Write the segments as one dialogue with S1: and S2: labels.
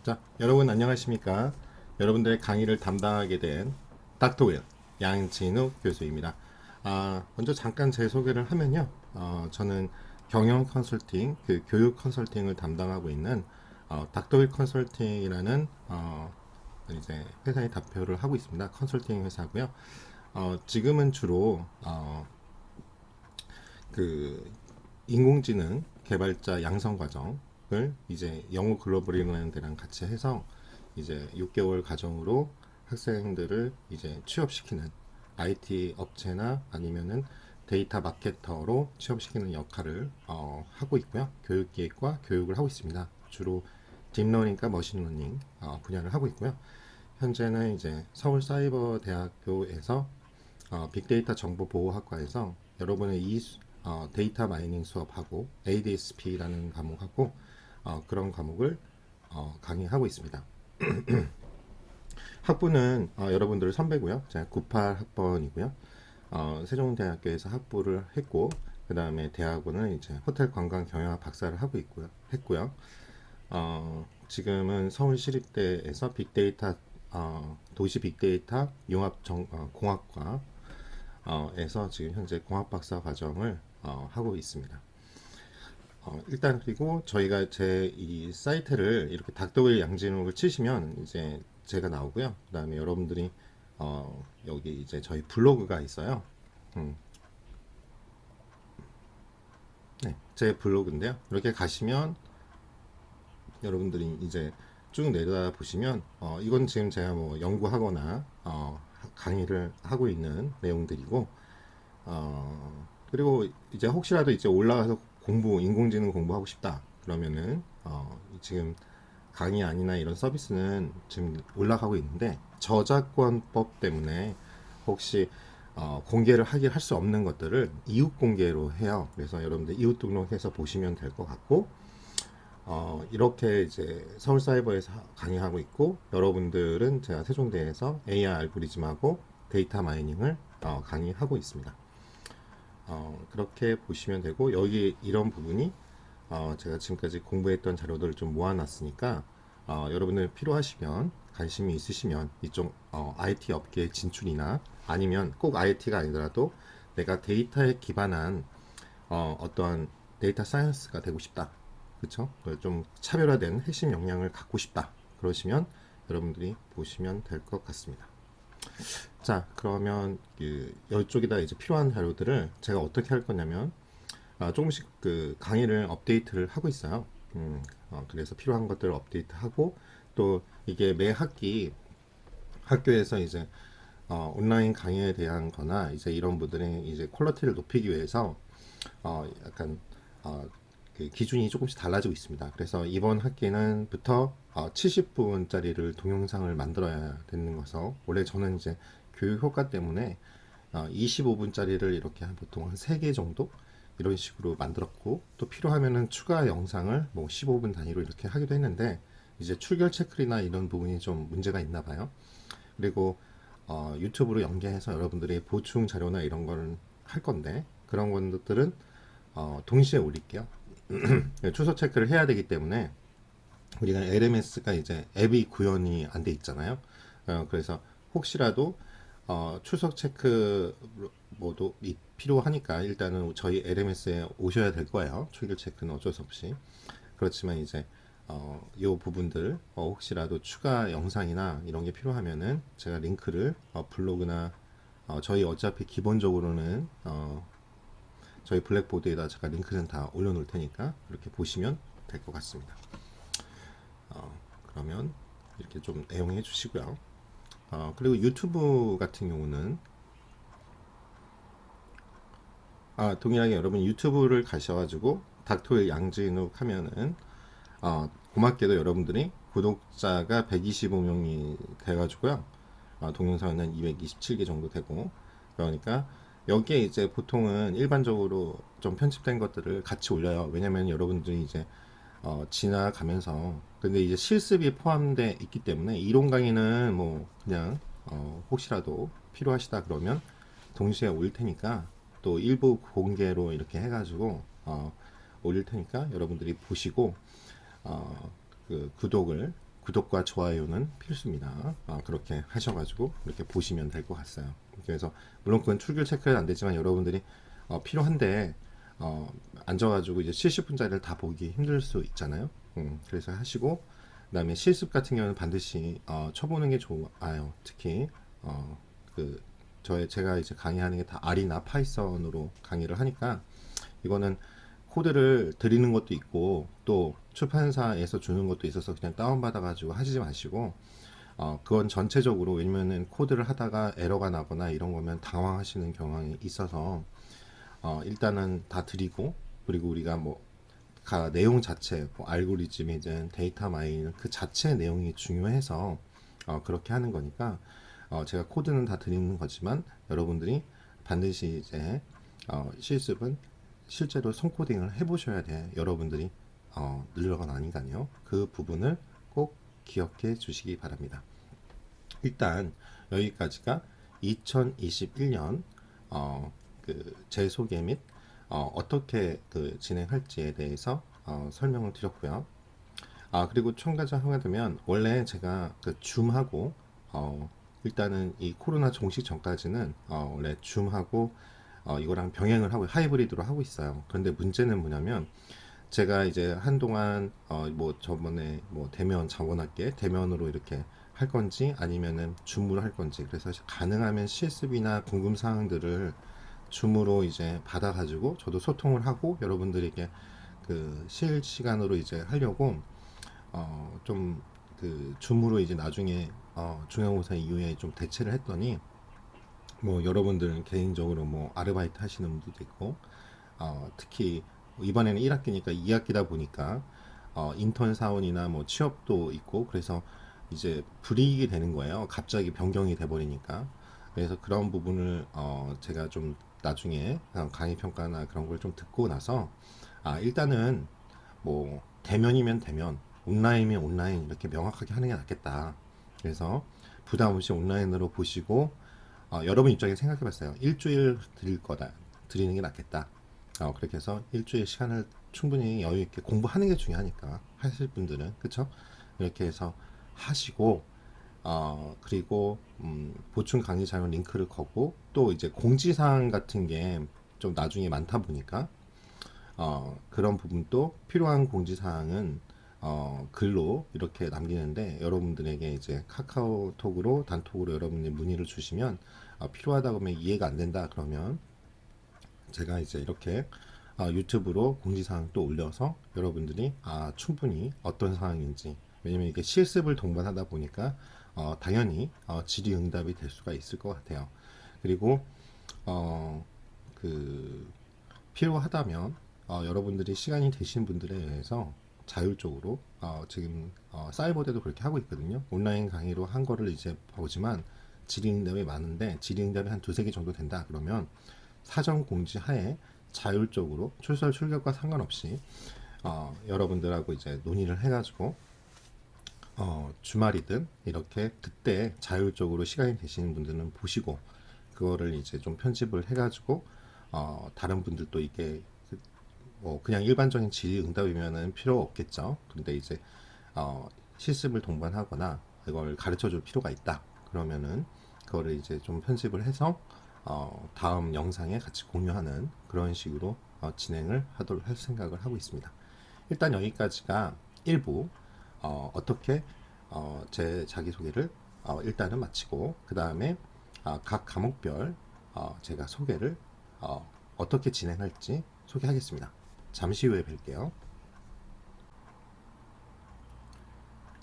S1: 자, 여러분 안녕하십니까? 여러분들의 강의를 담당하게 된 닥터 윌 양진욱 교수입니다. 먼저 잠깐 제 소개를 하면요. 저는 경영 컨설팅, 교육 컨설팅을 담당하고 있는 닥터 윌 컨설팅이라는 이제 회사에 대표를 하고 있습니다. 컨설팅 회사고요. 지금은 주로 그 인공지능 개발자 양성 과정을 이제 영어 글로벌이라는 데랑 같이 해서 이제 6개월 과정으로 학생들을 이제 취업시키는 IT 업체나 아니면은 데이터 마케터로 취업시키는 역할을 하고 있고요. 교육기획과 교육을 하고 있습니다. 주로 딥러닝과 머신러닝 분야를 하고 있고요. 현재는 이제 서울사이버대학교에서 빅데이터 정보보호학과에서 여러분의 데이터 마이닝 수업하고 ADSP라는 과목하고 그런 과목을 강의하고 있습니다. 학부는 여러분들 선배고요. 제가 98학번이고요. 세종대학교에서 학부를 했고 그 다음에 대학원은 이제 호텔 관광 경영학 박사를 하고 했고요. 지금은 서울시립대에서 빅데이터 도시 빅데이터 공학과 에서 지금 현재 공학 박사 과정을 하고 있습니다. 일단 그리고 저희가 제 이 사이트를 이렇게 닥터윌 양진욱을 치시면 이제 제가 나오고요. 그다음에 여러분들이 여기 이제 저희 블로그가 있어요. 음, 네, 제 블로그인데요. 이렇게 가시면 여러분들이 이제 쭉 내려다 보시면 이건 지금 제가 뭐 연구하거나 강의를 하고 있는 내용들이고 그리고 이제 혹시라도 이제 올라가서 인공지능 공부하고 싶다 그러면은 지금 강의 아니나 이런 서비스는 지금 올라가고 있는데 저작권법 때문에 혹시 공개를 하긴 할 수 없는 것들을 이웃 공개로 해요. 그래서 여러분들 이웃 등록해서 보시면 될 것 같고 이렇게 이제 서울사이버에서 강의하고 있고 여러분들은 제가 세종대에서 AI 알고리즘하고 데이터 마이닝을 강의하고 있습니다. 그렇게 보시면 되고 여기 이런 부분이 제가 지금까지 공부했던 자료들을 좀 모아놨으니까 여러분들 필요하시면 관심이 있으시면 이쪽 IT 업계 진출이나 아니면 꼭 IT가 아니더라도 내가 데이터에 기반한 어떠한 데이터 사이언스가 되고 싶다. 그쵸? 좀 차별화된 핵심 역량을 갖고 싶다. 그러시면 여러분들이 보시면 될 것 같습니다. 자, 그러면 이쪽에다 이제 필요한 자료들을 제가 어떻게 할 거냐면 조금씩 그 강의를 업데이트를 하고 있어요. 그래서 필요한 것들을 업데이트하고 또 이게 매 학기 학교에서 이제 온라인 강의에 대한 거나 이제 이런 분들의 이제 퀄리티를 높이기 위해서 약간 그 기준이 조금씩 달라지고 있습니다. 그래서 이번 학기는부터 70분짜리를 동영상을 만들어야 되는 것서 원래 저는 이제 교육 효과 때문에 25분짜리를 이렇게 보통 한 3개 정도 이런 식으로 만들었고 또 필요하면은 추가 영상을 뭐 15분 단위로 이렇게 하기도 했는데 이제 출결 체크나 이런 부분이 좀 문제가 있나 봐요. 그리고 유튜브로 연계해서 여러분들이 보충 자료나 이런 걸 할 건데 그런 것들은 동시에 올릴게요. 추석 체크를 해야 되기 때문에 우리가 LMS가 이제 앱이 구현이 안 돼 있잖아요. 그래서 혹시라도 출석 체크 뭐도 필요하니까 일단은 저희 LMS에 오셔야 될 거예요. 출결 체크는 어쩔 수 없이. 그렇지만 이제 요 부분들 혹시라도 추가 영상이나 이런 게 필요하면은 제가 링크를 블로그나 저희 어차피 기본적으로는 저희 블랙보드에다 제가 링크는 다 올려놓을 테니까 이렇게 보시면 될 것 같습니다. 그러면 이렇게 좀 애용해 주시고요. 그리고 유튜브 같은 경우는 동일하게 여러분 유튜브를 가셔가지고 닥터의 양진욱 하면은 고맙게도 여러분들이 구독자가 125명이 돼가지고요. 동영상은 227개 정도 되고 그러니까 여기에 이제 보통은 일반적으로 좀 편집된 것들을 같이 올려요. 왜냐면 여러분들이 이제 지나가면서 근데 이제 실습이 포함되어 있기 때문에 이론 강의는 뭐 그냥 혹시라도 필요하시다 그러면 동시에 올릴 테니까 또 일부 공개로 이렇게 해가지고 올릴 테니까 여러분들이 보시고 그 구독을 구독과 좋아요는 필수입니다. 그렇게 하셔가지고 이렇게 보시면 될 것 같아요. 그래서 물론 그건 출결 체크는 안 되지만 여러분들이 필요한데 앉아가지고 이제 70분짜리를 다 보기 힘들 수 있잖아요. 그래서 하시고 그다음에 실습 같은 경우는 반드시 쳐보는 게 좋아요. 특히 그 제가 이제 강의하는 게 다 R이나 파이썬으로 강의를 하니까 이거는 코드를 드리는 것도 있고 또 출판사에서 주는 것도 있어서 그냥 다운받아 가지고 하시지 마시고 그건 전체적으로 왜냐면은 코드를 하다가 에러가 나거나 이런 거면 당황하시는 경향이 있어서 일단은 다 드리고 그리고 우리가 뭐 내용 자체 뭐 알고리즘이든 데이터 마이닝 그 자체의 내용이 중요해서 그렇게 하는 거니까 제가 코드는 다 드리는 거지만 여러분들이 반드시 이제 실습은 실제로 손코딩을 해보셔야 돼. 여러분들이 늘어나니까요. 그 부분을 꼭 기억해 주시기 바랍니다. 일단 여기까지가 2021년 제 소개 및 어떻게 진행할지에 대해서 설명을 드렸고요. 그리고 첨가하게 되면 원래 제가 줌하고 일단은 이 코로나 종식 전까지는 원래 줌하고 이거랑 병행을 하고 하이브리드로 하고 있어요. 그런데 문제는 뭐냐면 제가 이제 한동안 뭐 저번에 뭐 대면 자원할게 대면으로 이렇게 할 건지 아니면은 줌으로 할 건지 그래서 가능하면 실습이나 궁금 사항들을 줌으로 이제 받아가지고 저도 소통을 하고 여러분들에게 실시간으로 이제 하려고 좀 줌으로 이제 나중에 중간고사 이후에 좀 대체를 했더니 뭐 여러분들은 개인적으로 뭐 아르바이트 하시는 분들도 있고 특히 이번에는 1학기니까 2학기다 보니까 인턴 사원이나 뭐 취업도 있고 그래서 이제 불이익이 되는 거예요. 갑자기 변경이 돼 버리니까. 그래서 그런 부분을 제가 좀 나중에 강의 평가나 그런 걸 좀 듣고 나서 일단은 뭐 대면이면 대면, 온라인이면 온라인 이렇게 명확하게 하는 게 낫겠다. 그래서 부담 없이 온라인으로 보시고 여러분 입장에 생각해 봤어요. 일주일 드릴 거다. 드리는 게 낫겠다. 그렇게 해서 일주일 시간을 충분히 여유 있게 공부하는 게 중요하니까 하실 분들은 그쵸? 이렇게 해서 하시고 그리고 보충 강의 자료 링크를 거고 또 이제 공지사항 같은 게 좀 나중에 많다 보니까 그런 부분도 필요한 공지사항은 글로 이렇게 남기는데 여러분들에게 이제 카카오톡으로 단톡으로 여러분이 문의를 주시면 필요하다고 하면 이해가 안 된다 그러면 제가 이제 이렇게 유튜브로 공지사항 또 올려서 여러분들이 충분히 어떤 상황인지 왜냐면 이게 실습을 동반하다 보니까 당연히 질의응답이 될 수가 있을 것 같아요. 그리고 필요하다면 여러분들이 시간이 되신 분들에 의해서 자율적으로 지금 사이버대도 그렇게 하고 있거든요. 온라인 강의로 한 거를 이제 보지만 질의응답이 많은데 질의응답이 한 두세 개 정도 된다 그러면 사전 공지 하에 자율적으로 출설 출격과 상관없이 여러분들하고 이제 논의를 해가지고 주말이든 이렇게 그때 자율적으로 시간이 되시는 분들은 보시고 그거를 이제 좀 편집을 해가지고 다른 분들도 이게 뭐 그냥 일반적인 질의응답이면은 필요 없겠죠. 근데 이제 실습을 동반하거나 이걸 가르쳐 줄 필요가 있다. 그러면은 그거를 이제 좀 편집을 해서 다음 영상에 같이 공유하는 그런 식으로 진행을 하도록 할 생각을 하고 있습니다. 일단 여기까지가 1부 어떻게 제 자기소개를 일단은 마치고 그 다음에 각 과목별 제가 소개를 어떻게 진행할지 소개하겠습니다. 잠시 후에 뵐게요.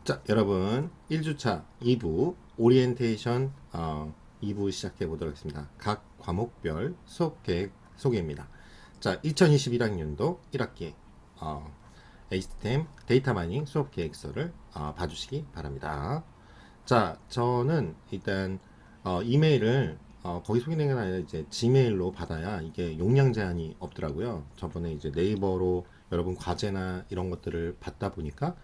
S1: 자, 여러분 1주차 2부 오리엔테이션 2부 시작해 보도록 하겠습니다. 각 과목별 수업 계획 소개입니다. 자, 2021학년도 1학기 HTML 데이터 마이닝 수업 계획서를 봐주시기 바랍니다. 자, 저는 일단 이메일을 거기 소개된 게 아니라 이제 지메일로 받아야 이게 용량 제한이 없더라고요. 저번에 이제 네이버로 여러분 과제나 이런 것들을 받다 보니까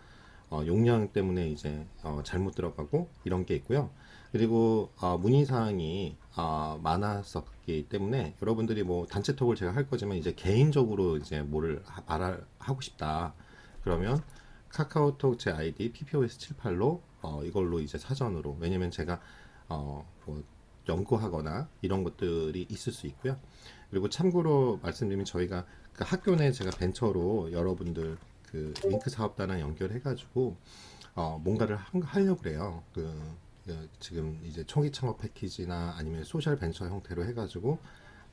S1: 용량 때문에 이제 잘못 들어가고 이런 게 있고요. 그리고 문의 사항이 많았었기 때문에 여러분들이 뭐 단체톡을 제가 할 거지만 이제 개인적으로 이제 뭐를 하고 싶다. 그러면 카카오톡 제 아이디 PPOS78로 이걸로 이제 사전으로, 왜냐면 제가 뭐 연구하거나 이런 것들이 있을 수 있고요. 그리고 참고로 말씀드리면 저희가 그 학교 내 제가 벤처로 여러분들 그 링크 사업단랑 연결해가지고 뭔가를 하려고 그래요. 지금 이제 초기 창업 패키지나 아니면 소셜 벤처 형태로 해가지고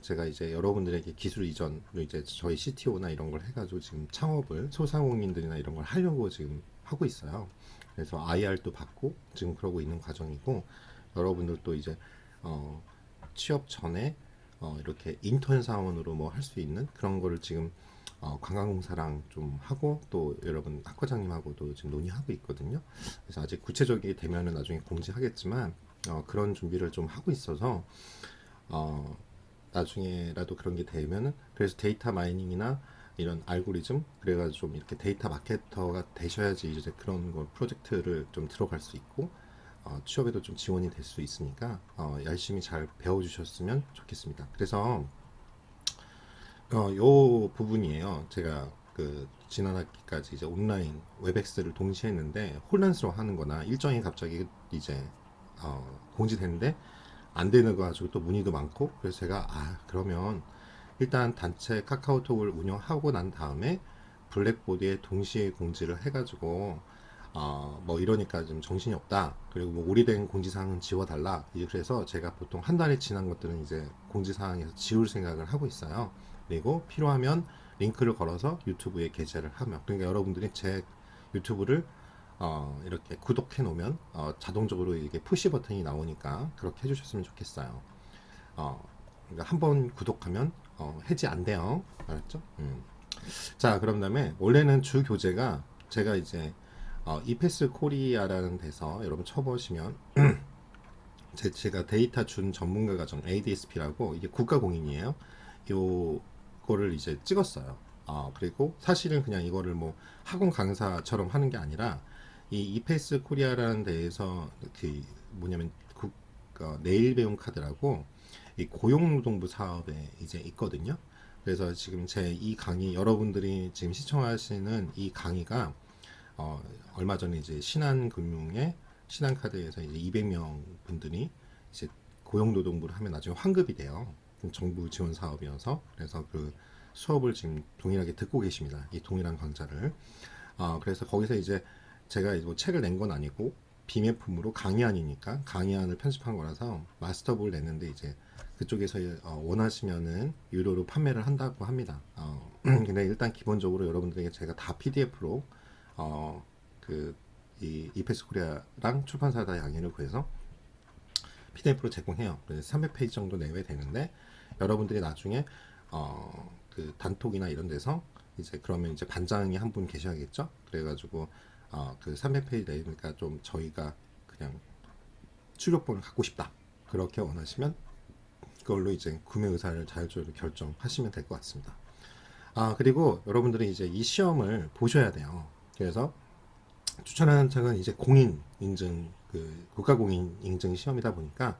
S1: 제가 이제 여러분들에게 기술 이전을 이제 저희 CTO나 이런 걸 해가지고 지금 창업을 소상공인들이나 이런 걸 하려고 지금 하고 있어요. 그래서 IR도 받고 지금 그러고 있는 과정이고, 여러분들도 이제 취업 전에 이렇게 인턴 사원으로 뭐 할 수 있는 그런 거를 지금 관광공사랑 좀 하고, 또 여러분 학과장님하고도 지금 논의하고 있거든요. 그래서 아직 구체적이 되면은 나중에 공지하겠지만 그런 준비를 좀 하고 있어서 어, 나중에라도 그런 게 되면은, 그래서 데이터 마이닝이나 이런 알고리즘 그래가지고 좀 이렇게 데이터 마케터가 되셔야지 이제 그런 거 프로젝트를 좀 들어갈 수 있고 취업에도 좀 지원이 될 수 있으니까 열심히 잘 배워주셨으면 좋겠습니다. 그래서 요 부분이에요. 제가 그 지난 학기까지 이제 온라인 웹엑스를 동시에 했는데 혼란스러워하는 거나 일정이 갑자기 이제 공지되는데 안 되는 거 가지고 또 문의도 많고, 그래서 제가 그러면 일단 단체 카카오톡을 운영하고 난 다음에 블랙보드에 동시에 공지를 해가지고 뭐 이러니까 좀 정신이 없다. 그리고 뭐 오래된 공지사항은 지워달라. 이제 그래서 제가 보통 한 달이 지난 것들은 이제 공지사항에서 지울 생각을 하고 있어요. 그리고 필요하면 링크를 걸어서 유튜브에 게재를 하면, 그러니까 여러분들이 제 유튜브를 이렇게 구독해 놓으면 자동적으로 이게 푸시 버튼이 나오니까 그렇게 해주셨으면 좋겠어요. 그러니까 한번 구독하면 해지 안 돼요. 알았죠? 자, 그런 다음에 원래는 주 교재가 제가 이제 이패스 코리아라는 데서 여러분 쳐보시면 제가 데이터 준 전문가 과정 ADSP라고, 이게 국가공인이에요. 요거를 이제 찍었어요. 그리고 사실은 그냥 이거를 뭐 학원 강사처럼 하는 게 아니라 이 이패스 코리아라는 데에서 그 뭐냐면 내일 배움 카드라고 이 고용노동부 사업에 이제 있거든요. 그래서 지금 제 이 강의, 여러분들이 지금 시청하시는 이 강의가 얼마 전에 이제 신한금융의 신한카드에서 이제 200명 분들이 이제 고용노동부를 하면 나중에 환급이 돼요. 정부 지원 사업이어서. 그래서 그 수업을 지금 동일하게 듣고 계십니다. 이 동일한 강좌를. 그래서 거기서 이제 제가 뭐 책을 낸 건 아니고 비매품으로 강의안이니까 강의안을 편집한 거라서 마스터북을 냈는데, 이제 그쪽에서 원하시면은 유료로 판매를 한다고 합니다. 근데 일단 기본적으로 여러분들에게 제가 다 PDF로 이 이페스 코리아랑 출판사다 양해를 구해서 PDF로 제공해요. 그래서 300페이지 정도 내외 되는데, 여러분들이 나중에 그 단톡이나 이런 데서 이제 그러면 이제 반장이 한 분 계셔야겠죠. 그래가지고 그 300페이지 내니까 좀 저희가 그냥 출력본을 갖고 싶다, 그렇게 원하시면 그걸로 이제 구매 의사를 자율적으로 결정하시면 될 것 같습니다. 그리고 여러분들이 이제 이 시험을 보셔야 돼요. 그래서 추천하는 책은 이제 공인 인증, 그 국가 공인 인증 시험이다 보니까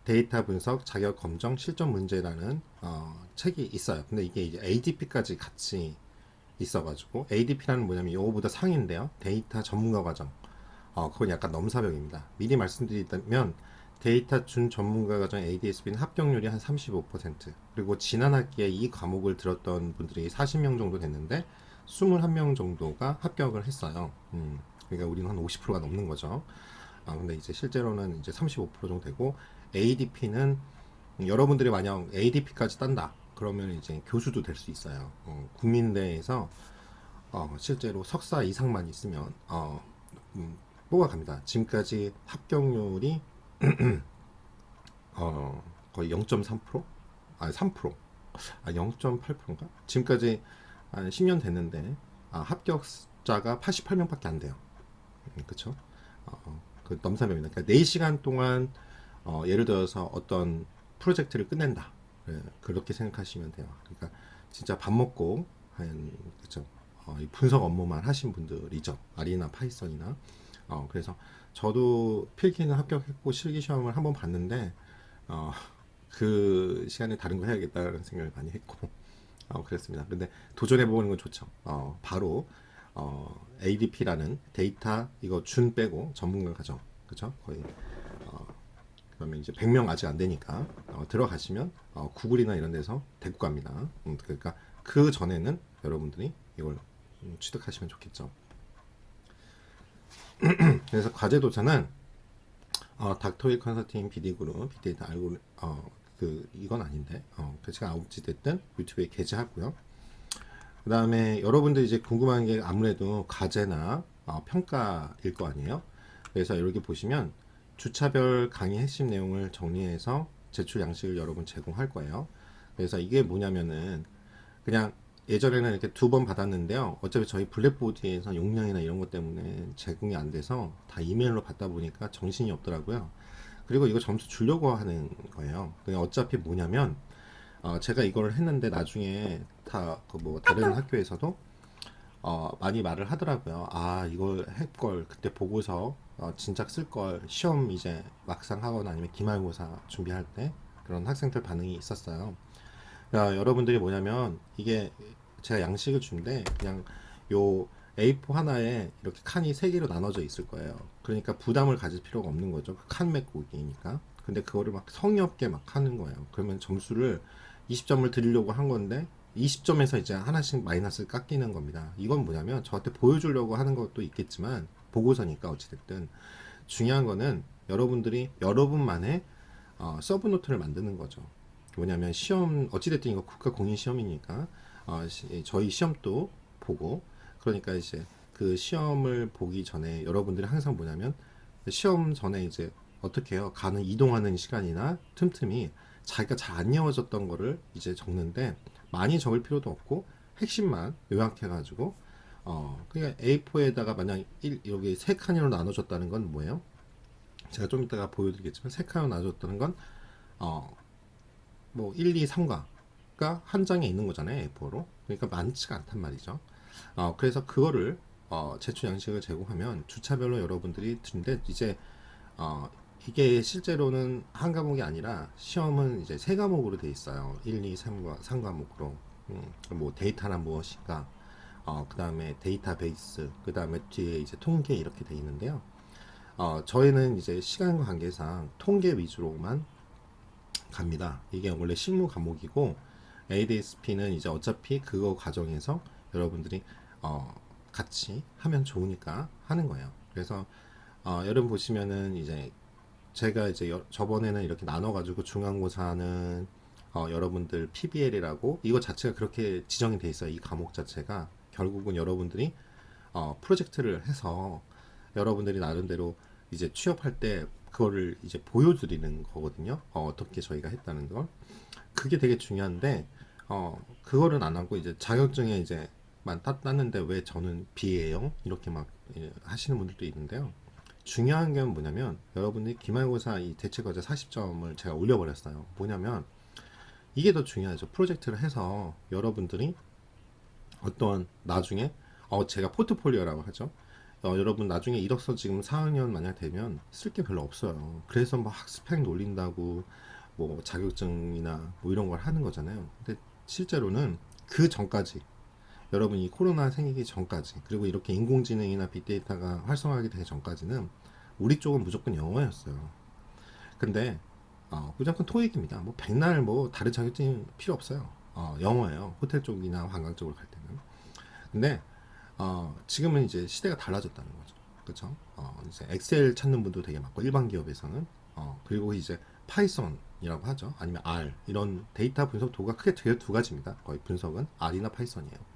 S1: 데이터 분석 자격 검정 실전 문제라는 책이 있어요. 근데 이게 이제 ADP까지 같이 있어가지고, ADP라는 뭐냐면 이거보다 상인데요. 데이터 전문가 과정. 그건 약간 넘사벽입니다. 미리 말씀드리자면 데이터 준 전문가 과정 ADSB는 합격률이 한 35%, 그리고 지난 학기에 이 과목을 들었던 분들이 40명 정도 됐는데 21명 정도가 합격을 했어요. 그러니까 우리는 한 50%가 넘는 거죠. 근데 이제 실제로는 이제 35% 정도 되고, ADP는 여러분들이 만약 ADP까지 딴다 그러면 이제 교수도 될 수 있어요. 국민대에서 실제로 석사 이상만 있으면 뽑아갑니다. 지금까지 합격률이 거의 0.3%? 아니 3%, 0.8%인가? 지금까지 한 10년 됐는데 합격자가 88명밖에 안 돼요. 그쵸? 그 넘사벽입니다. 그러니까 4시간 동안 예를 들어서 어떤 프로젝트를 끝낸다. 그렇게 생각하시면 돼요. 그러니까 진짜 밥 먹고 그쵸? 이 분석 업무만 하신 분들이죠. 아리나 파이썬이나. 그래서 저도 필기는 합격했고 실기 시험을 한번 봤는데 그 시간에 다른 거 해야겠다는 생각을 많이 했고 그랬습니다. 근데 도전해보는 건 좋죠. 바로 ADP라는 데이터 이거 준 빼고 전문가 과정, 그죠? 거의 그러면 이제 100명 아직 안 되니까 들어가시면 구글이나 이런 데서 데리고 갑니다. 그러니까 그 전에는 여러분들이 이걸 취득하시면 좋겠죠. 그래서 과제도서는 닥터윌 컨설팅 비디그룹 빅데이터 알고리 이건 아닌데 그 제가 어찌 됐든 유튜브에 게재하고요. 그 다음에 여러분들 이제 궁금한 게 아무래도 과제나 평가일 거 아니에요. 그래서 여기 보시면 주차별 강의 핵심 내용을 정리해서 제출 양식을 여러분 제공할 거예요. 그래서 이게 뭐냐면은 그냥 예전에는 이렇게 2번 받았는데요. 어차피 저희 블랙보드에서 용량이나 이런 것 때문에 제공이 안 돼서 다 이메일로 받다 보니까 정신이 없더라고요. 그리고 이거 점수 주려고 하는 거예요. 그냥 어차피 뭐냐면 제가 이걸 했는데 나중에 다 그 뭐 다른 학교에서도 많이 말을 하더라고요. 아, 이걸 할 걸 그때 보고서 진작 쓸 걸 시험 이제 막상 하거나 아니면 기말고사 준비할 때 그런 학생들 반응이 있었어요. 여러분들이 뭐냐면 이게 제가 양식을 준데 그냥 요 A4 하나에 이렇게 칸이 3개로 나눠져 있을 거예요. 그러니까 부담을 가질 필요가 없는 거죠. 칸 메꾸기니까. 근데 그거를 막 성의 없게 막 하는 거예요. 그러면 점수를 20점을 드리려고 한 건데 20점에서 이제 하나씩 마이너스를 깎이는 겁니다. 이건 뭐냐면 저한테 보여주려고 하는 것도 있겠지만 보고서니까 어찌됐든 중요한 거는 여러분들이 여러분만의 서브노트를 만드는 거죠. 뭐냐면 시험 어찌됐든 이거 국가 공인 시험이니까 저희 시험도 보고 그러니까 이제 그 시험을 보기 전에 여러분들이 항상 뭐냐면 시험 전에 이제 어떻게 해요? 가는 이동하는 시간이나 틈틈이 자기가 잘 안 외워졌던 거를 이제 적는데 많이 적을 필요도 없고 핵심만 요약해가지고 그러니까 A4에다가 만약 여기 세 칸으로 나눠졌다는 건 뭐예요? 제가 좀 이따가 보여드리겠지만 세 칸으로 나눠졌다는 건 뭐 1, 2, 3가가 한 장에 있는 거잖아요. A4로. 그러니까 많지가 않단 말이죠. 그래서 그거를 제출 양식을 제공하면 주차별로 여러분들이 드는데 이제 이게 실제로는 한 과목이 아니라 시험은 이제 세 과목으로 돼 있어요. 1, 2, 3 과목으로. 뭐 데이터나 무엇인가, 그 다음에 데이터베이스, 그 다음에 뒤에 이제 통계 이렇게 돼 있는데요. 저희는 이제 시간과 관계상 통계 위주로만 갑니다. 이게 원래 실무 과목이고 ADSP는 이제 어차피 그거 과정에서 여러분들이 같이 하면 좋으니까 하는 거예요. 그래서 여러분 보시면은 이제 제가 이제 저번에는 이렇게 나눠가지고 중간고사는 여러분들 PBL이라고 이거 자체가 그렇게 지정이 돼 있어요. 이 과목 자체가 결국은 여러분들이 프로젝트를 해서 여러분들이 나름대로 이제 취업할 때 그거를 이제 보여드리는 거거든요. 어떻게 저희가 했다는 걸. 그게 되게 중요한데 그거를 안 하고 이제 자격증에 이제 만 땄는데 왜 저는 B예요? 이렇게 막 하시는 분들도 있는데요. 중요한 게 뭐냐면 여러분들이 기말고사 이 대체과제 40점을 제가 올려버렸어요. 뭐냐면 이게 더 중요하죠. 프로젝트를 해서 여러분들이 어떤 나중에 제가 포트폴리오라고 하죠. 여러분 나중에 이력서 지금 4학년 만약 되면 쓸 게 별로 없어요. 그래서 뭐 학스펙 놀린다고 뭐 자격증이나 뭐 이런 걸 하는 거잖아요. 근데 실제로는 그 전까지 여러분이 코로나 생기기 전까지 그리고 이렇게 인공지능이나 빅데이터가 활성화하게 되기 전까지는 우리 쪽은 무조건 영어였어요. 근데 무조건 토익입니다. 뭐 백날 뭐 다른 자격증 필요 없어요. 영어예요. 호텔 쪽이나 관광 쪽으로 갈 때는. 근데 지금은 이제 시대가 달라졌다는 거죠. 그렇죠? 이제 엑셀 찾는 분도 되게 많고 일반 기업에서는 그리고 이제 파이썬이라고 하죠. 아니면 R 이런 데이터 분석 도구가 크게 두 가지입니다. 거의 분석은 R이나 파이썬이에요.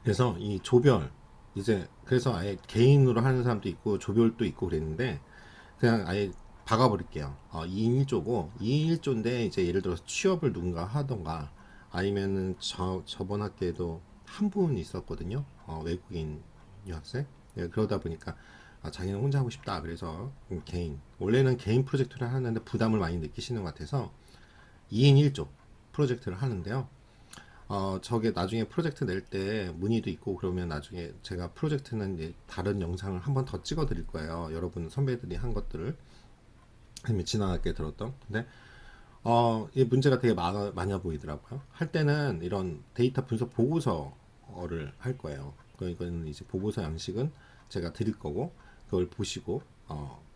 S1: 그래서 이 조별 이제 그래서 아예 개인으로 하는 사람도 있고 조별도 있고 그랬는데 그냥 아예 박아버릴게요. 2인 1조고 2인 1조인데 이제 예를 들어서 취업을 누군가 하던가 아니면은 저번 학기에도 한 분 있었거든요. 외국인 유학생. 예, 그러다 보니까 자기는 혼자 하고 싶다. 그래서 개인 원래는 개인 프로젝트를 하는데 부담을 많이 느끼시는 것 같아서 2인 1조 프로젝트를 하는데요. 저게 나중에 프로젝트 낼 때 문의도 있고 그러면 나중에 제가 프로젝트는 이제 다른 영상을 한 번 더 찍어 드릴 거예요. 여러분 선배들이 한 것들을 아니면 지나가게 들었던. 근데 이 문제가 되게 많아 보이더라고요. 할 때는 이런 데이터 분석 보고서를 할 거예요. 이거는 이제 보고서 양식은 제가 드릴 거고 그걸 보시고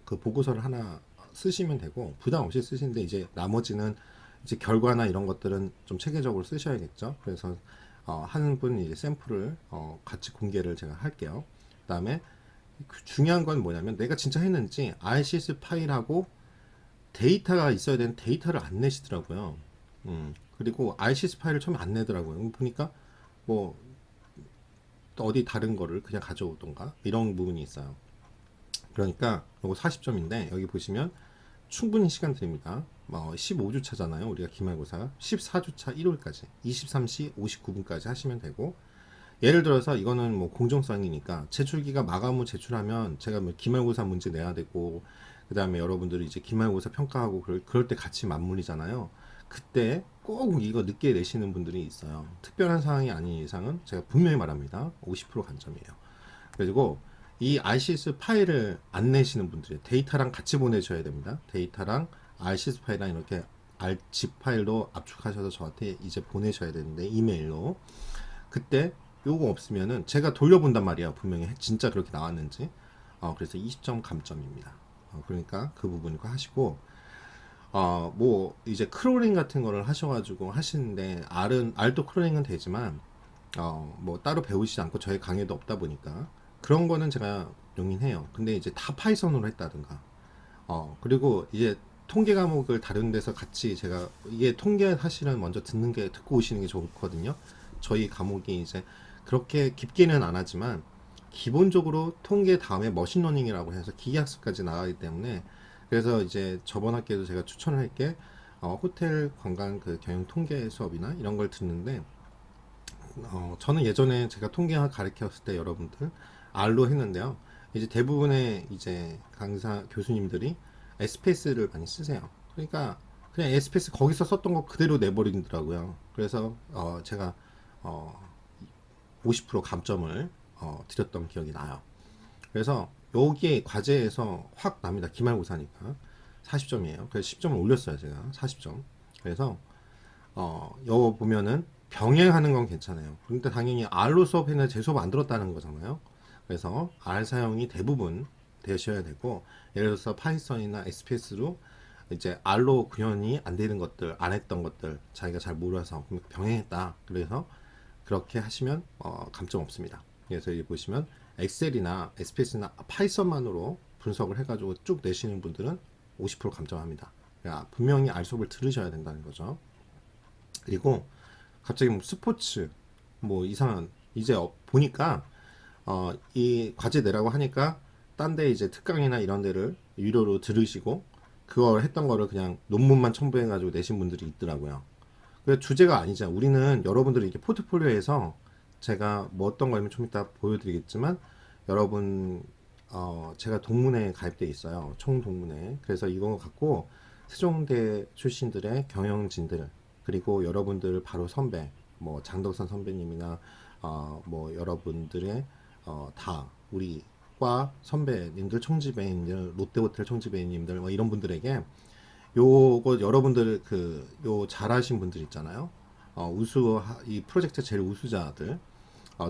S1: 그 보고서를 하나 쓰시면 되고 부담 없이 쓰시는데 이제 나머지는 이제 결과나 이런 것들은 좀 체계적으로 쓰셔야겠죠. 그래서 한 분 이제 샘플을 같이 공개를 제가 할게요. 그다음에 중요한 건 뭐냐면 내가 진짜 했는지 RCS 파일하고 데이터가 있어야 되는 데이터를 안 내시더라고요. 그리고 RCS 파일을 처음에 안 내더라고요. 보니까 뭐 어디 다른 거를 그냥 가져오던가 이런 부분이 있어요. 그러니까 이거 40점인데 여기 보시면 충분히 시간 드립니다. 15주 차잖아요. 우리가 기말고사 14주 차 일요일까지 23시 59분까지 하시면 되고 예를 들어서 이거는 뭐 공정성이니까 제출기가 마감 후 제출하면 제가 뭐 기말고사 문제 내야 되고 그 다음에 여러분들이 이제 기말고사 평가하고 그럴 때 같이 맞물리잖아요. 그때 꼭 이거 늦게 내시는 분들이 있어요. 특별한 상황이 아닌 이상은 제가 분명히 말합니다. 50% 간점이에요. 그리고 이 RCS 파일을 안 내시는 분들이 데이터랑 같이 보내셔야 됩니다. 데이터랑 RCS 파일이랑 이렇게 zip 파일로 압축하셔서 저한테 이제 보내셔야 되는데 이메일로 그때 요거 없으면은 제가 돌려본단 말이야. 분명히 진짜 그렇게 나왔는지. 그래서 20점 감점입니다. 그러니까 그 부분 거 하시고 뭐 이제 크롤링 같은 거를 하셔가지고 하시는데 R도 크롤링은 되지만 뭐 따로 배우시지 않고 저희 강의도 없다 보니까 그런 거는 제가 용인해요. 근데 이제 다 파이썬으로 했다든가 그리고 이제 통계 과목을 다른 데서 같이 제가 이게 통계 사실은 먼저 듣고 오시는 게 좋거든요. 저희 과목이 이제 그렇게 깊게는 안 하지만 기본적으로 통계 다음에 머신러닝이라고 해서 기계학습까지 나가기 때문에 그래서 이제 저번 학기에도 제가 추천을 할게 호텔 관광 그 경영 통계 수업이나 이런 걸 듣는데 저는 예전에 제가 통계학 가르쳤을 때 여러분들 R로 했는데요. 이제 대부분의 이제 강사 교수님들이 에스페이스를 많이 쓰세요. 그러니까 그냥 에스페이스 거기서 썼던 거 그대로 내버리더라고요. 그래서 제가 50% 감점을 드렸던 기억이 나요. 그래서 여기에 과제에서 확 납니다. 기말고사니까 40점이에요. 그래서 10점을 올렸어요. 제가 40점. 그래서 여기 보면은 병행하는 건 괜찮아요. 그런데 당연히 R로 수업했는데 제 수업 안 들었다는 거잖아요. 그래서 R 사용이 대부분 되셔야 되고 예를 들어서 파이썬이나 SPS로 이제 R로 구현이 안 되는 것들, 안 했던 것들 자기가 잘 몰라서 병행했다. 그래서 그렇게 하시면 감점 없습니다. 그래서 여기 보시면 엑셀이나 SPS나 파이썬만으로 분석을 해가지고 쭉 내시는 분들은 50% 감점합니다. 그러니까 분명히 R 수업을 들으셔야 된다는 거죠. 그리고 갑자기 뭐 스포츠 뭐 이상한 이제 보니까 이 과제 내라고 하니까 딴 데 이제 특강이나 이런 데를 유료로 들으시고 그걸 했던 거를 그냥 논문만 첨부해 가지고 내신 분들이 있더라고요. 그 주제가 아니잖아. 우리는 여러분들이 이렇게 포트폴리오에서 제가 뭐 어떤 거면 좀 이따 보여드리겠지만 여러분 제가 동문회에 가입돼 있어요. 총동문회. 그래서 이거 갖고 세종대 출신들의 경영진들 그리고 여러분들 바로 선배 뭐 장덕선 선배님이나 뭐 여러분들의 다 우리 과 선배님들 청지배님들 롯데호텔 청지배님들 뭐 이런 분들에게 요거 여러분들 요 잘하신 분들 있잖아요. 이 프로젝트 제일 우수자들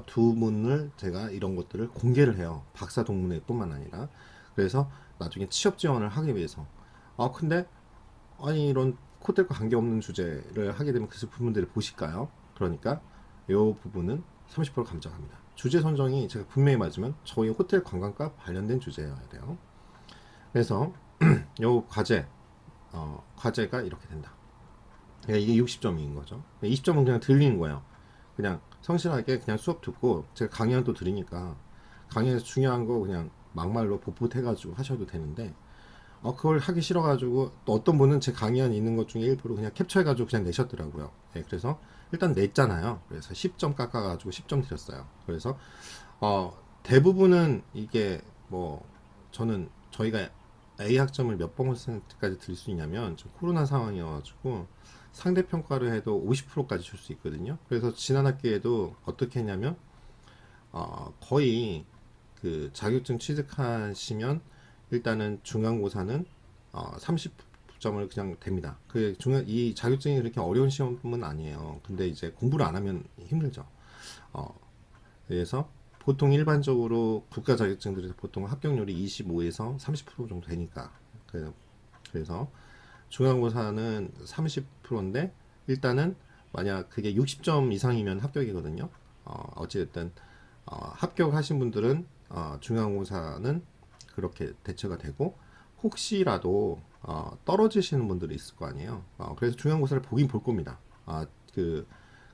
S1: 두 분을 제가 이런 것들을 공개를 해요. 박사 동문회뿐만 아니라. 그래서 나중에 취업 지원을 하기 위해서. 근데 아니 이런 호텔과 관계없는 주제를 하게 되면 그 부분들을 보실까요? 그러니까 요 부분은 30% 감점합니다. 주제 선정이 제가 분명히 맞으면 저희 호텔 관광과 관련된 주제여야 돼요. 그래서 요 과제가 이렇게 된다. 이게 60점인 거죠. 20점은 그냥 들리는 거예요. 그냥 성실하게 그냥 수업 듣고 제가 강의는 또 들으니까 강의에서 중요한 거 그냥 막말로 보풋해가지고 하셔도 되는데 그걸 하기 싫어가지고 또 어떤 분은 제 강의안 있는 것 중에 일부러 그냥 캡처해가지고 그냥 내셨더라고요. 그래서 일단 냈잖아요. 그래서 10점 깎아가지고 10점 드렸어요. 그래서 대부분은 이게 뭐 저희가 A 학점을 몇 %까지 드릴 수 있냐면 지금 코로나 상황이어가지고 상대평가를 해도 50%까지 줄 수 있거든요. 그래서 지난 학기에도 어떻게 했냐면 거의 그 자격증 취득하시면 일단은 중간고사는 30점을 그냥 됩니다. 이 자격증이 그렇게 어려운 시험은 아니에요. 근데 이제 공부를 안 하면 힘들죠. 그래서 보통 일반적으로 국가 자격증들에서 보통 합격률이 25에서 30% 정도 되니까. 그래서 중간고사는 30%인데 일단은 만약 그게 60점 이상이면 합격이거든요. 어찌됐든 합격하신 분들은 중간고사는 그렇게 대처가 되고, 혹시라도 떨어지시는 분들이 있을 거 아니에요. 그래서 중간고사를 보긴 볼 겁니다.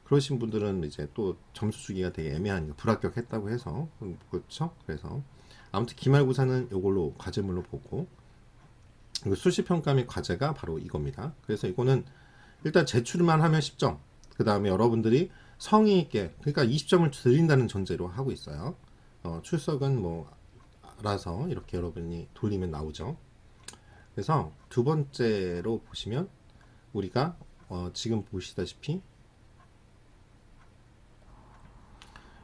S1: 그러신 분들은 이제 또 점수 주기가 되게 애매하니까 불합격했다고 해서 그렇죠. 그래서 아무튼 기말고사는 이걸로 과제물로 보고, 그리고 수시평가 및 과제가 바로 이겁니다. 그래서 이거는 일단 제출만 하면 10점, 그 다음에 여러분들이 성의 있게, 그러니까 20점을 드린다는 전제로 하고 있어요. 출석은 뭐 알아서 이렇게 여러분이 돌리면 나오죠. 그래서 두 번째로 보시면 우리가 지금 보시다시피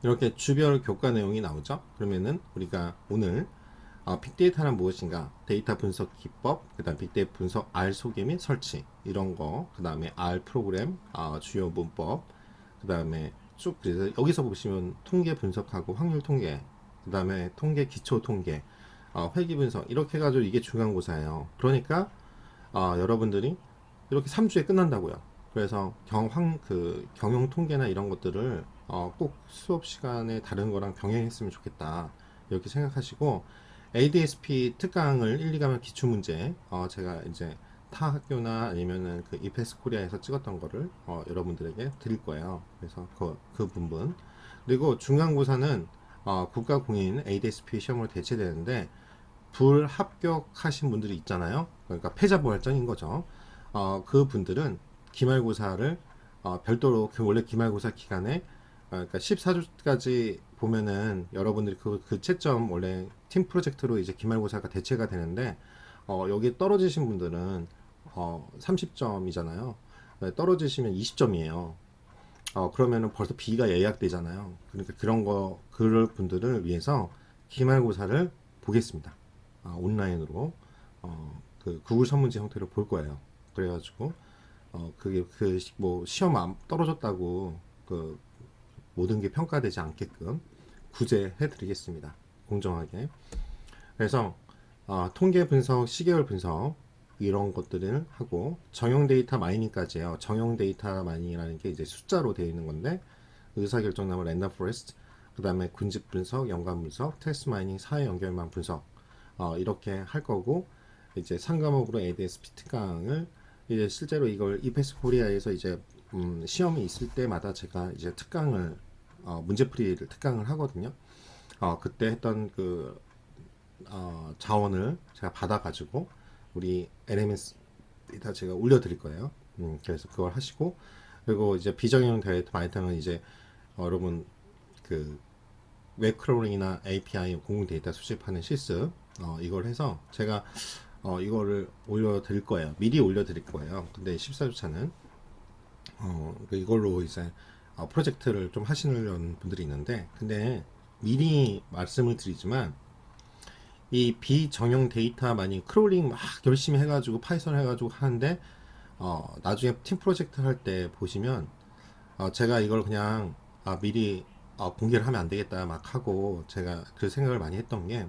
S1: 이렇게 주별 교과 내용이 나오죠. 그러면은 우리가 오늘 빅데이터는 무엇인가, 데이터 분석 기법, 그 다음 빅데이터 분석 R 소개 및 설치 이런 거, 그 다음에 R 프로그램, 주요 문법, 그 다음에 쭉 그래서 여기서 보시면 통계 분석하고 확률 통계, 그 다음에 통계 기초 통계, 회귀 분석 이렇게 해가지고 이게 중간고사예요. 그러니까 여러분들이 이렇게 3주에 끝난다고요. 그래서 경영 통계나 이런 것들을 꼭 수업 시간에 다른 거랑 병행했으면 좋겠다 이렇게 생각하시고, ADSP 특강을 1, 2과목 기출문제, 제가 이제 타 학교나 아니면은 그 이페스 코리아에서 찍었던 거를 여러분들에게 드릴 거예요. 그래서 그 부분, 그리고 중간고사는 국가공인 ADSP 시험으로 대체되는데 불합격하신 분들이 있잖아요. 그러니까 패자부활전인 거죠. 그 분들은 기말고사를 별도로 원래 기말고사 기간에 그러니까 14주까지 보면은 여러분들이 그 채점 원래 팀 프로젝트로 이제 기말고사가 대체가 되는데 여기 떨어지신 분들은 30점이잖아요. 떨어지시면 20점이에요. 그러면은 벌써 B가 예약되잖아요. 그러니까 그럴 분들을 위해서 기말고사를 보겠습니다. 온라인으로 그 구글 설문지 형태로 볼 거예요. 그래가지고 그게 뭐 시험 안 떨어졌다고 모든 게 평가되지 않게끔 구제해 드리겠습니다. 공정하게. 그래서 통계 분석, 시계열 분석 이런 것들을 하고, 정형 데이터 마이닝까지요. 정형 데이터 마이닝이라는 게 이제 숫자로 되어 있는 건데, 의사결정나무 랜덤 포레스트, 그 다음에 군집 분석, 연관 분석, 텍스트 마이닝, 사회 연결망 분석 이렇게 할 거고, 이제 3과목으로 ADSP 특강을 이제 실제로 이걸 이페스 코리아에서 이제 시험이 있을 때마다 제가 이제 특강을 문제풀이를 특강을 하거든요. 그때 했던 자원을 제가 받아가지고 우리 LMS에다 제가 올려드릴 거예요. 그래서 그걸 하시고, 그리고 이제 비정형 데이터 마이팅은 이제 여러분 웹 크롤링이나 API 공공 데이터 수집하는 실습 이걸 해서 제가 이거를 올려드릴 거예요. 미리 올려드릴 거예요. 근데 14주차는 이걸로 이제 프로젝트를 좀 하시는 분들이 있는데, 근데 미리 말씀을 드리지만 이 비정형 데이터 많이 크롤링 막 열심히 해가지고 파이썬 해가지고 하는데 나중에 팀 프로젝트 할 때 보시면 제가 이걸 그냥 미리 공개를 하면 안 되겠다 막 하고 제가 그 생각을 많이 했던 게,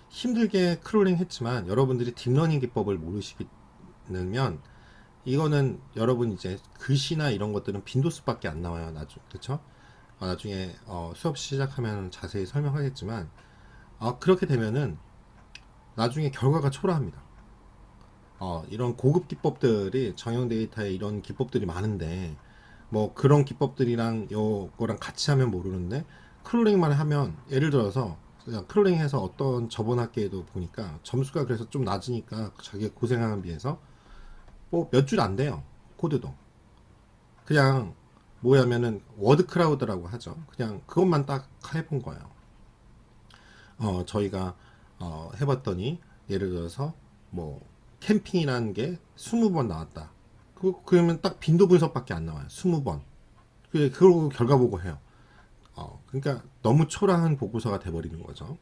S1: 힘들게 크롤링 했지만 여러분들이 딥러닝 기법을 모르시면 이거는 여러분 이제 글씨나 이런 것들은 빈도수밖에 안 나와요. 그렇죠? 나중에 수업 시작하면 자세히 설명하겠지만 그렇게 되면은 나중에 결과가 초라합니다. 이런 고급 기법들이 정형 데이터에 이런 기법들이 많은데 뭐 그런 기법들이랑 요거랑 같이 하면 모르는데, 크롤링만 하면 예를 들어서 그냥 크롤링해서 어떤 저번 학기에도 보니까 점수가 그래서 좀 낮으니까 자기가 고생하는 비해서 뭐 몇 줄 안 돼요. 코드도 그냥 뭐냐면은 워드 크라우드라고 하죠. 그냥 그것만 딱 해본 거예요. 저희가 해봤더니 예를 들어서 뭐 캠핑이라는 게 20번 나왔다. 그러면 딱 빈도 분석밖에 안 나와요. 20번. 그걸 결과 보고 해요. 그러니까 너무 초라한 보고서가 돼버리는 거죠.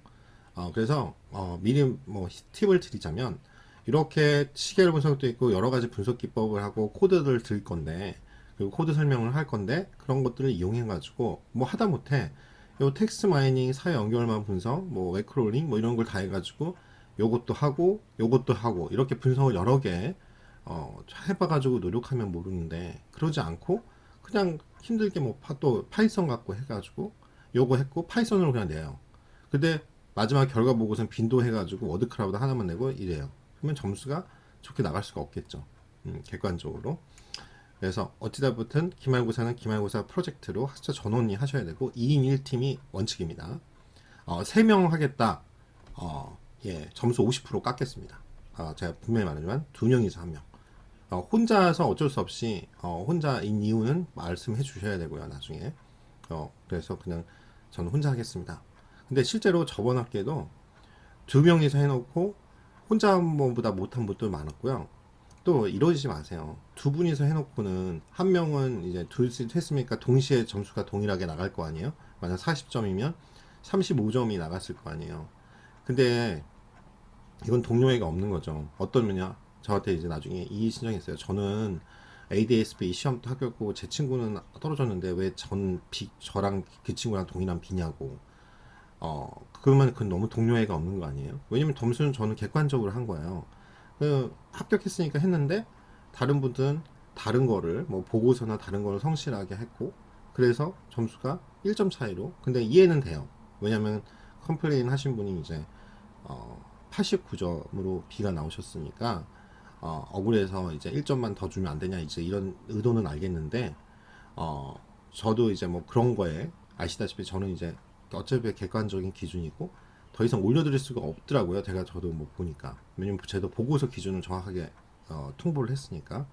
S1: 그래서 미리 뭐 팁을 드리자면, 이렇게 시계열 분석도 있고 여러 가지 분석 기법을 하고 코드를 드릴 건데, 그리고 코드 설명을 할 건데, 그런 것들을 이용해 가지고 뭐 하다 못해 요 텍스트 마이닝, 사회 연결만 분석, 뭐 웹크롤링 뭐 이런 걸 다 해가지고 요것도 하고 요것도 하고 이렇게 분석을 여러 개 해봐가지고 노력하면 모르는데, 그러지 않고 그냥 힘들게 뭐 또 파이썬 갖고 해가지고 요거 했고 파이썬으로 그냥 내요. 근데 마지막 결과 보고서는 빈도 해가지고 워드 클라우드 하나만 내고 이래요. 그러면 점수가 좋게 나갈 수가 없겠죠. 객관적으로. 그래서 어찌다 보든 기말고사는 기말고사 프로젝트로 학자 전원이 하셔야 되고 2인 1팀이 원칙입니다. 3명 하겠다. 예, 점수 50% 깎겠습니다. 제가 분명히 말하지만 2명이서 1명. 혼자서 어쩔 수 없이 혼자인 이유는 말씀해 주셔야 되고요. 나중에. 그래서 그냥 저는 혼자 하겠습니다. 근데 실제로 저번 학기에도 2명이서 해놓고 혼자 한 번보다 못한 분도 많았고요. 또 이러지 마세요. 두 분이서 해놓고는 한 명은 이제 둘씩 했으니까 동시에 점수가 동일하게 나갈 거 아니에요? 만약 40점이면 35점이 나갔을 거 아니에요. 근데 이건 동료애가 없는 거죠. 어떤 면이야? 저한테 이제 나중에 이의 신청했어요. 저는 ADSB 시험도 합격했고 제 친구는 떨어졌는데 왜 저랑 그 친구랑 동일한 B냐고. 그러면 그건 너무 동료애가 없는 거 아니에요? 왜냐면 점수는 저는 객관적으로 한 거예요. 합격했으니까 했는데 다른 분들은 다른 거를 뭐 보고서나 다른 거를 성실하게 했고, 그래서 점수가 1점 차이로. 근데 이해는 돼요. 왜냐면 컴플레인 하신 분이 이제 89점으로 B가 나오셨으니까 억울해서 이제 1점만 더 주면 안 되냐 이제 이런 의도는 알겠는데, 저도 이제 뭐 그런 거에 아시다시피 저는 이제 어차피 객관적인 기준이고 더 이상 올려드릴 수가 없더라고요. 저도 뭐 보니까. 왜냐면 저도 보고서 기준을 정확하게 통보를 했으니까.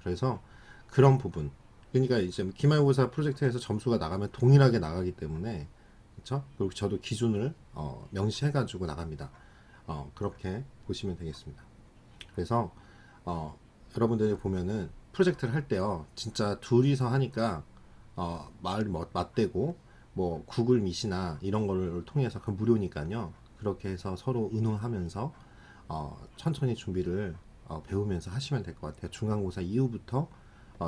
S1: 그래서 그런 부분. 그러니까 이제 기말고사 프로젝트에서 점수가 나가면 동일하게 나가기 때문에, 그렇죠? 그리고 저도 기준을 명시해가지고 나갑니다. 그렇게 보시면 되겠습니다. 그래서 여러분들이 보면은 프로젝트를 할 때요, 진짜 둘이서 하니까 말 맞대고 뭐 구글 미시나 이런 거를 통해서 그 무료니까요. 그렇게 해서 서로 의논하면서 천천히 준비를 배우면서 하시면 될 것 같아요. 중간고사 이후부터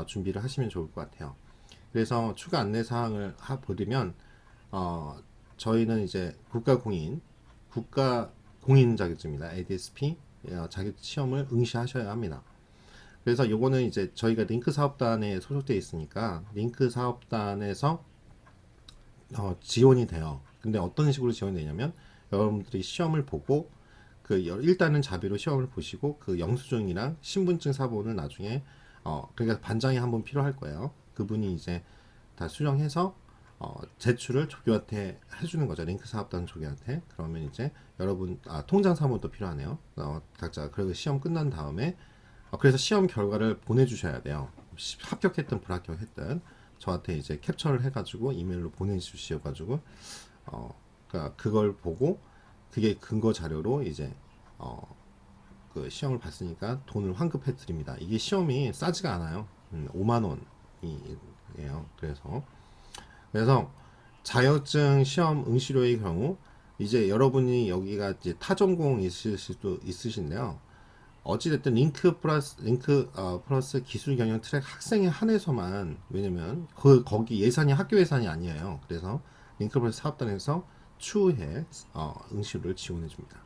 S1: 준비를 하시면 좋을 것 같아요. 그래서 추가 안내 사항을 보시면 저희는 이제 국가 공인 자격증입니다. ADSP 자격 시험을 응시하셔야 합니다. 그래서 요거는 이제 저희가 링크 사업단에 소속되어 있으니까 링크 사업단에서 지원이 돼요. 근데 어떤 식으로 지원이 되냐면 여러분들이 시험을 보고 일단은 자비로 시험을 보시고 그 영수증이랑 신분증 사본을 나중에 그러니까 반장이 한 분 필요할 거예요. 그분이 이제 다 수정해서 제출을 조교한테 해주는 거죠. 링크 사업단 조교한테. 그러면 이제 여러분 통장 사본도 필요하네요. 각자 그리고 시험 끝난 다음에 그래서 시험 결과를 보내주셔야 돼요. 합격했든 불합격했든 저한테 이제 캡처를 해가지고 이메일로 보내주셔가지고 그러니까 그걸 보고 그게 근거 자료로 이제 그 시험을 봤으니까 돈을 환급해 드립니다. 이게 시험이 싸지가 않아요. 5만 원이에요. 그래서 자격증 시험 응시료의 경우 이제 여러분이 여기가 이제 타전공 있을 수도 있으신데요. 어찌됐든 링크 플러스 기술 경영 트랙 학생에 한해서만, 왜냐면 거기 예산이 학교 예산이 아니에요. 그래서 링크 플러스 사업단에서 추후에 응시를 지원해 줍니다.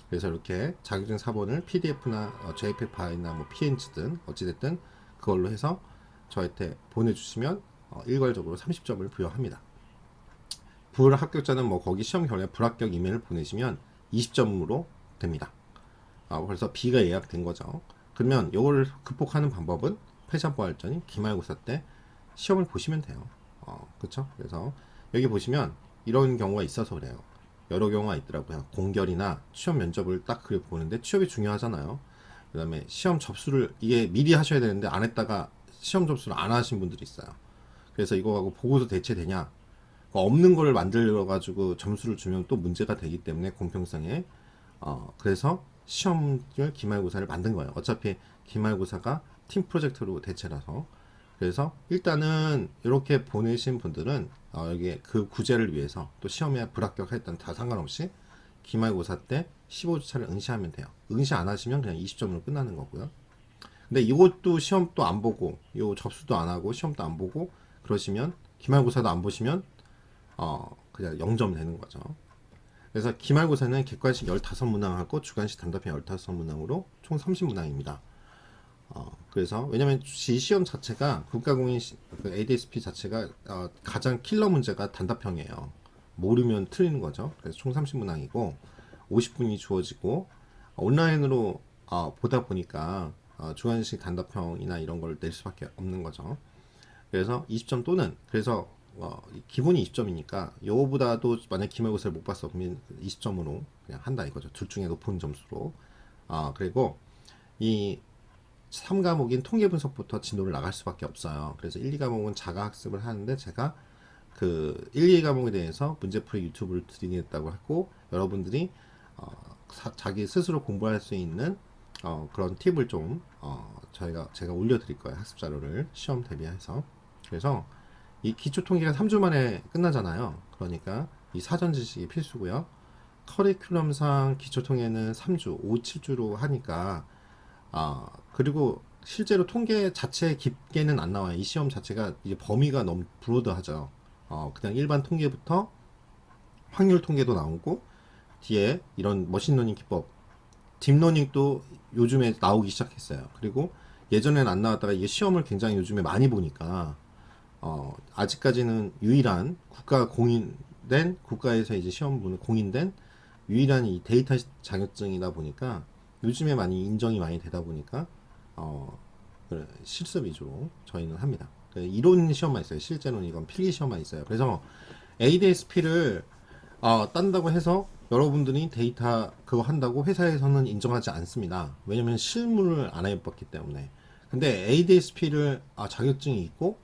S1: 그래서 이렇게 자격증 사본을 PDF나 JPEG 파일이나 뭐 PNG든 어찌됐든 그걸로 해서 저한테 보내주시면 일괄적으로 30점을 부여합니다. 불합격자는 뭐 거기 시험 결과에 불합격 이메일을 보내시면 20점으로 됩니다. 그래서 B가 예약된 거죠. 그러면 이걸 극복하는 방법은 패자부활전인 기말고사 때 시험을 보시면 돼요. 그쵸? 그래서 여기 보시면 이런 경우가 있어서 그래요. 여러 경우가 있더라고요. 공결이나 취업 면접을 딱 그래 보는데 취업이 중요하잖아요. 그 다음에 시험 접수를 이게 미리 하셔야 되는데 안 했다가 시험 접수를 안 하신 분들이 있어요. 그래서 이거하고 보고서 대체되냐? 없는 거를 만들어 가지고 점수를 주면 또 문제가 되기 때문에 공평성에 그래서 시험을 기말고사를 만든 거예요. 어차피 기말고사가 팀 프로젝트로 대체라서. 그래서 일단은 이렇게 보내신 분들은 여기 그 구제를 위해서 또 시험에 불합격했던 다 상관없이 기말고사 때 15주차를 응시하면 돼요. 응시 안 하시면 그냥 20점으로 끝나는 거고요. 근데 이것도 시험도 안 보고 요 접수도 안 하고 시험도 안 보고 그러시면 기말고사도 안 보시면 그냥 0점 되는 거죠. 그래서 기말고사는 객관식 15문항하고 주관식 단답형 15문항으로 총 30문항입니다. 그래서 왜냐면 이 시험 자체가 국가공인 그 ADSP 자체가 가장 킬러 문제가 단답형이에요. 모르면 틀리는 거죠. 그래서 총 30문항이고 50분이 주어지고 온라인으로 보다 보니까 주관식 단답형이나 이런 걸 낼 수밖에 없는 거죠. 그래서 20점 또는 그래서 기본이 20점이니까 요거보다도 만약 기말고사를 못 봤어 그러면 20점으로 그냥 한다 이거죠. 둘 중에 높은 점수로. 그리고 이 3과목인 통계 분석부터 진도를 나갈 수밖에 없어요. 그래서 1, 2과목은 자가 학습을 하는데 제가 그 1, 2과목에 대해서 문제풀이 유튜브를 드리겠다고 했고 여러분들이 자기 스스로 공부할 수 있는 그런 팁을 좀 제가 올려드릴 거예요. 학습 자료를 시험 대비해서. 그래서 이 기초 통계가 3주 만에 끝나잖아요. 그러니까 이 사전 지식이 필수고요. 커리큘럼상 기초 통계는 3주, 5, 7주로 하니까 그리고 실제로 통계 자체 깊게는 안 나와요. 이 시험 자체가 이제 범위가 너무 브로드하죠. 그냥 일반 통계부터 확률 통계도 나오고 뒤에 이런 머신러닝 기법, 딥러닝도 요즘에 나오기 시작했어요. 그리고 예전엔 안 나왔다가 이게 시험을 굉장히 요즘에 많이 보니까 아직까지는 유일한 국가 공인된 국가에서 이제 시험 보는 공인된 유일한 이 데이터 자격증이다 보니까 요즘에 많이 인정이 많이 되다 보니까 실습 위주로 저희는 합니다. 이론 시험만 있어요. 실제로는 이건 필기 시험만 있어요. 그래서 ADSP를 딴다고 해서 여러분들이 데이터 그거 한다고 회사에서는 인정하지 않습니다. 왜냐면 실무를 안 해봤기 때문에. 근데 ADSP를 자격증이 있고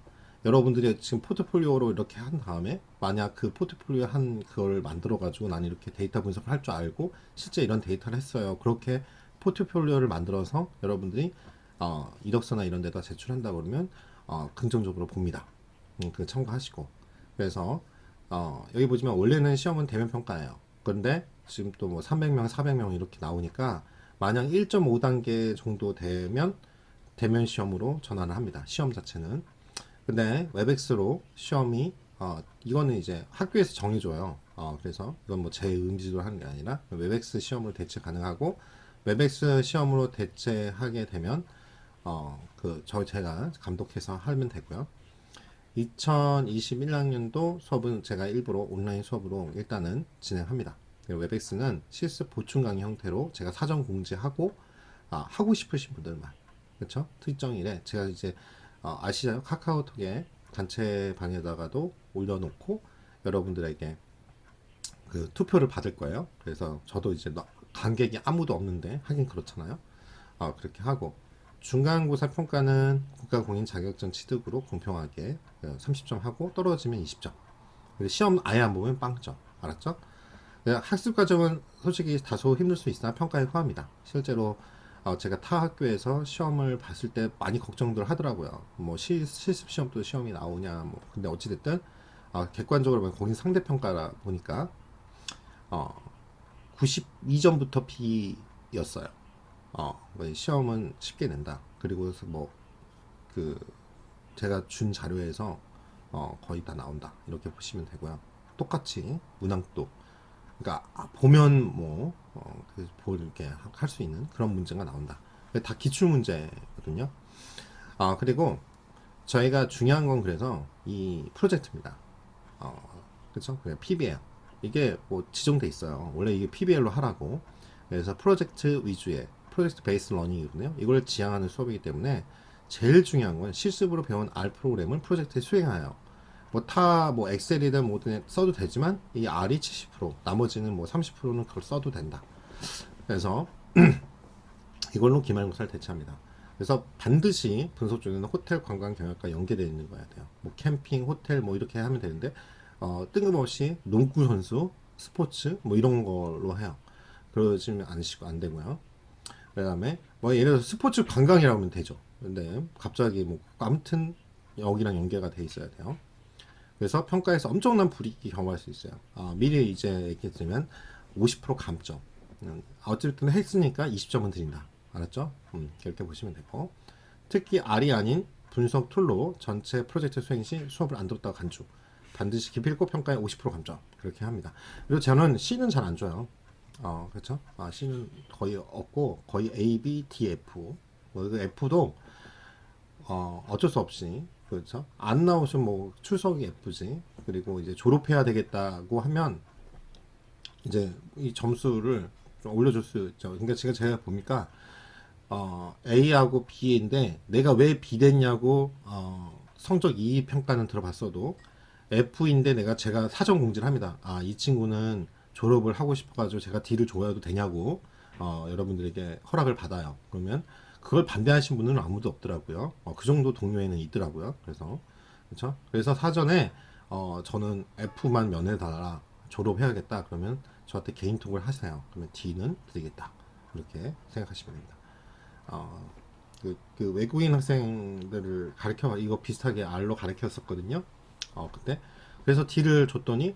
S1: 여러분들이 지금 포트폴리오로 이렇게 한 다음에 만약 그 포트폴리오 한 그걸 만들어 가지고 난 이렇게 데이터 분석을 할 줄 알고 실제 이런 데이터를 했어요. 그렇게 포트폴리오를 만들어서 여러분들이 이력서나 이런 데다 제출한다 그러면 긍정적으로 봅니다. 그 참고하시고. 그래서 여기 보시면 원래는 시험은 대면 평가예요. 그런데 지금 또 뭐 300명, 400명 이렇게 나오니까 만약 1.5단계 정도 되면 대면 시험으로 전환을 합니다. 시험 자체는. 근데 웹엑스로 시험이 이거는 이제 학교에서 정해줘요. 그래서 이건 뭐 제 의지로 하는 게 아니라 웹엑스 시험으로 대체 가능하고 웹엑스 시험으로 대체하게 되면 제가 감독해서 하면 되고요. 2021학년도 수업은 제가 일부러 온라인 수업으로 일단은 진행합니다. 웹엑스는 실습 보충 강의 형태로 제가 사전 공지하고 하고 싶으신 분들만 그렇죠? 특정일에 제가 이제 아시죠? 카카오톡에 단체방에다가도 올려놓고 여러분들에게 그 투표를 받을 거예요. 그래서 저도 이제 관객이 아무도 없는데 하긴 그렇잖아요. 그렇게 하고 중간고사 평가는 국가공인 자격증 취득으로 공평하게 30점 하고 떨어지면 20점. 시험 아예 안 보면 빵점. 알았죠? 학습 과정은 솔직히 다소 힘들 수 있으나 평가에 후합니다. 실제로 제가 타 학교에서 시험을 봤을 때 많이 걱정들 하더라고요. 뭐 실습 시험도 시험이 나오냐 뭐 근데 어찌됐든 객관적으로 보면 공인 상대평가라 보니까 92점부터 B였어요. 시험은 쉽게 낸다. 그리고 뭐 그 제가 준 자료에서 거의 다 나온다. 이렇게 보시면 되고요. 똑같이 문항도 그러니까 보면 뭐 이렇게 할 수 있는 그런 문제가 나온다. 다 기출 문제거든요. 그리고 저희가 중요한 건 그래서 이 프로젝트입니다. 그렇죠? 그냥 PBL 이게 뭐 지정돼 있어요. 원래 이게 PBL로 하라고. 그래서 프로젝트 위주의 프로젝트 베이스 러닝이거든요. 이걸 지향하는 수업이기 때문에 제일 중요한 건 실습으로 배운 R 프로그램을 프로젝트에 수행하여 뭐 엑셀이든 뭐든 써도 되지만 이 R이 70% 나머지는 뭐 30%는 그걸 써도 된다. 그래서 이걸로 기말고사를 대체합니다. 그래서 반드시 분석 중에는 호텔 관광 경영과 연계되어 있는 거야 돼요. 뭐 캠핑, 호텔 뭐 이렇게 하면 되는데 뜬금없이 농구 선수, 스포츠 뭐 이런 걸로 해요. 그러시면 안 되고요. 그다음에 뭐 예를 들어서 스포츠 관광이라고 하면 되죠. 근데 갑자기 뭐 아무튼 여기랑 연계가 돼 있어야 돼요. 그래서 평가에서 엄청난 불이익이 경험할 수 있어요. 미리 이제 얘기했지만 50% 감점. 어쨌든 했으니까 20점은 드린다. 알았죠? 이렇게 보시면 되고 특히 R이 아닌 분석 툴로 전체 프로젝트 수행 시 수업을 안 들었다고 간주. 반드시 기필코 평가에 50% 감점 그렇게 합니다. 그리고 저는 C는 잘 안 줘요. 그렇죠? C는 거의 없고 거의 A, B, D, F. 그 F도 어쩔 수 없이 그렇죠? 안 나오시면 뭐 출석이 F지. 그리고 이제 졸업해야 되겠다고 하면 이제 이 점수를 좀 올려줄 수 있죠. 그러니까 지금 제가 보니까 A하고 B인데 내가 왜 B 됐냐고 성적 2 평가는 들어봤어도 F인데 제가 사전 공지를 합니다. 이 친구는 졸업을 하고 싶어가지고 제가 D를 줘도 되냐고 여러분들에게 허락을 받아요. 그러면 그걸 반대하신 분은 아무도 없더라고요. 그 정도 동료에는 있더라고요. 그래서 그렇죠. 그래서 사전에 저는 F만 면해달라 졸업해야겠다. 그러면 저한테 개인톡을 하세요. 그러면 D는 드리겠다. 이렇게 생각하시면 됩니다. 그 외국인 학생들을 이거 비슷하게 R로 가르쳤었거든요. 그때 그래서 D를 줬더니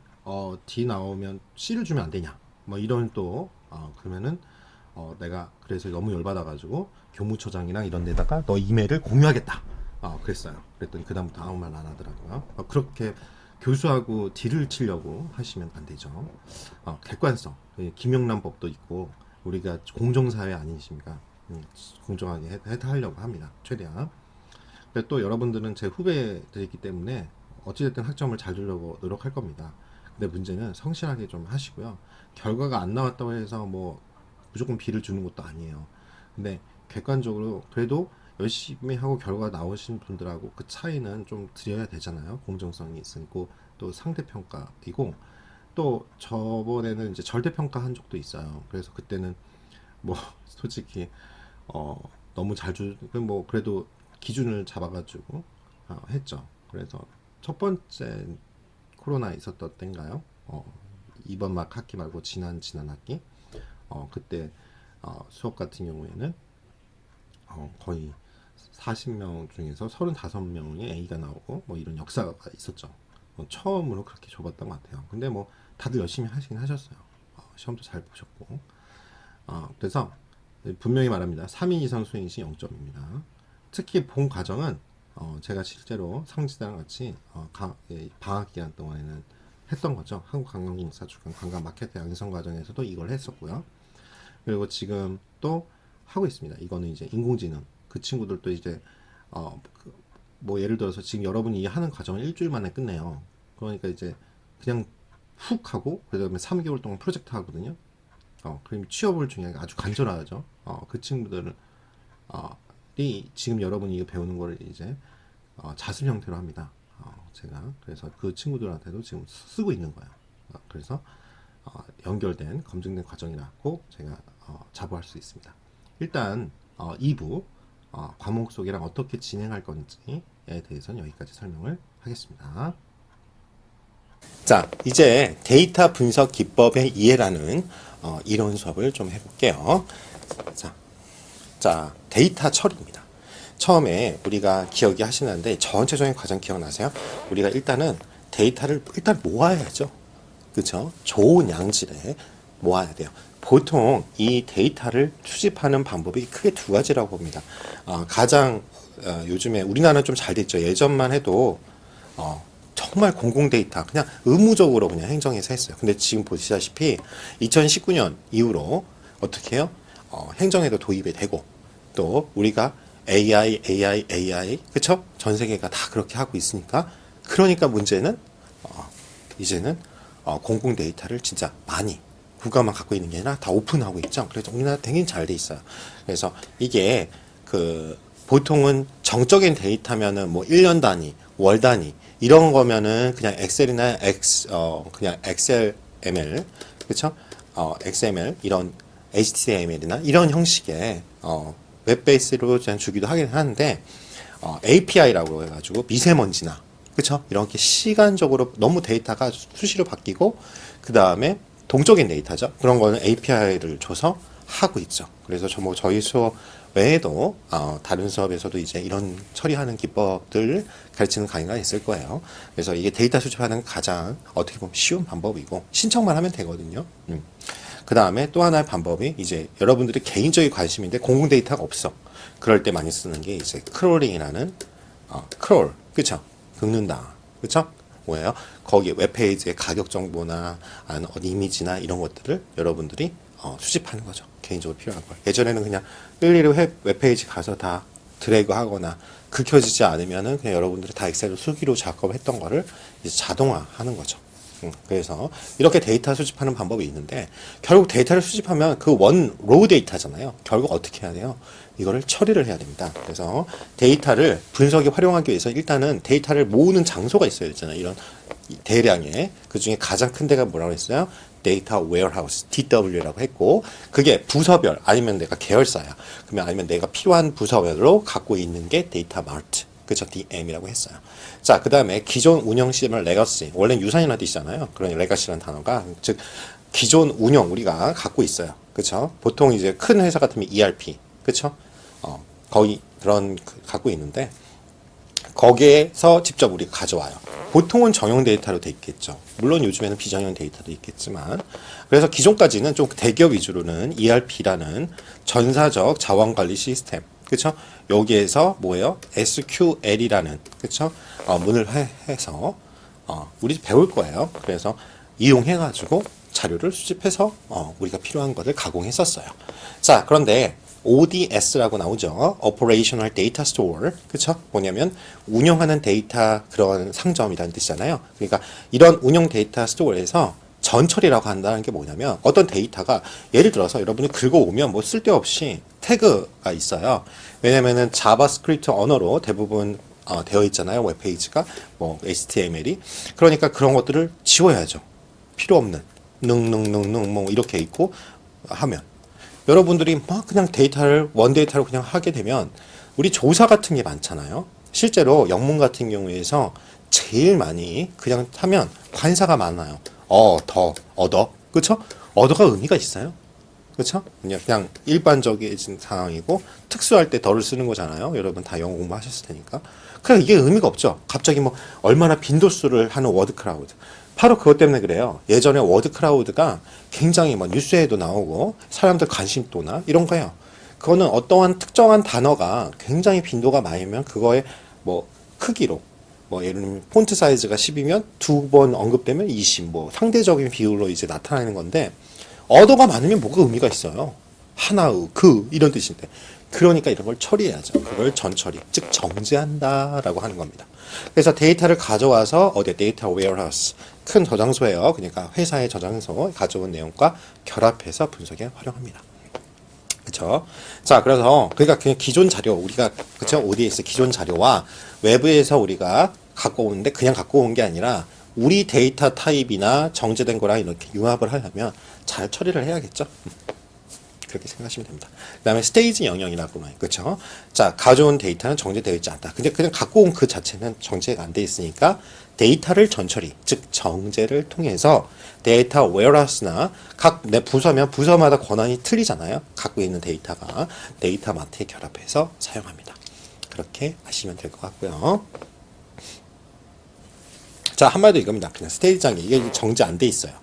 S1: D 나오면 C를 주면 안 되냐 뭐 이런 또 그러면은 내가 그래서 너무 열받아가지고 교무처장이랑 이런 데다가 너 이메일을 공유하겠다 그랬어요. 그랬더니 그 다음부터 아무 말 안 하더라고요. 그렇게 교수하고 딜을 치려고 하시면 안 되죠. 객관성, 김영란 법도 있고 우리가 공정사회 아니십니까? 공정하게 하려고 합니다. 최대한. 근데 또 여러분들은 제 후배들이기 때문에 어찌됐든 학점을 잘 주려고 노력할 겁니다. 근데 문제는 성실하게 좀 하시고요. 결과가 안 나왔다고 해서 뭐 무조건 B를 주는 것도 아니에요. 근데 객관적으로 그래도 열심히 하고 결과가 나오신 분들하고 그 차이는 좀 드려야 되잖아요. 공정성이 있고 또 상대평가이고 또 저번에는 이제 절대평가 한 적도 있어요. 그래서 그때는 뭐 솔직히 너무 뭐 그래도 기준을 잡아가지고 했죠. 그래서 첫 번째 코로나 있었던 때인가요? 이번 막 학기 말고 지난 학기 그때 수업 같은 경우에는 거의 40명 중에서 35명이 A가 나오고 뭐 이런 역사가 있었죠. 처음으로 그렇게 줘봤던 것 같아요. 근데 뭐 다들 열심히 하시긴 하셨어요. 시험도 잘 보셨고 그래서 분명히 말합니다. 3인 이상 수행 시 0점입니다. 특히 본 과정은 제가 실제로 상지랑 같이 방학 기간 동안에는 했던 거죠. 한국관광공사 주관 관광마케팅 양성 과정에서도 이걸 했었고요. 그리고 지금 또 하고 있습니다. 이거는 이제 인공지능 그 친구들도 이제 뭐 예를 들어서 지금 여러분이 하는 과정을 일주일 만에 끝내요. 그러니까 이제 그냥 훅 하고 그다음에 3개월 동안 프로젝트 하거든요. 그럼 취업을 중요하게 아주 간절하죠. 그 친구들이 지금 여러분이 이거 배우는 거를 이제 자습 형태로 합니다. 제가 그래서 그 친구들한테도 지금 쓰고 있는 거예요. 그래서 연결된 검증된 과정이라고 제가 자부할 수 있습니다. 일단 2부 과목 소개랑 어떻게 진행할 건지에 대해서는 여기까지 설명을 하겠습니다. 자, 이제 데이터 분석 기법의 이해라는 이론 수업을 좀 해볼게요. 자, 데이터 처리입니다. 처음에 우리가 기억이 하시는데 전체적인 과정 기억나세요? 우리가 일단은 데이터를 일단 모아야죠. 그렇죠? 좋은 양질에 모아야 돼요. 보통 이 데이터를 수집하는 방법이 크게 두 가지라고 봅니다. 가장 요즘에 우리나라는 좀 잘 됐죠. 예전만 해도 정말 공공 데이터 그냥 의무적으로 그냥 행정에서 했어요. 근데 지금 보시다시피 2019년 이후로 어떻게 해요? 행정에도 도입이 되고 또 우리가 AI 그쵸? 전 세계가 다 그렇게 하고 있으니까 그러니까 문제는 이제는 공공 데이터를 진짜 많이 국가만 갖고 있는 게 아니라 다 오픈하고 있죠. 그래서 우리나라 되게 잘 돼 있어요. 그래서 이게 보통은 정적인 데이터면은 뭐 1년 단위, 월 단위 이런 거면은 그냥 엑셀이나 그냥 XML 그쵸? XML 이런 HTML이나 이런 형식의 웹 베이스로 그냥 주기도 하긴 하는데 API라고 해가지고 미세먼지나 그쵸? 이렇게 시간적으로 너무 데이터가 수시로 바뀌고 그 다음에 동적인 데이터죠. 그런 거는 API를 줘서 하고 있죠. 그래서 저희 수업 외에도 다른 수업에서도 이제 이런 처리하는 기법들 가르치는 강의가 있을 거예요. 그래서 이게 데이터 수집하는 가장 어떻게 보면 쉬운 방법이고 신청만 하면 되거든요. 그 다음에 또 하나의 방법이 이제 여러분들이 개인적인 관심인데 공공 데이터가 없어. 그럴 때 많이 쓰는 게 이제 크롤링이라는 크롤 그쵸? 긁는다 그쵸? 뭐예요? 거기 웹페이지의 가격 정보나 아니면 이미지나 이런 것들을 여러분들이 수집하는 거죠. 개인적으로 필요한 걸. 예전에는 그냥 일일이 웹페이지 가서 다 드래그 하거나 긁혀지지 않으면은 그냥 여러분들이 다 엑셀로 수기로 작업했던 거를 이제 자동화하는 거죠. 그래서 이렇게 데이터 수집하는 방법이 있는데 결국 데이터를 수집하면 그 원 로우 데이터잖아요. 결국 어떻게 해야 돼요? 이거를 처리를 해야 됩니다. 그래서 데이터를 분석에 활용하기 위해서 일단은 데이터를 모으는 장소가 있어야 되잖아요. 이런 대량의 그 중에 가장 큰 데가 뭐라고 했어요? 데이터 웨어하우스 DW라고 했고 그게 부서별 아니면 내가 계열사야. 그러면 아니면 내가 필요한 부서별로 갖고 있는 게 데이터 마트. 그쵸? DM이라고 했어요. 자, 그 다음에 기존 운영 시스템을 레거시. 원래는 유산이라는 뜻이잖아요. 그러니 레거시라는 단어가. 즉, 기존 운영 우리가 갖고 있어요. 그쵸? 보통 이제 큰 회사 같으면 ERP. 그쵸? 거의 그런, 갖고 있는데, 거기에서 직접 우리가 가져와요. 보통은 정형 데이터로 돼 있겠죠. 물론 요즘에는 비정형 데이터도 있겠지만. 그래서 기존까지는 좀 대기업 위주로는 ERP라는 전사적 자원관리 시스템. 그쵸? 여기에서 뭐예요? SQL이라는 그쵸? 문을 해서 우리 배울 거예요. 그래서 이용해가지고 자료를 수집해서 우리가 필요한 것을 가공했었어요. 자, 그런데 ODS라고 나오죠. Operational Data Store. 그쵸? 뭐냐면 운영하는 데이터 그런 상점이라는 뜻이잖아요. 그러니까 이런 운영 데이터 스토어에서 전처리라고 한다는 게 뭐냐면 어떤 데이터가 예를 들어서 여러분이 긁어오면 뭐 쓸데없이 태그가 있어요. 왜냐면은 자바스크립트 언어로 대부분 되어 있잖아요. 웹페이지가 뭐 HTML이. 그러니까 그런 것들을 지워야죠. 필요 없는 능능능능 뭐 이렇게 있고 하면 여러분들이 막 그냥 데이터를 원 데이터로 그냥 하게 되면 우리 조사 같은 게 많잖아요. 실제로 영문 같은 경우에서 제일 많이 그냥 하면 관사가 많아요. 더, 얻어. 그쵸? 얻어가 의미가 있어요. 그쵸? 그냥 일반적인 상황이고, 특수할 때 덜을 쓰는 거잖아요. 여러분 다 영어 공부하셨을 테니까. 그냥 이게 의미가 없죠. 갑자기 뭐, 얼마나 빈도수를 하는 워드 클라우드. 바로 그것 때문에 그래요. 예전에 워드 클라우드가 굉장히 뭐, 뉴스에도 나오고, 사람들 관심도나 이런 거예요. 그거는 어떠한 특정한 단어가 굉장히 빈도가 많으면 그거의 뭐, 크기로, 뭐 예를 들면 폰트 사이즈가 10이면 두 번 언급되면 20, 뭐 상대적인 비율로 이제 나타나는 건데 어도가 많으면 뭐가 의미가 있어요. 하나의 그 이런 뜻인데 그러니까 이런 걸 처리해야죠. 그걸 전처리, 즉 정제한다라고 하는 겁니다. 그래서 데이터를 가져와서 어디 데이터 웨어하우스 큰 저장소예요. 그러니까 회사의 저장소 가져온 내용과 결합해서 분석에 활용합니다. 그쵸? 자, 그러니까 그냥 기존 자료, 우리가, 그쵸? ODS 기존 자료와 외부에서 우리가 갖고 오는데 그냥 갖고 온 게 아니라 우리 데이터 타입이나 정제된 거랑 이렇게 융합을 하려면 잘 처리를 해야겠죠? 그렇게 생각하시면 됩니다. 그 다음에 스테이지 영역이라고 나요. 그쵸? 자, 가져온 데이터는 정제되어 있지 않다. 근데 그냥 갖고 온 그 자체는 정제가 안 돼 있으니까 데이터를 전처리, 즉 정제를 통해서 데이터 웨어하우스나 각 내 부서면 부서마다 권한이 틀리잖아요. 갖고 있는 데이터가 데이터 마트에 결합해서 사용합니다. 그렇게 하시면 될 것 같고요. 자, 한마디로 이겁니다. 그냥 스테이지 단계. 이게 정제 안 돼 있어요.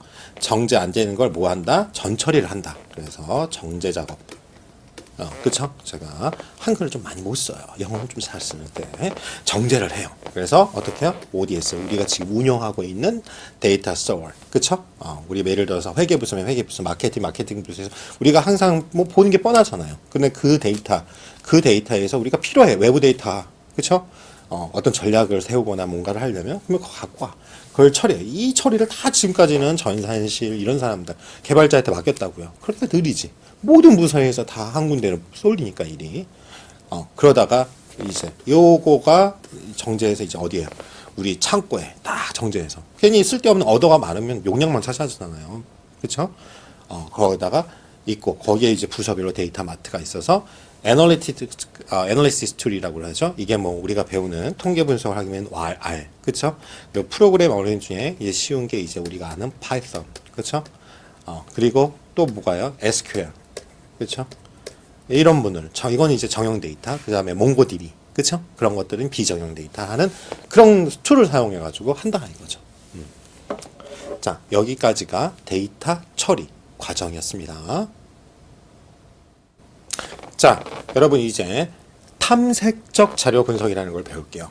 S1: 정제 안 되는 걸 뭐 한다? 전처리를 한다. 그래서 정제 작업. 그쵸? 제가 한글을 좀 많이 못 써요. 영어는 좀 잘 쓰는데 정제를 해요. 그래서 어떻게 해요? ODS 우리가 지금 운영하고 있는 데이터 스토어. 그쵸? 우리 예를 들어서 회계부서면 회계부서, 마케팅 부서에서 우리가 항상 뭐 보는 게 뻔하잖아요. 근데 그 데이터에서 우리가 필요해. 외부 데이터. 그쵸? 어떤 전략을 세우거나 뭔가를 하려면 그러면 그거 갖고 와. 그걸 처리해. 이 처리를 다 지금까지는 전산실 이런 사람들 개발자한테 맡겼다고요. 그러니까 느리지. 모든 부서에서 다 한 군데로 쏠리니까 일이. 그러다가 이제 요거가 정제해서 이제 어디에요? 우리 창고에 딱 정제해서. 괜히 쓸데없는 어더가 많으면 용량만 차지하잖아요. 그쵸? 거기다가 있고 거기에 이제 부서별로 데이터 마트가 있어서 애널리시스 툴이라고 하죠. 이게 뭐 우리가 배우는 통계 분석을 하기 위한 R, 그쵸? 그리고 프로그램 어뢰 중에 이제 쉬운 게 이제 우리가 아는 파이썬, 그쵸? 그리고 또 뭐가요? SQL, 그쵸? 이런 분들, 이건 이제 정형 데이터, 그 다음에 몽고DB, 그쵸? 그런 것들은 비정형 데이터 하는 그런 툴을 사용해가지고 한다 이거죠. 자, 여기까지가 데이터 처리 과정이었습니다. 자, 여러분 이제 탐색적 자료 분석이라는 걸 배울게요.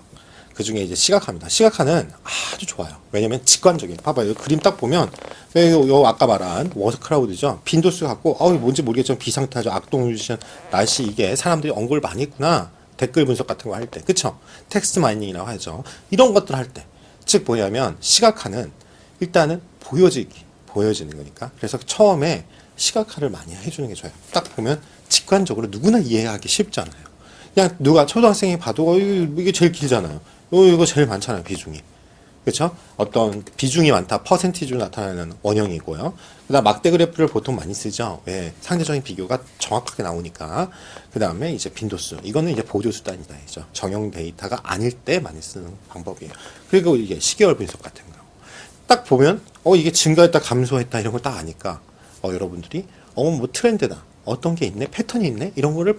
S1: 그 중에 이제 시각화입니다. 시각화는 아주 좋아요. 왜냐면 직관적이에요. 봐봐요. 그림 딱 보면, 요 아까 말한 워크라우드죠. 빈도수 갖고, 뭔지 모르겠지만 비상타죠. 악동뮤지션, 날씨, 이게 사람들이 언급을 많이 했구나. 댓글 분석 같은 거 할 때. 그쵸? 텍스트 마이닝이라고 하죠. 이런 것들 할 때. 즉, 뭐냐면, 시각화는 일단은 보여지는 거니까. 그래서 처음에 시각화를 많이 해주는 게 좋아요. 딱 보면 직관적으로 누구나 이해하기 쉽잖아요. 그냥 누가 초등학생이 봐도 이게 제일 길잖아요. 이거 제일 많잖아요, 비중이. 그렇죠? 어떤 비중이 많다, 퍼센티지로 나타나는 원형이고요. 그다음 막대 그래프를 보통 많이 쓰죠. 왜? 상대적인 비교가 정확하게 나오니까. 그다음에 이제 빈도수. 이거는 이제 보조 수단이다, 이죠. 정형 데이터가 아닐 때 많이 쓰는 방법이에요. 그리고 이게 시계열 분석 같은 거. 딱 보면 이게 증가했다, 감소했다 이런 걸 딱 아니까 여러분들이 뭐 트렌드다, 어떤 게 있네, 패턴이 있네 이런 거를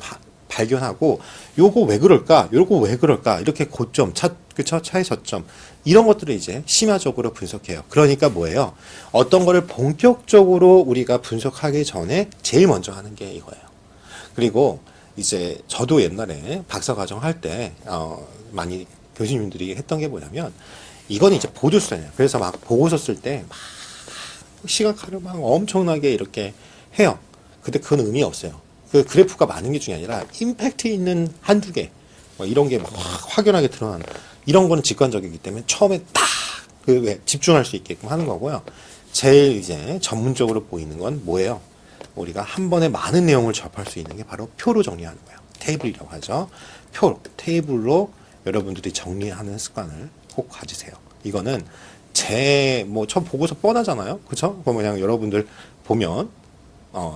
S1: 발견하고 요거 왜 그럴까, 요거 왜 그럴까 이렇게 고점, 그쵸? 차의 저점 이런 것들을 이제 심화적으로 분석해요. 그러니까 뭐예요? 어떤 거를 본격적으로 우리가 분석하기 전에 제일 먼저 하는 게 이거예요. 그리고 이제 저도 옛날에 박사과정 할 때 많이 교수님들이 했던 게 뭐냐면 이건 이제 보조수단이에요. 그래서 막 보고서 쓸 때 막 시각화를 막 엄청나게 이렇게 해요. 근데 그건 의미 없어요. 그 그래프가 많은 게 중요한 게 아니라 임팩트 있는 한두 개, 뭐 이런 게 막 확연하게 드러나는 이런 거는 직관적이기 때문에 처음에 딱 왜 집중할 수 있게끔 하는 거고요. 제일 이제 전문적으로 보이는 건 뭐예요? 우리가 한 번에 많은 내용을 접할 수 있는 게 바로 표로 정리하는 거예요. 테이블이라고 하죠. 테이블로 여러분들이 정리하는 습관을 꼭 가지세요. 이거는 저 보고서 뻔하잖아요. 그쵸? 그냥 여러분들 보면,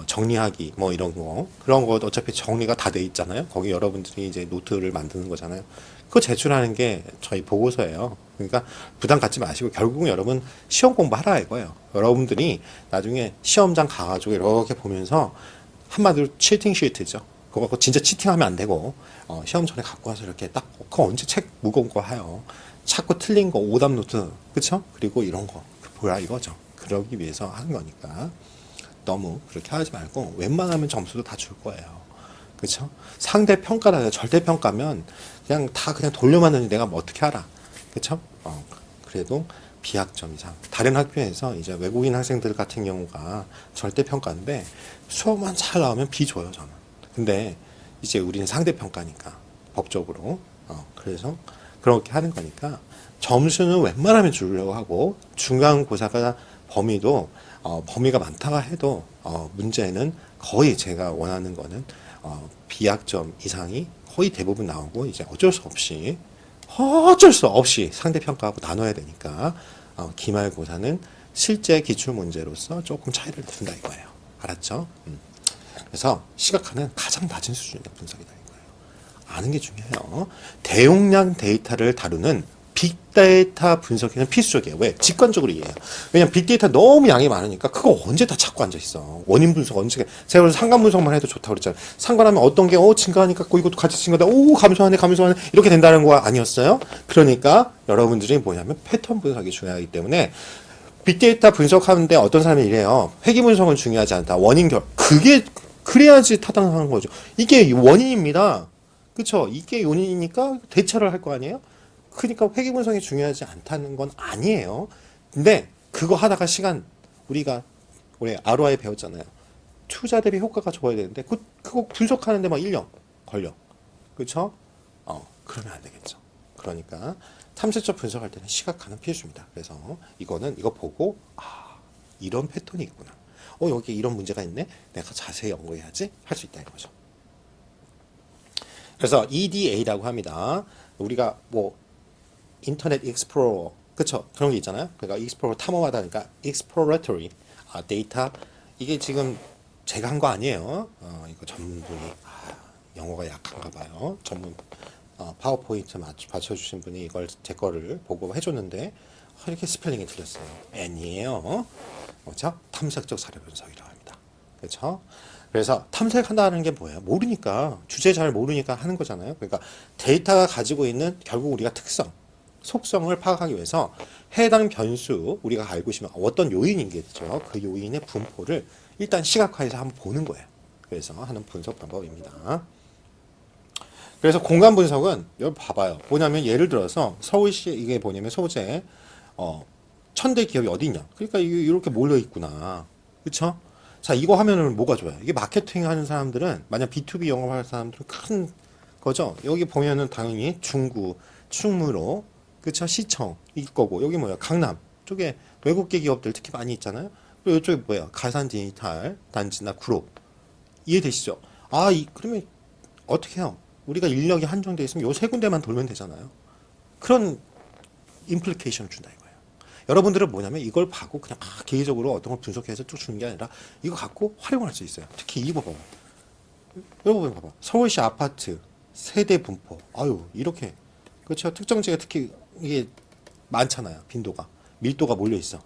S1: 정리하기, 뭐 이런 거. 그런 거 어차피 정리가 다 돼 있잖아요. 거기 여러분들이 이제 노트를 만드는 거잖아요. 그거 제출하는 게 저희 보고서예요. 그러니까 부담 갖지 마시고 결국은 여러분 시험 공부하라 이거예요. 여러분들이 나중에 시험장 가가지고 이렇게 보면서 한마디로 치팅 시트죠. 그거 갖고 진짜 치팅하면 안 되고, 시험 전에 갖고 와서 이렇게 딱, 그거 언제 책 무거운 거 해요. 자꾸 틀린 거, 오답 노트, 그쵸? 그리고 이런 거, 뭐야 이거죠. 그러기 위해서 하는 거니까. 너무 그렇게 하지 말고, 웬만하면 점수도 다 줄 거예요. 그쵸? 상대 평가라, 절대 평가면, 그냥 돌려맞는지 내가 뭐 어떻게 알아. 그쵸? 그래도 비학점 이상. 다른 학교에서 이제 외국인 학생들 같은 경우가 절대 평가인데, 수업만 잘 나오면 B 줘요, 저는. 근데 이제 우리는 상대 평가니까, 법적으로. 그래서 그렇게 하는 거니까, 점수는 웬만하면 주려고 하고, 중간고사가 범위도, 범위가 많다가 해도, 문제는 거의 제가 원하는 거는, 비학점 이상이 거의 대부분 나오고, 이제 어쩔 수 없이 상대평가하고 나눠야 되니까, 기말고사는 실제 기출문제로서 조금 차이를 둔다 이거예요. 알았죠? 그래서 시각화는 가장 낮은 수준의 분석이다 이거예요. 아는 게 중요해요. 대용량 데이터를 다루는 빅데이터 분석에는 필수적이에요. 왜? 직관적으로 이해해요. 왜냐면 빅데이터 너무 양이 많으니까 그거 언제 다 찾고 앉아있어. 원인 분석 언제. 제가 그래서 상관 분석만 해도 좋다고 그랬잖아요. 상관하면 어떤 게 증가하니까 이것도 같이 증가하다. 감소하네 이렇게 된다는 거 아니었어요? 그러니까 여러분들이 뭐냐면 패턴 분석이 중요하기 때문에 빅데이터 분석하는데 어떤 사람이 이래요. 회귀 분석은 중요하지 않다. 그래야지 타당한 거죠. 이게 원인입니다. 그쵸? 이게 원인이니까 대처를 할 거 아니에요? 그러니까 회귀 분석이 중요하지 않다는 건 아니에요. 근데 그거 하다가 우리가 ROI 배웠잖아요. 투자 대비 효과가 좋아야 되는데 그거 분석하는데 막 1년 걸려. 그쵸? 그러면 안 되겠죠. 그러니까 탐색적 분석할 때는 시각화는 필수입니다. 그래서 이거 보고 이런 패턴이 있구나. 여기 이런 문제가 있네. 내가 자세히 연구해야지 할 수 있다 이거죠. 그래서 EDA라고 합니다. 우리가 인터넷 익스플로러, 그쵸? 그런 게 있잖아요. 그러니까 익스플로러 탐험하다, 그러니까 exploratory 데이터. 이게 지금 제가 한 거 아니에요. 이거 전문분이 영어가 약한가 봐요. 전문 파워포인트 받쳐주신 분이 이걸 제 거를 보고 해줬는데 이렇게 스펠링이 틀렸어요. N이에요. 그렇죠? 탐색적 사례 분석이라고 합니다. 그렇죠? 그래서 탐색한다는 게 뭐예요? 모르니까, 주제 잘 모르니까 하는 거잖아요. 그러니까 데이터가 가지고 있는 결국 우리가 속성을 파악하기 위해서 해당 변수, 우리가 알고 있으면 어떤 요인이겠죠. 그 요인의 분포를 일단 시각화해서 한번 보는 거예요. 그래서 하는 분석 방법입니다. 그래서 공간 분석은 여기 봐봐요. 뭐냐면 예를 들어서 서울시 이게 뭐냐면 소재 천대 기업이 어디 있냐. 그러니까 이게 이렇게 몰려 있구나. 그쵸? 자, 이거 하면은 뭐가 좋아요? 이게 마케팅 하는 사람들은 만약 B2B 영업하는 사람들은 큰 거죠. 여기 보면은 당연히 중구, 충무로, 그쵸? 시청 일 거고 여기 뭐야? 강남 쪽에 외국계 기업들 특히 많이 있잖아요. 그리고 이쪽에 뭐야? 가산 디지털 단지나 그룹 이해되시죠? 아, 그러면 어떻게 해요? 우리가 인력이 한정돼 있으면 요 세 군데만 돌면 되잖아요. 그런 임플리케이션을 준다 이거예요. 여러분들은 뭐냐면 이걸 받고 그냥 개인적으로 어떤 걸 분석해서 쭉 주는 게 아니라 이거 갖고 활용을 할 수 있어요. 특히 이거 봐봐. 여러분 봐봐. 서울시 아파트 세대 분포. 아유 이렇게 그렇죠. 특정지가 특히 이게 많잖아요. 빈도가 밀도가 몰려 있어.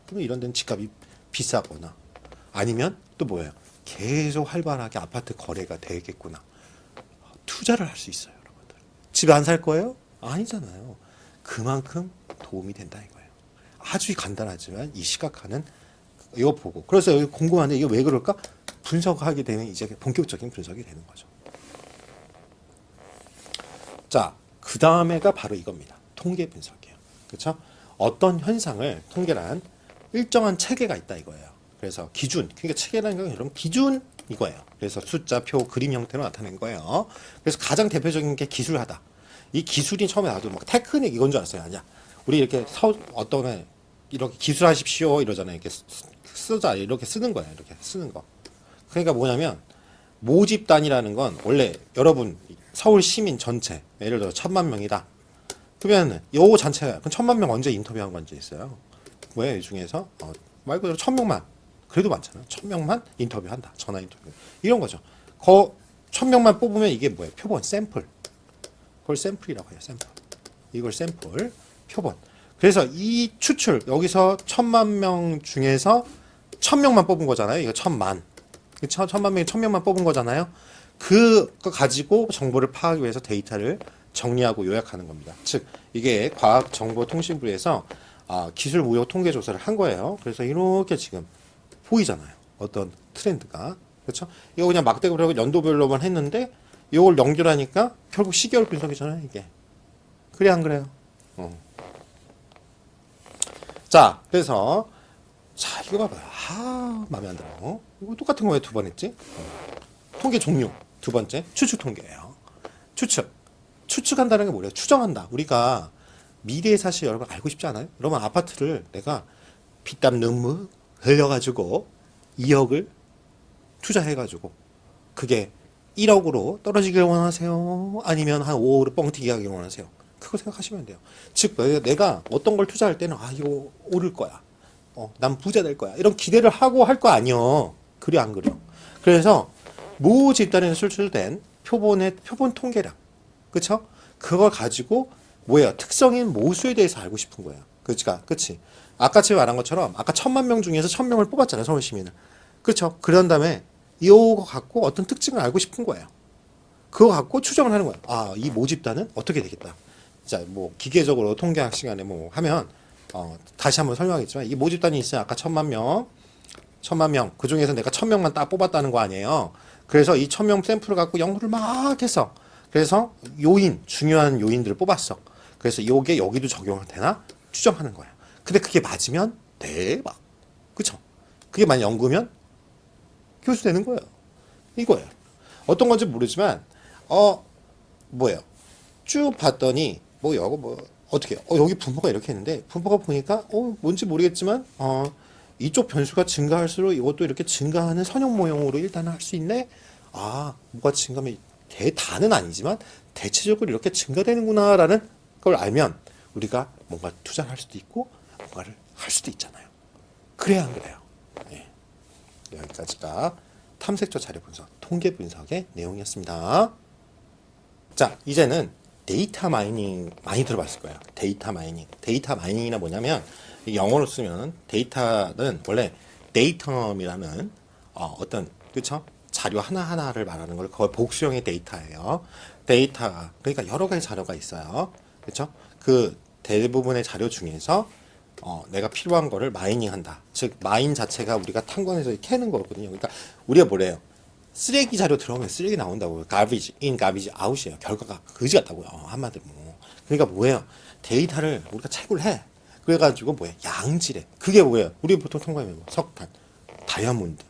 S1: 그러면 이런 데는 집값이 비싸거나 아니면 또 뭐예요? 계속 활발하게 아파트 거래가 되겠구나. 투자를 할 수 있어요, 여러분들. 집 안 살 거예요? 아니잖아요. 그만큼 도움이 된다 이거예요. 아주 간단하지만 이 시각화는 이거 보고. 그래서 여기 궁금한데 이게 왜 그럴까? 분석하게 되면 이제 본격적인 분석이 되는 거죠. 자, 그 다음에가 바로 이겁니다. 통계 분석이에요. 그렇죠? 어떤 현상을 통계란 일정한 체계가 있다 이거예요. 그래서 기준, 그러니까 체계라는 건 여러분 기준 이거예요. 그래서 숫자, 표, 그림 형태로 나타낸 거예요. 그래서 가장 대표적인 게 기술하다. 이 기술이 처음에 나와도 막 테크닉 이건 줄 알았어요. 아니야. 우리 이렇게 어떤 애 이렇게 기술하십시오 이러잖아요. 이렇게 쓰자 이렇게 쓰는 거예요. 이렇게 쓰는 거. 그러니까 뭐냐면 모집단이라는 건 원래 여러분 서울 시민 전체 예를 들어 1,000만 명이다. 그러면 요 전체가 그럼 1,000만 명 언제 인터뷰한 건지 있어요. 왜 이 중에서 말 그대로 1,000명만 그래도 많잖아요. 1,000명만 인터뷰한다. 전화 인터뷰 이런 거죠. 1,000명만 뽑으면 이게 뭐예요? 표본 샘플. 그걸 샘플이라고 해요. 샘플. 이걸 샘플 표본. 그래서 이 추출 여기서 1,000만 명 중에서 1,000명만 뽑은 거잖아요. 이거 1,000만. 1,000만 명이 1,000명만 뽑은 거잖아요. 그거 가지고 정보를 파악하기 위해서 데이터를 정리하고 요약하는 겁니다. 즉 이게 과학정보통신부에서 기술무역 통계조사를 한 거예요. 그래서 이렇게 지금 보이잖아요. 어떤 트렌드가. 그렇죠? 이거 그냥 막대기로 연도별로만 했는데 이걸 연결하니까 결국 시계열 분석이잖아요. 이게. 그래 안 그래요? 자, 그래서 자 이거 봐봐요. 마음에 안 들어. 이거 똑같은 거 왜 두 번 했지? 통계 종류 두 번째 추측 통계예요. 추측한다는 게 뭐래요? 추정한다. 우리가 미래의 사실 여러분 알고 싶지 않아요? 여러분 아파트를 내가 피땀 눈물 흘려가지고 2억을 투자해가지고 그게 1억으로 떨어지길 원하세요? 아니면 한 5억으로 뻥튀기 하길 원하세요? 그거 생각하시면 돼요. 즉 내가 어떤 걸 투자할 때는 이거 오를 거야. 난 부자 될 거야. 이런 기대를 하고 할 거 아니요. 그래 안 그래요? 그래서 모 집단에서 출출된 표본 통계량. 그쵸? 그걸 가지고 뭐예요? 특성인 모수에 대해서 알고 싶은 거예요. 그치? 아까 제가 말한 것처럼 아까 1,000만 명 중에서 1,000명을 뽑았잖아요. 서울 시민을. 그렇죠? 그런 다음에 이거 갖고 어떤 특징을 알고 싶은 거예요. 그거 갖고 추정을 하는 거예요. 이 모집단은 어떻게 되겠다. 자, 뭐 기계적으로 통계학 시간에 뭐 하면 다시 한번 설명하겠지만 이 모집단이 있어요. 아까 1,000만 명. 그 중에서 내가 1,000명만 딱 뽑았다는 거 아니에요. 그래서 이 1,000명 샘플을 갖고 연구를 막 해서 그래서 중요한 요인들을 뽑았어. 그래서 이게 여기도 적용이 되나 추정하는 거야. 근데 그게 맞으면 대박. 그쵸? 그게 만약 연구면 교수 되는 거예요. 이거예요. 어떤 건지 모르지만 뭐예요? 쭉 봤더니 어떻게 여기 분포가 이렇게 했는데 분포가 보니까 뭔지 모르겠지만 이쪽 변수가 증가할수록 이것도 이렇게 증가하는 선형 모형으로 일단은 할 수 있네. 뭐가 증가하면 다는 아니지만 대체적으로 이렇게 증가되는구나라는 걸 알면 우리가 뭔가 투자를 할 수도 있고 뭔가를 할 수도 있잖아요. 그래야 안 그래요? 네. 여기까지가 탐색조 자료 분석, 통계 분석의 내용이었습니다. 자, 이제는 데이터 마이닝 많이 들어봤을 거예요. 데이터 마이닝이나 뭐냐면 영어로 쓰면 데이터는 원래 데이텀이라는 어떤 그쵸? 자료 하나하나를 말하는 걸 거의 복수형의 데이터예요. 데이터 그러니까 여러 가지 자료가 있어요. 그렇죠? 그 대부분의 자료 중에서 내가 필요한 거를 마이닝한다. 즉 마인 자체가 우리가 탐구해서 캐는 거거든요. 그러니까 우리가 뭐래요? 쓰레기 자료 들어오면 쓰레기 나온다고요. garbage in, garbage out이에요. 결과가 그지 같다고요. 한마디로. 그러니까 뭐예요? 데이터를 우리가 채굴 해. 그래가지고 뭐예요? 양질의. 그게 뭐예요? 우리 보통 통과하면 뭐 석탄, 다이아몬드.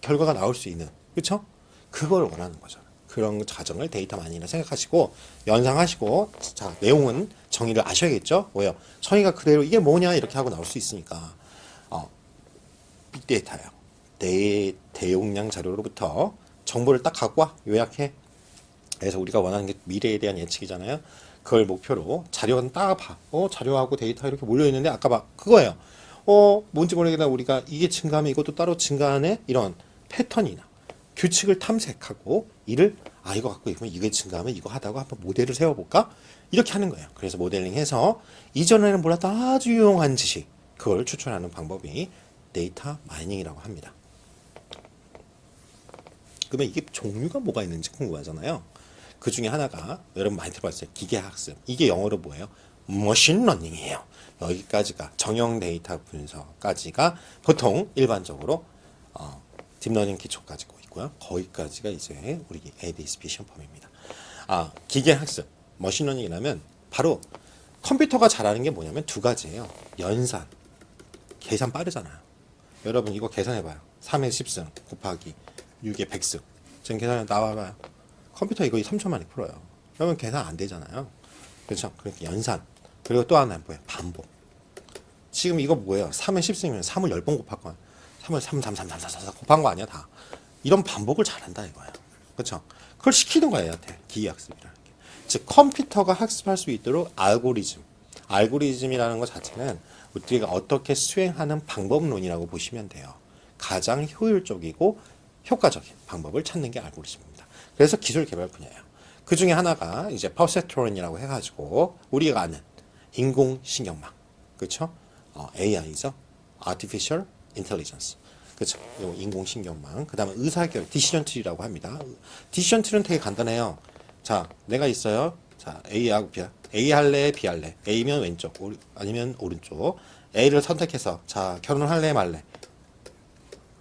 S1: 결과가 나올 수 있는. 그쵸? 그걸 원하는 거죠. 그런 과정을 데이터 마이닝이라 생각하시고 연상하시고 자 내용은 정의를 아셔야겠죠? 뭐예요? 정의가 그대로 이게 뭐냐 이렇게 하고 나올 수 있으니까 빅데이터예요. 대용량 자료로부터 정보를 딱 갖고 와 요약해. 그래서 우리가 원하는 게 미래에 대한 예측이잖아요. 그걸 목표로 자료는 딱 봐. 자료하고 데이터 이렇게 몰려 있는데 아까 봐 그거예요. 뭔지 모르겠나 우리가 이게 증가하면 이것도 따로 증가하네 이런 패턴이나 규칙을 탐색하고 이를 이거 갖고 있으면 이게 증가하면 이거 하다가 한번 모델을 세워볼까 이렇게 하는 거예요. 그래서 모델링해서 이전에는 몰랐던 아주 유용한 지식 그걸 추출하는 방법이 데이터 마이닝이라고 합니다. 그러면 이게 종류가 뭐가 있는지 궁금하잖아요. 그 중에 하나가 여러분 많이 들어봤어요. 기계학습. 이게 영어로 뭐예요? 머신러닝이에요. 여기까지가 정형 데이터 분석까지가 보통 일반적으로 딥러닝 기초까지 있고요. 거기까지가 이제 우리 ADSP 시험범위입니다. 기계학습, 머신러닝이라면 바로 컴퓨터가 잘하는 게 뭐냐면 두 가지예요. 연산, 계산 빠르잖아요. 여러분 이거 계산해봐요. 3의 10승 곱하기 6의 100승. 지금 계산해 나와봐요. 컴퓨터 이거 3초 만에 풀어요. 그러면 계산 안 되잖아요. 그렇죠? 그러니까 연산. 그리고 또 하나는 뭐예요? 반복. 지금 이거 뭐예요? 3의 10승이면 3을 10번 곱할 거야. 3을 3, 3, 3, 3, 4, 4 곱한 거 아니야 다. 이런 반복을 잘한다 이거예요. 그렇죠? 그걸 시키는 거예요. 얘한테. 기계학습이라는 게. 즉 컴퓨터가 학습할 수 있도록 알고리즘이라는 것 자체는 우리가 어떻게 수행하는 방법론이라고 보시면 돼요. 가장 효율적이고 효과적인 방법을 찾는 게 알고리즘입니다. 그래서 기술 개발 분야예요. 그 중에 하나가 이제 퍼셉트론이라고 해가지고 우리가 아는 인공신경망, 그렇죠? AI죠. Artificial Intelligence. 그렇죠. 인공신경망. 그 다음에 의사결, 디시전 트리라고 합니다. 디시전 트리는 되게 간단해요. 자, 내가 있어요. 자, A하고 B. A 할래, B 할래. A면 왼쪽, 아니면 오른쪽. A를 선택해서, 자, 결혼을 할래, 말래.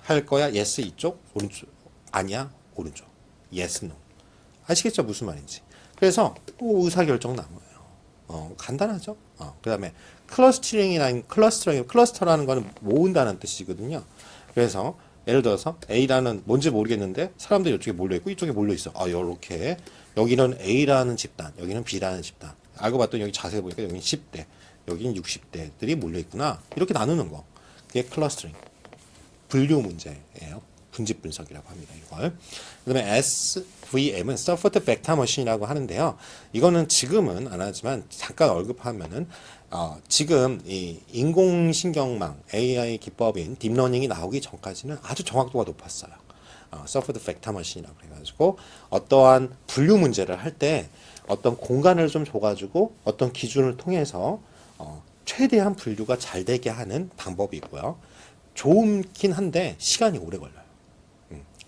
S1: 할 거야, yes, 이쪽, 오른쪽. 아니야, 오른쪽. yes, no. 아시겠죠? 무슨 말인지. 그래서, 의사결정 나와요. 간단하죠? 그 다음에, 클러스터라는 거는 모은다는 뜻이거든요. 그래서 예를 들어서 A라는 뭔지 모르겠는데 사람들이 이쪽에 몰려있고 이쪽에 몰려있어. 요렇게 여기는 A라는 집단, 여기는 B라는 집단. 알고 봤더니 여기 자세히 보니까 여기는 10대, 여기는 60대들이 몰려있구나. 이렇게 나누는 거. 그게 클러스터링. 분류 문제예요. 분집 분석이라고 합니다. 이걸. 그다음에 SVM은 Software Vector Machine이라고 하는데요. 이거는 지금은 안 하지만 잠깐 언급하면은 지금 이 인공신경망 AI 기법인 딥러닝이 나오기 전까지는 아주 정확도가 높았어요. Software Vector Machine이라고 해가지고 어떠한 분류 문제를 할 때 어떤 공간을 좀 줘가지고 어떤 기준을 통해서 최대한 분류가 잘 되게 하는 방법이고요. 좋긴 한데 시간이 오래 걸려요.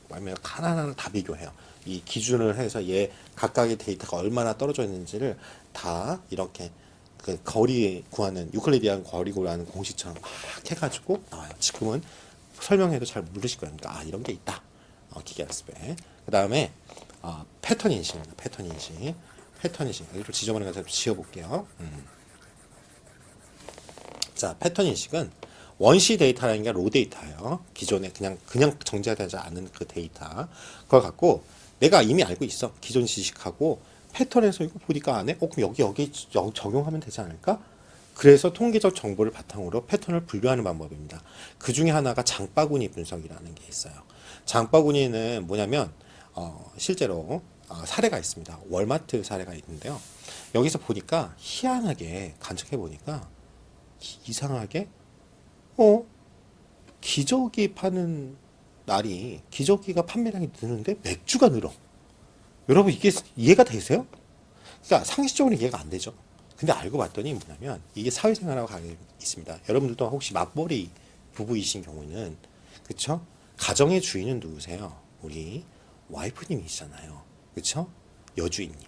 S1: 왜냐면 하나하나 다 비교해요. 이 기준을 해서 얘 각각의 데이터가 얼마나 떨어져 있는지를 다 이렇게 그 거리 구하는 유클리디안 거리 구하는 공식처럼 막 해가지고 나와요. 지금은 설명해도 잘 모르실 거예요. 그러니까 이런 게 있다. 기계학습에. 그 다음에 패턴 인식입니다. 패턴 인식. 이걸 지저분한 거 지워볼게요. 자, 패턴 인식은 원시 데이터라는 게 로 데이터예요. 기존에 그냥 정제되지 않은 그 데이터. 그걸 갖고 내가 이미 알고 있어. 기존 지식하고 패턴에서 이거 보니까 안 해? 그럼 여기 적용하면 되지 않을까? 그래서 통계적 정보를 바탕으로 패턴을 분류하는 방법입니다. 그 중에 하나가 장바구니 분석이라는 게 있어요. 장바구니는 뭐냐면 실제로 사례가 있습니다. 월마트 사례가 있는데요. 여기서 보니까 희한하게 간척해 보니까 이상하게 기저귀 파는 날이 기저귀가 판매량이 느는데 맥주가 늘어. 여러분 이게 이해가 되세요? 그러니까 상식적으로 이해가 안 되죠. 근데 알고 봤더니 뭐냐면 이게 사회생활하고 관련이 있습니다. 여러분들도 혹시 맞벌이 부부이신 경우는 그쵸? 가정의 주인은 누구세요? 우리 와이프님이시잖아요. 그쵸? 여주인님.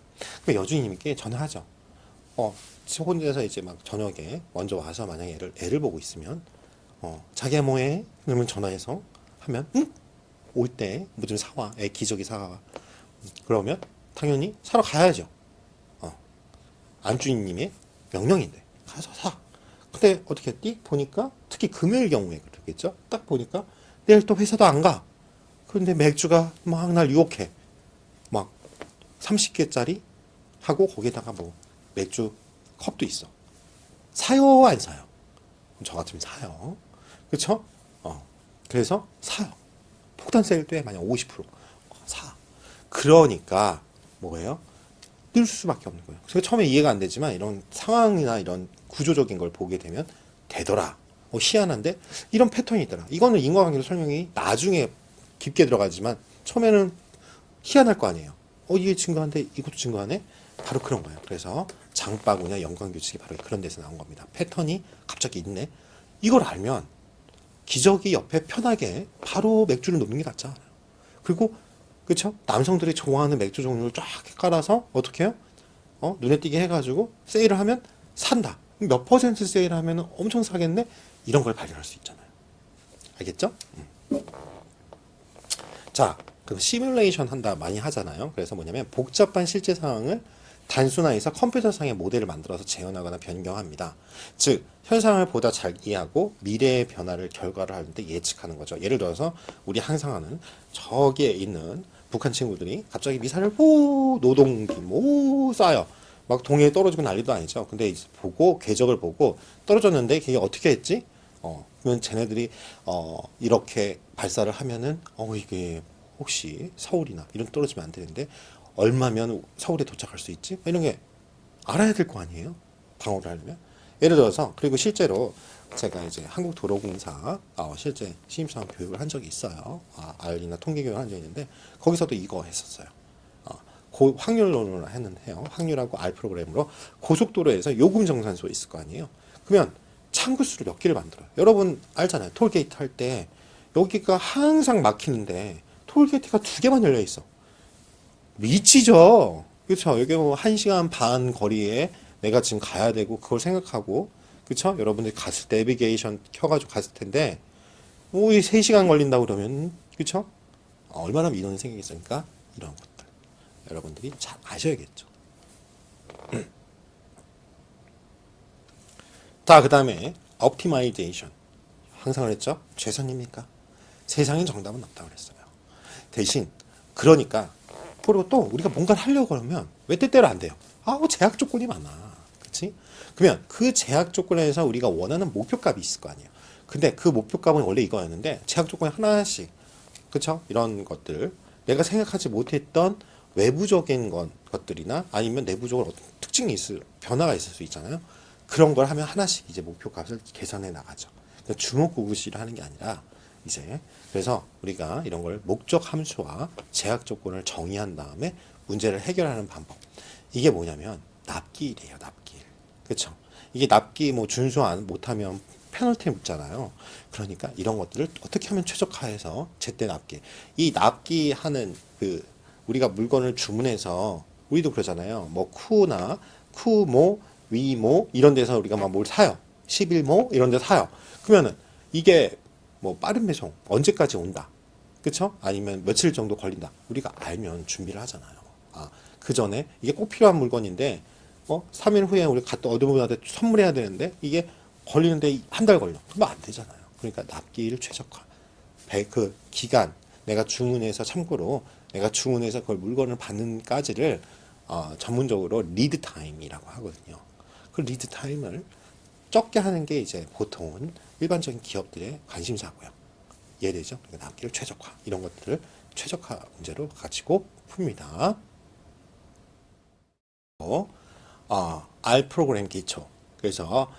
S1: 그 여주인님께 전화하죠. 혼자서 이제 막 저녁에 먼저 와서 만약에 애를 보고 있으면 자기야 뭐해? 그러면 전화해서 하면 응? 올 때 뭐 좀 사와. 애 기저귀 사와. 그러면 당연히 사러 가야죠. 안주인님의 명령인데 가서 사. 근데 어떻게 했디? 보니까 특히 금요일 경우에 그렇겠죠. 딱 보니까 내일 또 회사도 안 가. 그런데 맥주가 막 날 유혹해. 막 30개짜리 하고 거기에다가 뭐 맥주 컵도 있어. 사요, 안 사요? 저 같으면 사요. 그쵸? 그래서 사요. 폭탄 세일 때 만약 50% 사. 그러니까 뭐예요? 뛸 수밖에 없는 거예요. 그래서 처음에 이해가 안 되지만 이런 상황이나 이런 구조적인 걸 보게 되면 되더라. 희한한데 이런 패턴이 있더라. 이거는 인과관계로 설명이 나중에 깊게 들어가지만 처음에는 희한할 거 아니에요. 이게 증거한데 이것도 증거하네? 바로 그런 거예요. 그래서 장바구니나 연관규칙이 바로 그런 데서 나온 겁니다. 패턴이 갑자기 있네. 이걸 알면 기저귀 옆에 편하게 바로 맥주를 놓는 게 낫지 않아요. 그리고 그쵸? 남성들이 좋아하는 맥주 종류를 쫙 깔아서 어떻게 해요? 눈에 띄게 해가지고 세일을 하면 산다. 몇 퍼센트 세일하면 엄청 사겠네? 이런 걸 발견할 수 있잖아요. 알겠죠? 자, 그럼 시뮬레이션 한다 많이 하잖아요. 그래서 뭐냐면 복잡한 실제 상황을 단순화해서 컴퓨터상의 모델을 만들어서 재현하거나 변경합니다. 즉, 현상을 보다 잘 이해하고 미래의 변화를 결과를 하는데 예측하는 거죠. 예를 들어서 우리 항상 하는 저기에 있는 북한 친구들이 갑자기 미사일을 노동기 쏴요. 막 동해에 떨어지고 난리도 아니죠. 근데 이제 보고 궤적을 보고 떨어졌는데 그게 어떻게 했지? 그러면 쟤네들이 이렇게 발사를 하면은 이게 혹시 서울이나 이런 데 떨어지면 안 되는데 얼마면 서울에 도착할 수 있지? 이런 게 알아야 될 거 아니에요? 방어를 하려면. 예를 들어서 그리고 실제로 제가 이제 한국도로공사 실제 신입사원 교육을 한 적이 있어요. 알리나 통계 교육을 한 적이 있는데 거기서도 이거 했었어요. 확률론을 했는데요. 확률하고 R 프로그램으로 고속도로에서 요금 정산소 있을 거 아니에요. 그러면 창구수를 몇 개를 만들어요. 여러분 알잖아요. 톨게이트 할 때 여기가 항상 막히는데 톨게이트가 2개만 열려 있어. 미치죠. 그렇죠. 여기 뭐 1시간 반 거리에 내가 지금 가야 되고 그걸 생각하고 그렇죠. 여러분들이 갔을 때 내비게이션 켜가지고 갔을 텐데 이 3시간 걸린다고 그러면 그렇죠. 얼마나 민원이 생기겠습니까? 이런 것들 여러분들이 잘 아셔야겠죠. 자, 그 다음에 옵티마이제이션 항상 그랬죠. 최선입니까? 세상엔 정답은 없다고 그랬어요. 대신 그러니까 그리고 또 우리가 뭔가를 하려고 하면 왜 때때로 안 돼요? 제약 조건이 많아. 그치? 그러면 그 제약 조건에서 우리가 원하는 목표값이 있을 거 아니에요. 근데 그 목표값은 원래 이거였는데 제약 조건이 하나씩 그쵸? 이런 것들 내가 생각하지 못했던 외부적인 것들이나 아니면 내부적으로 어떤 특징이 변화가 있을 수 있잖아요. 그런 걸 하면 하나씩 이제 목표값을 계산해 나가죠. 그러니까 주먹구구시를 하는 게 아니라 이제 그래서 우리가 이런 걸 목적 함수와 제약 조건을 정의한 다음에 문제를 해결하는 방법. 이게 뭐냐면 납기일이에요. 납기일. 그렇죠? 이게 납기 준수 못하면 페널티 묻잖아요. 그러니까 이런 것들을 어떻게 하면 최적화해서 제때 납기. 이 납기하는 우리가 물건을 주문해서 우리도 그러잖아요. 뭐 쿠나 쿠모, 위모 이런 데서 우리가 막 뭘 사요. 11모 이런 데 사요. 그러면은 이게 빠른 배송 언제까지 온다. 그쵸? 아니면 며칠 정도 걸린다. 우리가 알면 준비를 하잖아요. 그 전에 이게 꼭 필요한 물건인데 3일 후에 우리 갖다 어디보다 선물해야 되는데 이게 걸리는데 한 달 걸려. 그러면 안 되잖아요. 그러니까 납기일 최적화. 그 기간 내가 주문해서 참고로 내가 주문해서 그걸 물건을 받는까지를 전문적으로 리드 타임이라고 하거든요. 그 리드 타임을 적게 하는 게 이제 보통은 일반적인 기업들의 관심사고요. 이해되죠? 그러니까 납기일 최적화 이런 것들을 최적화 문제로 가지고 풉니다. R 프로그램 기초. 그래서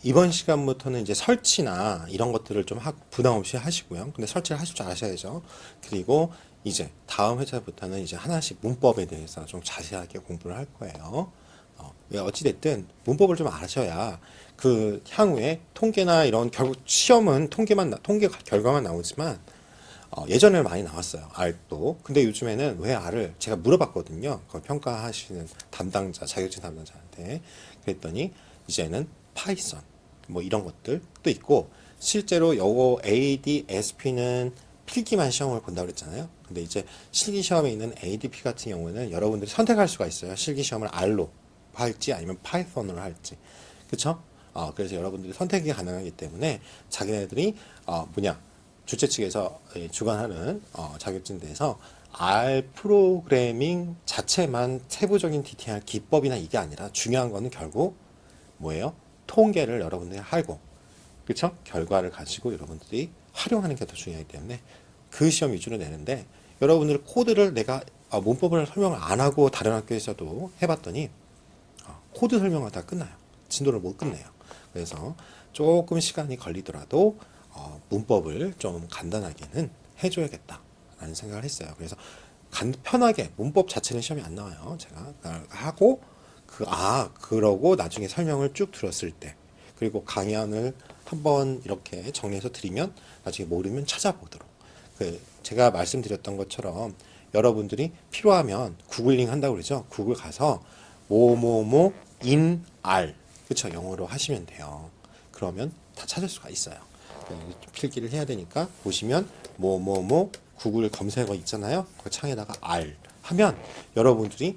S1: 이번 시간부터는 이제 설치나 이런 것들을 좀 부담 없이 하시고요. 근데 설치를 하실 줄 아셔야죠. 그리고 이제 다음 회차부터는 이제 하나씩 문법에 대해서 좀 자세하게 공부를 할 거예요. 어찌됐든 문법을 좀 아셔야 그 향후에 통계나 이런 결국 시험은 통계 결과만 나오지만 예전에 많이 나왔어요. R도. 근데 요즘에는 왜 R을 제가 물어봤거든요. 그 평가하시는 담당자, 자격증 담당자한테. 그랬더니 이제는 파이썬 이런 것들도 있고 실제로 요거 ADSP는
S2: 필기만 시험을 본다고 그랬잖아요. 근데 이제 실기 시험에 있는 ADP 같은 경우는 여러분들이 선택할 수가 있어요. 실기 시험을 R로 할지 아니면 파이썬으로 할지. 그쵸? 그래서 여러분들이 선택이 가능하기 때문에 자기네들이 주최 측에서 주관하는 자격증대에서 R 프로그래밍 자체만 세부적인 디테일한 기법이나 이게 아니라 중요한 거는 결국 뭐예요? 통계를 여러분들이 알고, 그쵸? 결과를 가지고 여러분들이 활용하는 게 더 중요하기 때문에 그 시험 위주로 내는데, 여러분들 코드를 내가 문법을 설명을 안 하고 다른 학교에서도 해봤더니 코드 설명하다 끝나요. 진도를 못 끝내요. 그래서 조금 시간이 걸리더라도 문법을 좀 간단하게는 해줘야겠다라는 생각을 했어요. 그래서 편하게 문법 자체는 시험이 안 나와요. 제가 하고 그러고 나중에 설명을 쭉 들었을 때, 그리고 강연을 한번 이렇게 정리해서 드리면 나중에 모르면 찾아보도록. 제가 말씀드렸던 것처럼 여러분들이 필요하면 구글링 한다고 그러죠. 구글 가서 뭐뭐뭐 in R, 그쵸? 영어로 하시면 돼요. 그러면 다 찾을 수가 있어요. 필기를 해야 되니까 보시면 뭐뭐뭐 구글 검색어 있잖아요. 그 창에다가 R 하면 여러분들이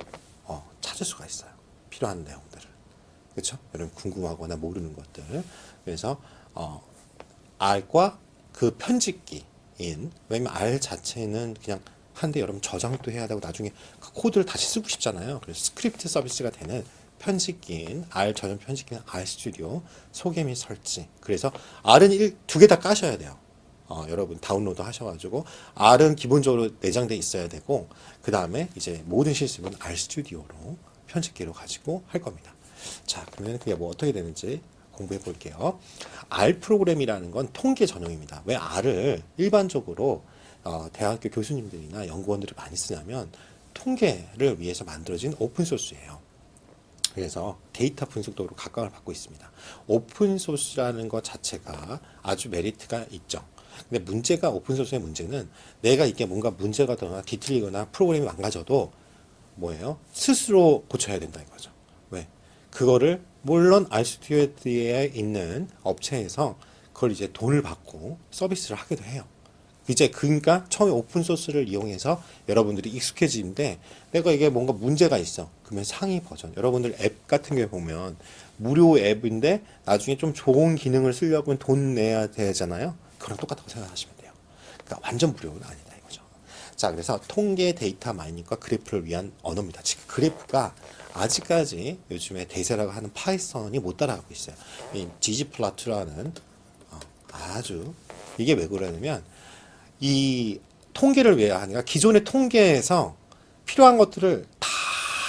S2: 찾을 수가 있어요. 필요한 내용들을. 그렇죠? 여러분 궁금하거나 모르는 것들. 그래서 R과 그 편집기인, 왜냐면 R 자체는 그냥 한데 여러분 저장도 해야 되고 나중에 그 코드를 다시 쓰고 싶잖아요. 그래서 스크립트 서비스가 되는 편집기인 R 전용 편집기는 R 스튜디오 소개 및 설치. 그래서 R은 두 개 다 까셔야 돼요. 여러분 다운로드 하셔가지고 R은 기본적으로 내장돼 있어야 되고, 그 다음에 이제 모든 실습은 R 스튜디오로 편집기로 가지고 할 겁니다. 자, 그러면 그게 뭐 어떻게 되는지 공부해 볼게요. R 프로그램이라는 건 통계 전용입니다. 왜 R을 일반적으로 대학교 교수님들이나 연구원들이 많이 쓰냐면 통계를 위해서 만들어진 오픈소스예요. 그래서 데이터 분석도로 각광을 받고 있습니다. 오픈소스라는 것 자체가 아주 메리트가 있죠. 근데 문제가, 오픈소스의 문제는 내가 이게 뭔가 문제가 되거나 뒤틀리거나 프로그램이 망가져도 뭐예요? 스스로 고쳐야 된다 이거죠. 왜? 그거를 물론 RStu디오에 있는 업체에서 그걸 이제 돈을 받고 서비스를 하기도 해요. 이제 그러니까 처음에 오픈 소스를 이용해서 여러분들이 익숙해지는데, 내가 이게 뭔가 문제가 있어. 그러면 상위 버전. 여러분들 앱 같은 경우에 보면 무료 앱인데 나중에 좀 좋은 기능을 쓰려면 돈 내야 되잖아요. 그랑 똑같다고 생각하시면 돼요. 그러니까 완전 무료는 아니다 이거죠. 자, 그래서 통계 데이터 마이닝과 그래프를 위한 언어입니다. 지금 그래프가 아직까지 요즘에 대세라고 하는 파이썬이 못 따라가고 있어요. 이 ggplot라는 아주, 이게 왜 그러냐면 이 통계를 왜 하니까 기존의 통계에서 필요한 것들을 다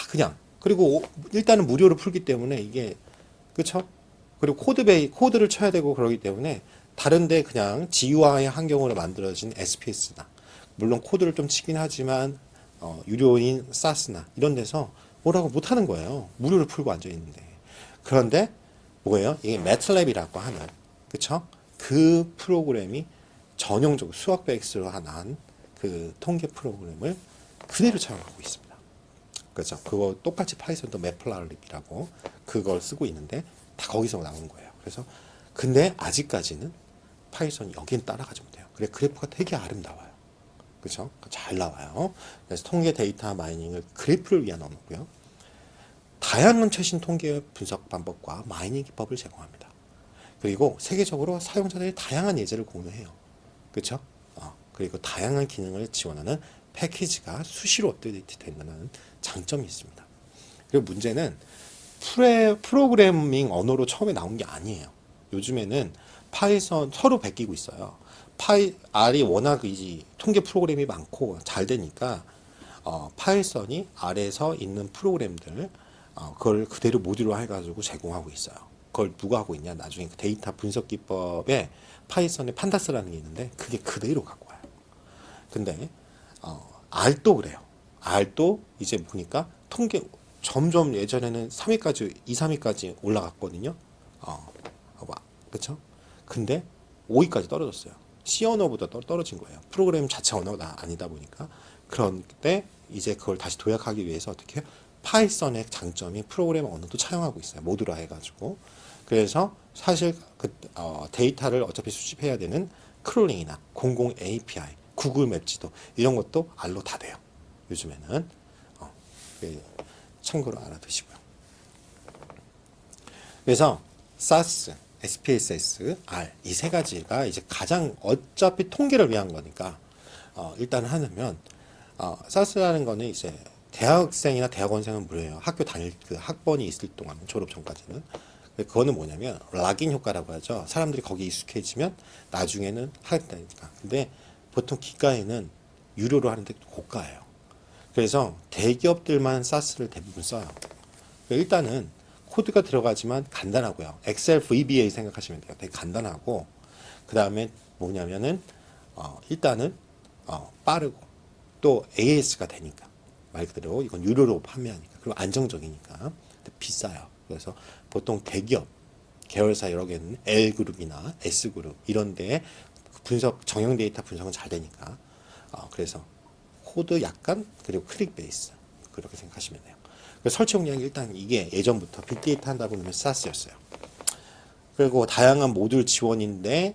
S2: 그냥, 그리고 일단은 무료로 풀기 때문에 이게, 그쵸? 그리고 코드를 쳐야 되고 그러기 때문에 다른데 그냥 GUI 환경으로 만들어진 SPS나, 물론 코드를 좀 치긴 하지만 유료인 사스나 이런 데서 뭐라고 못하는 거예요. 무료를 풀고 앉아 있는데. 그런데 뭐예요? 이게 매틀랩이라고 하는, 그쵸? 그 프로그램이 전형적으로 수학 베이스로 한 그 통계 프로그램을 그대로 차용하고 있습니다. 그렇죠? 그거 똑같이 파이썬도 매플라립이라고 그걸 쓰고 있는데 다 거기서 나온 거예요. 그래서 근데 아직까지는 파이썬이 여긴 따라가지 못해요. 그래, 그래프가 되게 아름다워요. 그렇죠? 잘 나와요. 그래서 통계 데이터 마이닝을 그래프를 위한 언어고요. 다양한 최신 통계 분석 방법과 마이닝 기법을 제공합니다. 그리고 세계적으로 사용자들이 다양한 예제를 공유해요. 그렇죠? 그리고 다양한 기능을 지원하는 패키지가 수시로 업데이트 된다는 장점이 있습니다. 그리고 문제는 프로그래밍 언어로 처음에 나온 게 아니에요. 요즘에는 파이썬 서로 베끼고 있어요. R이 워낙 이 통계 프로그램이 많고 잘 되니까 파이썬이 R에서 있는 프로그램들 그걸 그대로 모듈로 해가지고 제공하고 있어요. 그걸 누가 하고 있냐? 나중에 그 데이터 분석 기법에 파이썬의 판다스라는 게 있는데 그게 그대로 갖고 와요. 근데 R도 그래요. R도 이제 보니까 통계 점점 예전에는 3위까지, 2, 3위까지 올라갔거든요. 그쵸? 근데 5위까지 떨어졌어요. C 언어보다 떨어진 거예요. 프로그램 자체 언어가 아니다 보니까. 그런데 이제 그걸 다시 도약하기 위해서 어떻게 해요? 파이썬의 장점이 프로그램 언어도 차용하고 있어요. 모듈화 해가지고. 그래서 사실 데이터를 어차피 수집해야 되는 크롤링이나 공공 API, 구글 맵 지도 이런 것도 R로 다 돼요. 요즘에는 참고로 알아두시고요. 그래서 SAS, SPSS, R 이 세 가지가 이제 가장 어차피 통계를 위한 거니까 일단 하면 SAS라는 거는 이제 대학생이나 대학원생은 무료예요. 학교 다닐 그 학번이 있을 동안 졸업 전까지는. 그거는 뭐냐면 락인 효과라고 하죠. 사람들이 거기 익숙해지면 나중에는 하겠다니까. 근데 보통 기가에는 유료로 하는데 고가예요. 그래서 대기업들만 SAS를 대부분 써요. 일단은 코드가 들어가지만 간단하고요. 엑셀 VBA 생각하시면 돼요. 되게 간단하고 그 다음에 뭐냐면은 일단은 빠르고 또 AS가 되니까 말 그대로 이건 유료로 판매하니까 그리고 안정적이니까 근데 비싸요. 그래서 보통 대기업 계열사 여러 개 있는 L그룹이나 S그룹 이런 데에 분석 정형 데이터 분석은 잘 되니까 그래서 코드 약간 그리고 클릭 베이스 그렇게 생각하시면 돼요. 설치 용량이 일단 이게 예전부터 빅데이터 한다고 하면 SAS였어요. 그리고 다양한 모듈 지원인데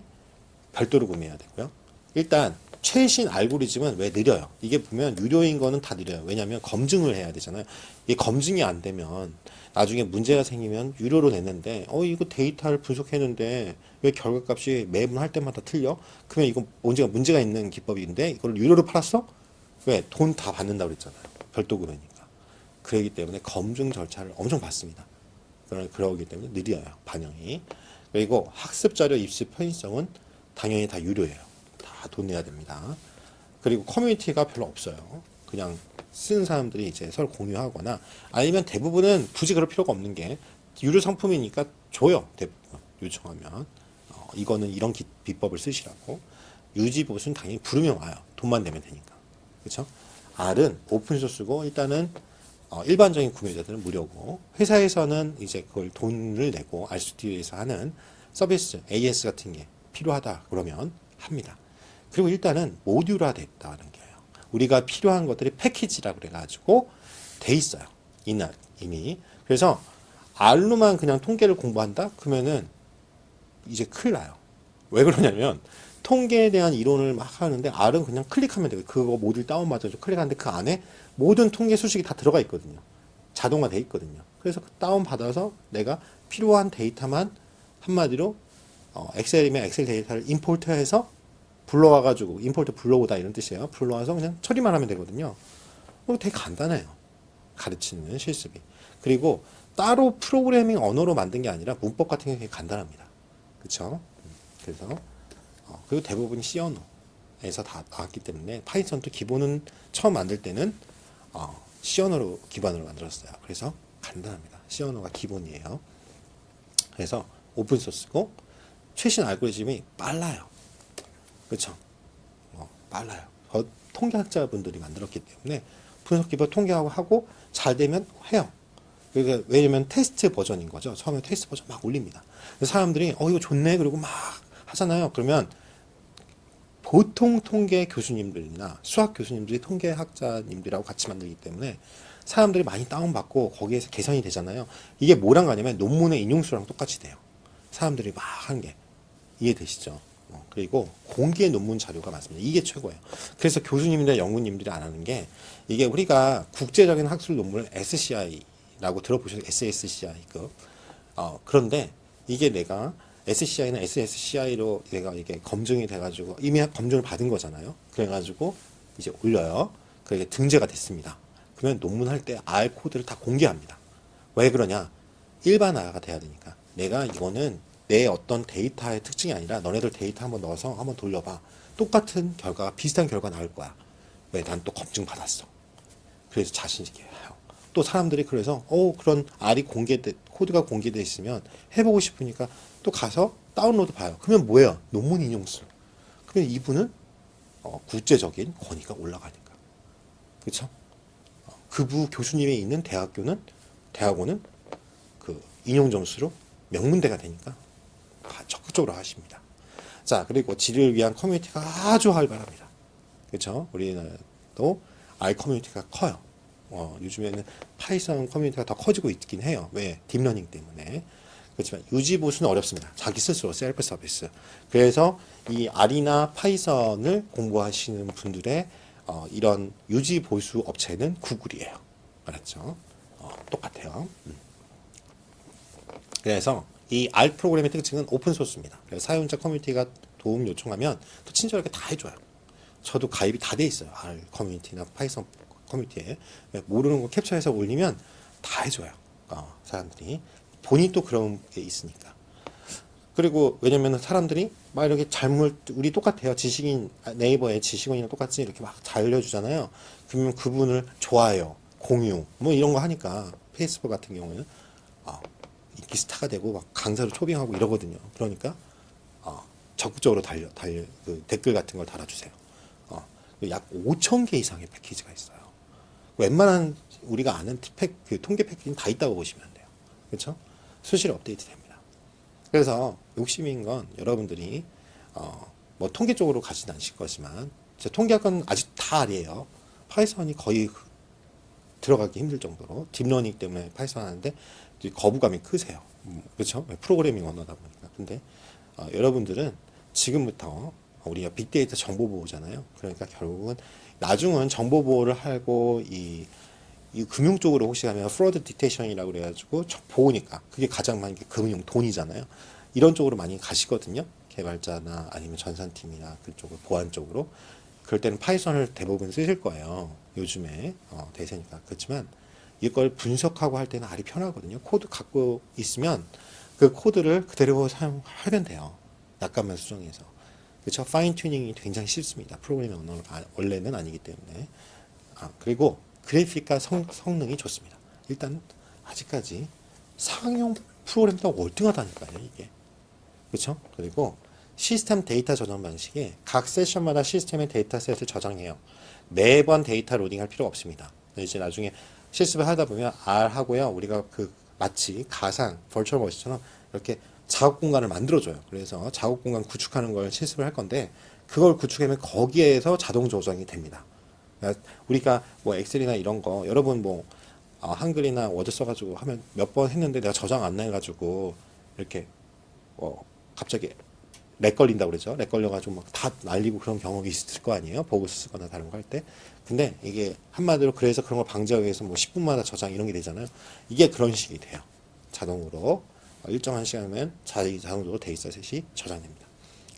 S2: 별도로 구매해야 되고요. 일단 최신 알고리즘은 왜 느려요? 이게 보면 유료인 거는 다 느려요. 왜냐하면 검증을 해야 되잖아요. 이게 검증이 안 되면 나중에 문제가 생기면 유료로 냈는데 이거 데이터를 분석했는데 왜 결과값이 매번 할 때마다 틀려? 그러면 이거 문제가 있는 기법인데 이걸 유료로 팔았어? 왜? 돈 다 받는다고 그랬잖아요. 별도 구매니까. 그러기 때문에 검증 절차를 엄청 받습니다. 그러기 때문에 느려요. 반영이. 그리고 학습 자료 입수 편의성은 당연히 다 유료예요. 다 돈 내야 됩니다. 그리고 커뮤니티가 별로 없어요. 그냥 쓰는 사람들이 이제 서로 공유하거나 아니면 대부분은 굳이 그럴 필요가 없는 게 유료 상품이니까 줘요. 대부분 요청하면 이거는 이런 비법을 쓰시라고. 유지 보수는 당연히 부르면 와요. 돈만 내면 되니까. 그렇죠? R은 오픈소스고 일단은 일반적인 구매자들은 무료고 회사에서는 이제 그걸 돈을 내고 RStu디오에서 하는 서비스 AS 같은 게 필요하다 그러면 합니다. 그리고 일단은 모듈화 됐다는 게요. 우리가 필요한 것들이 패키지라고 그래가지고 돼 있어요. 이미. 그래서 R로만 그냥 통계를 공부한다? 그러면은 이제 큰일 나요. 왜 그러냐면 통계에 대한 이론을 막 하는데 R은 그냥 클릭하면 돼요. 그거 모듈 다운받아서 클릭하는데 그 안에 모든 통계 수식이 다 들어가 있거든요. 자동화돼 있거든요. 그래서 그 다운받아서 내가 필요한 데이터만 한마디로 엑셀이면 엑셀 데이터를 임포트해서 불러와가지고 임포트 불러오다 이런 뜻이에요. 불러와서 그냥 처리만 하면 되거든요. 되게 간단해요. 가르치는 실습이. 그리고 따로 프로그래밍 언어로 만든 게 아니라 문법 같은 게 되게 간단합니다. 그렇죠? 그래서 그리고 대부분 C 언어에서 다 나왔기 때문에 파이썬도 기본은 처음 만들 때는 C 언어로 기반으로 만들었어요. 그래서 간단합니다. C 언어가 기본이에요. 그래서 오픈 소스고 최신 알고리즘이 빨라요. 그렇죠? 빨라요. 통계학자분들이 만들었기 때문에 분석 기법 통계하고 잘 되면 해요. 그러니까 왜냐면 테스트 버전인 거죠. 처음에 테스트 버전 막 올립니다. 사람들이 이거 좋네 그리고 막 하잖아요. 그러면 보통 통계 교수님들이나 수학 교수님들이 통계학자님들하고 같이 만들기 때문에 사람들이 많이 다운받고 거기에서 개선이 되잖아요. 이게 뭐랑 가냐면 논문의 인용수랑 똑같이 돼요. 사람들이 막 하는 게 이해되시죠? 그리고 공개 논문 자료가 많습니다. 이게 최고예요. 그래서 교수님이나 연구님들이 안 하는 게 이게 우리가 국제적인 학술 논문을 SCI라고 들어보셨어요? SSCI급. 그런데 이게 내가 SCI나 SSCI로 내가 이게 검증이 돼가지고 이미 검증을 받은 거잖아요. 그래가지고 이제 올려요. 그게 등재가 됐습니다. 그러면 논문 할 때 R 코드를 다 공개합니다. 왜 그러냐? 일반화가 돼야 되니까. 내가 이거는 내 어떤 데이터의 특징이 아니라 너네들 데이터 한번 넣어서 한번 돌려봐. 똑같은 결과가 비슷한 결과 나올 거야. 왜? 난 또 검증 받았어. 그래서 자신 있게 해요. 또 사람들이 그래서 그런 R이 코드가 공개돼 있으면 해보고 싶으니까 또 가서 다운로드 봐요. 그러면 뭐예요? 논문 인용수. 그러면 이분은 국제적인 권위가 올라가니까. 그렇죠? 그부 교수님이 있는 대학원은 그 인용 점수로 명문대가 되니까 적극적으로 하십니다. 자, 그리고 질을 위한 커뮤니티가 아주 활발합니다. 그렇죠? 우리나라도 R 커뮤니티가 커요. 요즘에는 파이썬 커뮤니티가 더 커지고 있긴 해요. 왜? 딥러닝 때문에. 그렇지만 유지 보수는 어렵습니다. 자기 스스로 셀프 서비스. 그래서 이 R이나 파이썬을 공부하시는 분들의 이런 유지 보수 업체는 구글이에요. 알았죠? 똑같아요. 그래서 이 R 프로그램의 특징은 오픈 소스입니다. 그래서 사용자 커뮤니티가 도움 요청하면 또 친절하게 다 해줘요. 저도 가입이 다 돼 있어요. R 커뮤니티나 파이썬 커뮤니티에 모르는 거 캡처해서 올리면 다 해줘요. 사람들이 본인 또 그런 게 있으니까. 그리고 왜냐면 사람들이 막 이렇게 우리 똑같아요. 지식인 네이버에 지식인이랑 똑같이 이렇게 막 잘 알려주잖아요. 그러면 그분을 좋아요, 공유 뭐 이런 거 하니까 페이스북 같은 경우에는 인기 스타가 되고 막 강사로 초빙하고 이러거든요. 그러니까 적극적으로 그 댓글 같은 걸 달아주세요. 약 5천 개 이상의 패키지가 있어요. 웬만한 우리가 아는 그 통계 패키지는 다 있다고 보시면 돼요. 그렇죠? 수시로 업데이트 됩니다. 그래서 욕심인 건 여러분들이 뭐 통계 쪽으로 가진 않으실 거지만 통계학은 아직 다 아니에요. 파이썬이 거의 들어가기 힘들 정도로 딥러닝 때문에 파이썬 하는데 거부감이 크세요. 그렇죠? 프로그래밍 언어다 보니까. 근데 여러분들은 지금부터 우리가 빅데이터 정보 보호잖아요. 그러니까 결국은 나중은 정보 보호를 하고 이 금융 쪽으로 혹시 가면 프로드 디텍션이라고 그래가지고 보호니까 그게 가장 많은 게 금융 돈이잖아요. 이런 쪽으로 많이 가시거든요. 개발자나 아니면 전산팀이나 그쪽으로 보안 쪽으로. 그럴 때는 파이썬을 대부분 쓰실 거예요. 요즘에 대세니까. 그렇지만 이걸 분석하고 할 때는 R이 편하거든요. 코드 갖고 있으면 그 코드를 그대로 사용하면 돼요. 약간만 수정해서. 그렇죠? 파인 튜닝이 굉장히 쉽습니다. 프로그래밍 언어가 원래는 아니기 때문에. 그리고 그래픽과 성능이 좋습니다. 일단 아직까지 상용 프로그램보다 월등하다니까요, 이게. 그렇죠? 그리고 시스템 데이터 저장 방식에 각 세션마다 시스템의 데이터셋을 저장해요. 매번 데이터 로딩할 필요가 없습니다. 이제 나중에 실습을 하다 보면 R 하고요. 우리가 마치 가상 버추얼 머신처럼 이렇게 작업 공간을 만들어줘요. 그래서 작업 공간 구축하는 걸 실습을 할 건데 그걸 구축하면 거기에서 자동 조정이 됩니다. 그러니까 우리가 뭐 엑셀이나 이런 거 여러분 뭐 한글이나 워드 써가지고 하면 몇 번 했는데 내가 저장 안 해가지고 이렇게 갑자기 렉 걸린다고 그러죠. 렉 걸려가지고 막 다 날리고 그런 경험이 있을 거 아니에요. 보고 쓰거나 다른 거 할 때. 근데 이게 한마디로 그래서 그런 걸 방지하기 위해서 뭐 10분마다 저장 이런 게 되잖아요. 이게 그런 식이 돼요. 자동으로 일정한 시간이면 자동으로 데이터셋이 저장됩니다.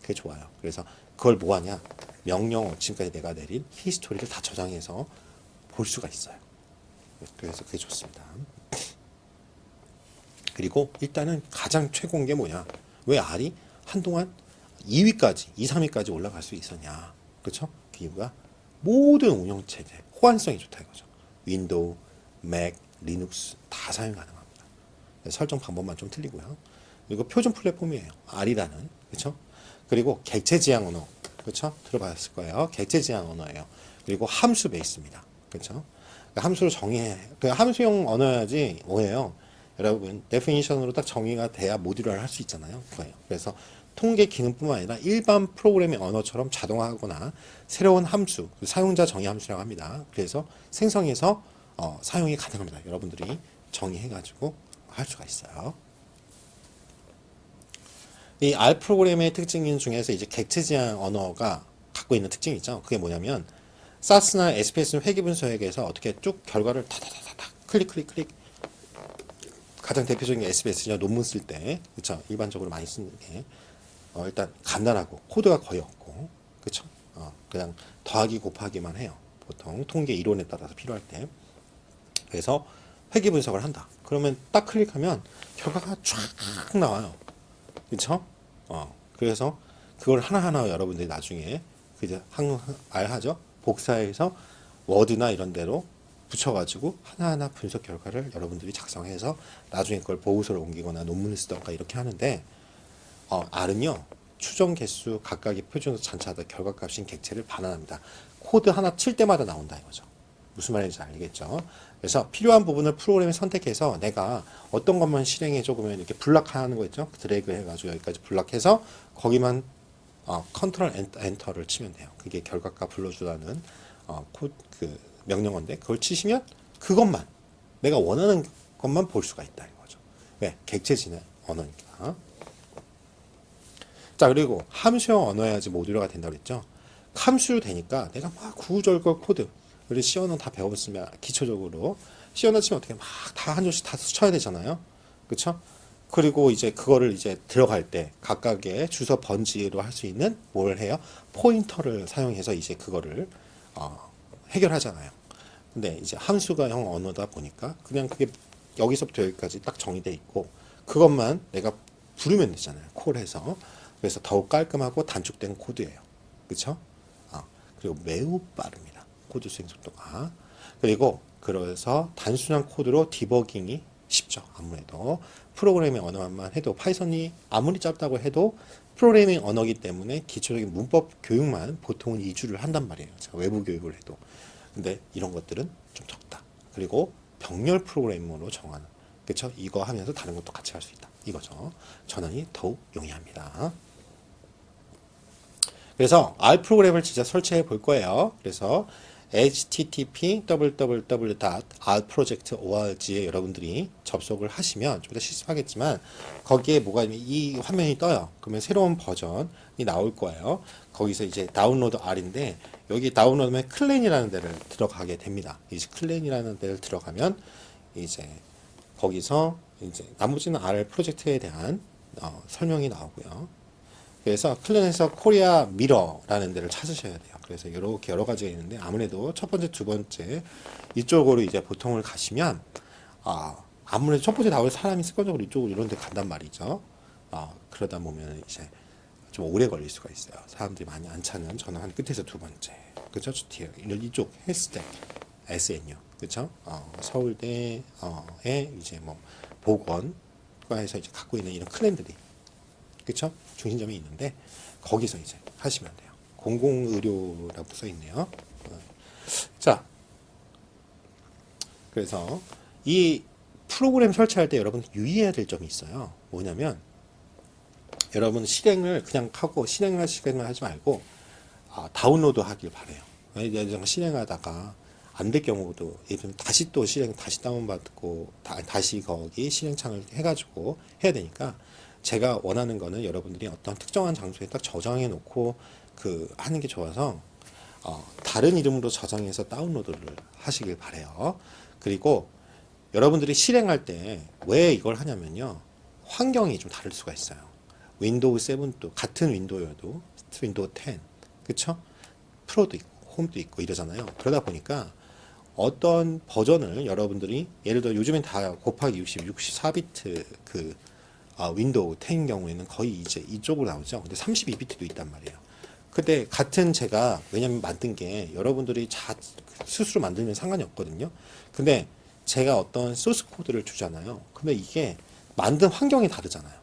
S2: 그게 좋아요. 그래서 그걸 뭐 하냐? 명령 지금까지 내가 내린 히스토리를 다 저장해서 볼 수가 있어요. 그래서 그게 좋습니다. 그리고 일단은 가장 최고인 게 뭐냐? 왜 R이 한동안 2위까지, 2, 3위까지 올라갈 수 있었냐? 그렇죠? 그 이유가 모든 운영체제 호환성이 좋다 이거죠. 윈도우, 맥, 리눅스 다 사용 가능합니다. 설정 방법만 좀 틀리고요. 그리고 표준 플랫폼이에요. R이라는. 그렇죠? 그리고 객체 지향 언어. 그렇죠? 들어봤을 거예요. 객체 지향 언어예요. 그리고 함수 베이스입니다. 그렇죠? 함수를 정의해. 그 함수형 언어야지 뭐예요? 여러분, 데피니션으로 딱 정의가 돼야 모듈화를 할 수 있잖아요. 그거예요. 그래서 통계 기능뿐만 아니라 일반 프로그래밍 언어처럼 자동화하거나 새로운 함수, 사용자 정의 함수라고 합니다. 그래서 생성해서 사용이 가능합니다. 여러분들이 정의해가지고 할 수가 있어요. 이 R 프로그램의 특징 중에서 이제 객체 지향 언어가 갖고 있는 특징이 있죠. 그게 뭐냐면 사스나 SPS 회귀 분석에서 어떻게 쭉 결과를 다다다다다 클릭 가장 대표적인 게 SPS냐 논문 쓸 때 그렇죠. 일반적으로 많이 쓰는 게 일단 간단하고 코드가 거의 없고 그렇죠. 그냥 더하기 곱하기만 해요. 보통 통계 이론에 따라서 필요할 때. 그래서 회귀 분석을 한다. 그러면 딱 클릭하면 결과가 쫙 나와요. 그렇죠? 그래서 그걸 하나하나 여러분들이 나중에 그저 알하죠? 복사해서 워드나 이런 데로 붙여가지고 하나하나 분석 결과를 여러분들이 작성해서 나중에 그걸 보고서를 옮기거나 논문을 쓰던가 이렇게 하는데 R은요 추정 개수 각각의 표준 잔차다 결과값인 객체를 반환합니다. 코드 하나 칠 때마다 나온다 이거죠. 무슨 말인지 알겠죠? 그래서 필요한 부분을 프로그램에 선택해서 내가 어떤 것만 실행해줘 그러면 이렇게 블락하는 거 있죠? 드래그 해가지고 여기까지 블락해서 거기만 컨트롤 엔터를 치면 돼요. 그게 결과값 불러주라는 그 명령어인데 그걸 치시면 그것만 내가 원하는 것만 볼 수가 있다 이거죠. 왜? 객체지는 언어니까. 자, 그리고 함수형 언어여야지 모듈화가 된다고 그랬죠. 함수로 되니까 내가 막 구구절절 코드, 우리 C 언어 다 배웠으면 기초적으로 C 언어 치면 어떻게 막 다 한 줄씩 다 쳐야 되잖아요. 그쵸? 그리고 이제 그거를 이제 들어갈 때 각각의 주소 번지로 할 수 있는 뭘 해요? 포인터를 사용해서 이제 그거를 해결하잖아요. 근데 이제 함수가형 언어다 보니까 그냥 그게 여기서부터 여기까지 딱 정의돼 있고 그것만 내가 부르면 되잖아요. 콜해서. 그래서 더욱 깔끔하고 단축된 코드예요. 그쵸? 그리고 매우 빠릅니다. 코드 수행 속도가. 그리고 그래서 단순한 코드로 디버깅이 쉽죠. 아무래도 프로그래밍 언어만 해도 파이썬이 아무리 짧다고 해도 프로그래밍 언어기 때문에 기초적인 문법 교육만 보통은 2주를 한단 말이에요. 제가 외부 교육을 해도. 근데 이런 것들은 좀 적다. 그리고 병렬 프로그래밍으로 정하는. 그쵸? 이거 하면서 다른 것도 같이 할 수 있다. 이거죠. 전환이 더욱 용이합니다. 그래서 R 프로그램을 진짜 설치해 볼 거예요. 그래서 http://rproject.org에 여러분들이 접속을 하시면 좀 더 실습하겠지만 거기에 뭐가 있냐면 이 화면이 떠요. 그러면 새로운 버전이 나올 거예요. 거기서 이제 다운로드 R인데 여기 다운로드면 클랜이라는 데를 들어가게 됩니다. 이제 클랜이라는 데를 들어가면 이제 거기서 이제 나머지는 R 프로젝트에 대한 설명이 나오고요. 그래서 클랜에서 코리아 미러라는 데를 찾으셔야 돼요. 그래서 이렇게 여러 가지가 있는데 아무래도 첫 번째, 두 번째 이쪽으로 이제 보통을 가시면 아무래도 첫 번째 나올 사람이 습관적으로 이쪽으로 이런 데 간단 말이죠. 그러다 보면 이제 좀 오래 걸릴 수가 있어요. 사람들이 많이 안 찾는 저는 한 끝에서 두 번째. 그죠? 이쪽 헬스텍 SNU. 그죠? 서울대에 이제 뭐 보건과에서 이제 갖고 있는 이런 클랜들이 그쵸? 중심점이 있는데 거기서 이제 하시면 돼요. 공공의료라고 써 있네요. 자, 그래서 이 프로그램 설치할 때 여러분 유의해야 될 점이 있어요. 뭐냐면 여러분 실행을 그냥 하고 실행을 하지 말고 다운로드 하길 바래요. 예전에 실행하다가 안 될 경우도 예를 다시 또 다시 다운받고 다시 거기 실행창을 해가지고 해야 되니까 제가 원하는 거는 여러분들이 어떤 특정한 장소에 딱 저장해 놓고 하는 게 좋아서 다른 이름으로 저장해서 다운로드를 하시길 바래요. 그리고 여러분들이 실행할 때 왜 이걸 하냐면요. 환경이 좀 다를 수가 있어요. 윈도우 7도 같은 윈도우여도 윈도우 10 그쵸? 프로도 있고 홈도 있고 이러잖아요. 그러다 보니까 어떤 버전을 여러분들이 예를 들어 요즘엔 다 곱하기 64비트 윈도우 10인 경우에는 거의 이제 이쪽으로 나오죠. 근데 32비트도 있단 말이에요. 근데 같은 제가 왜냐면 만든 게 여러분들이 스스로 만들면 상관이 없거든요. 근데 제가 어떤 소스 코드를 주잖아요. 근데 이게 만든 환경이 다르잖아요.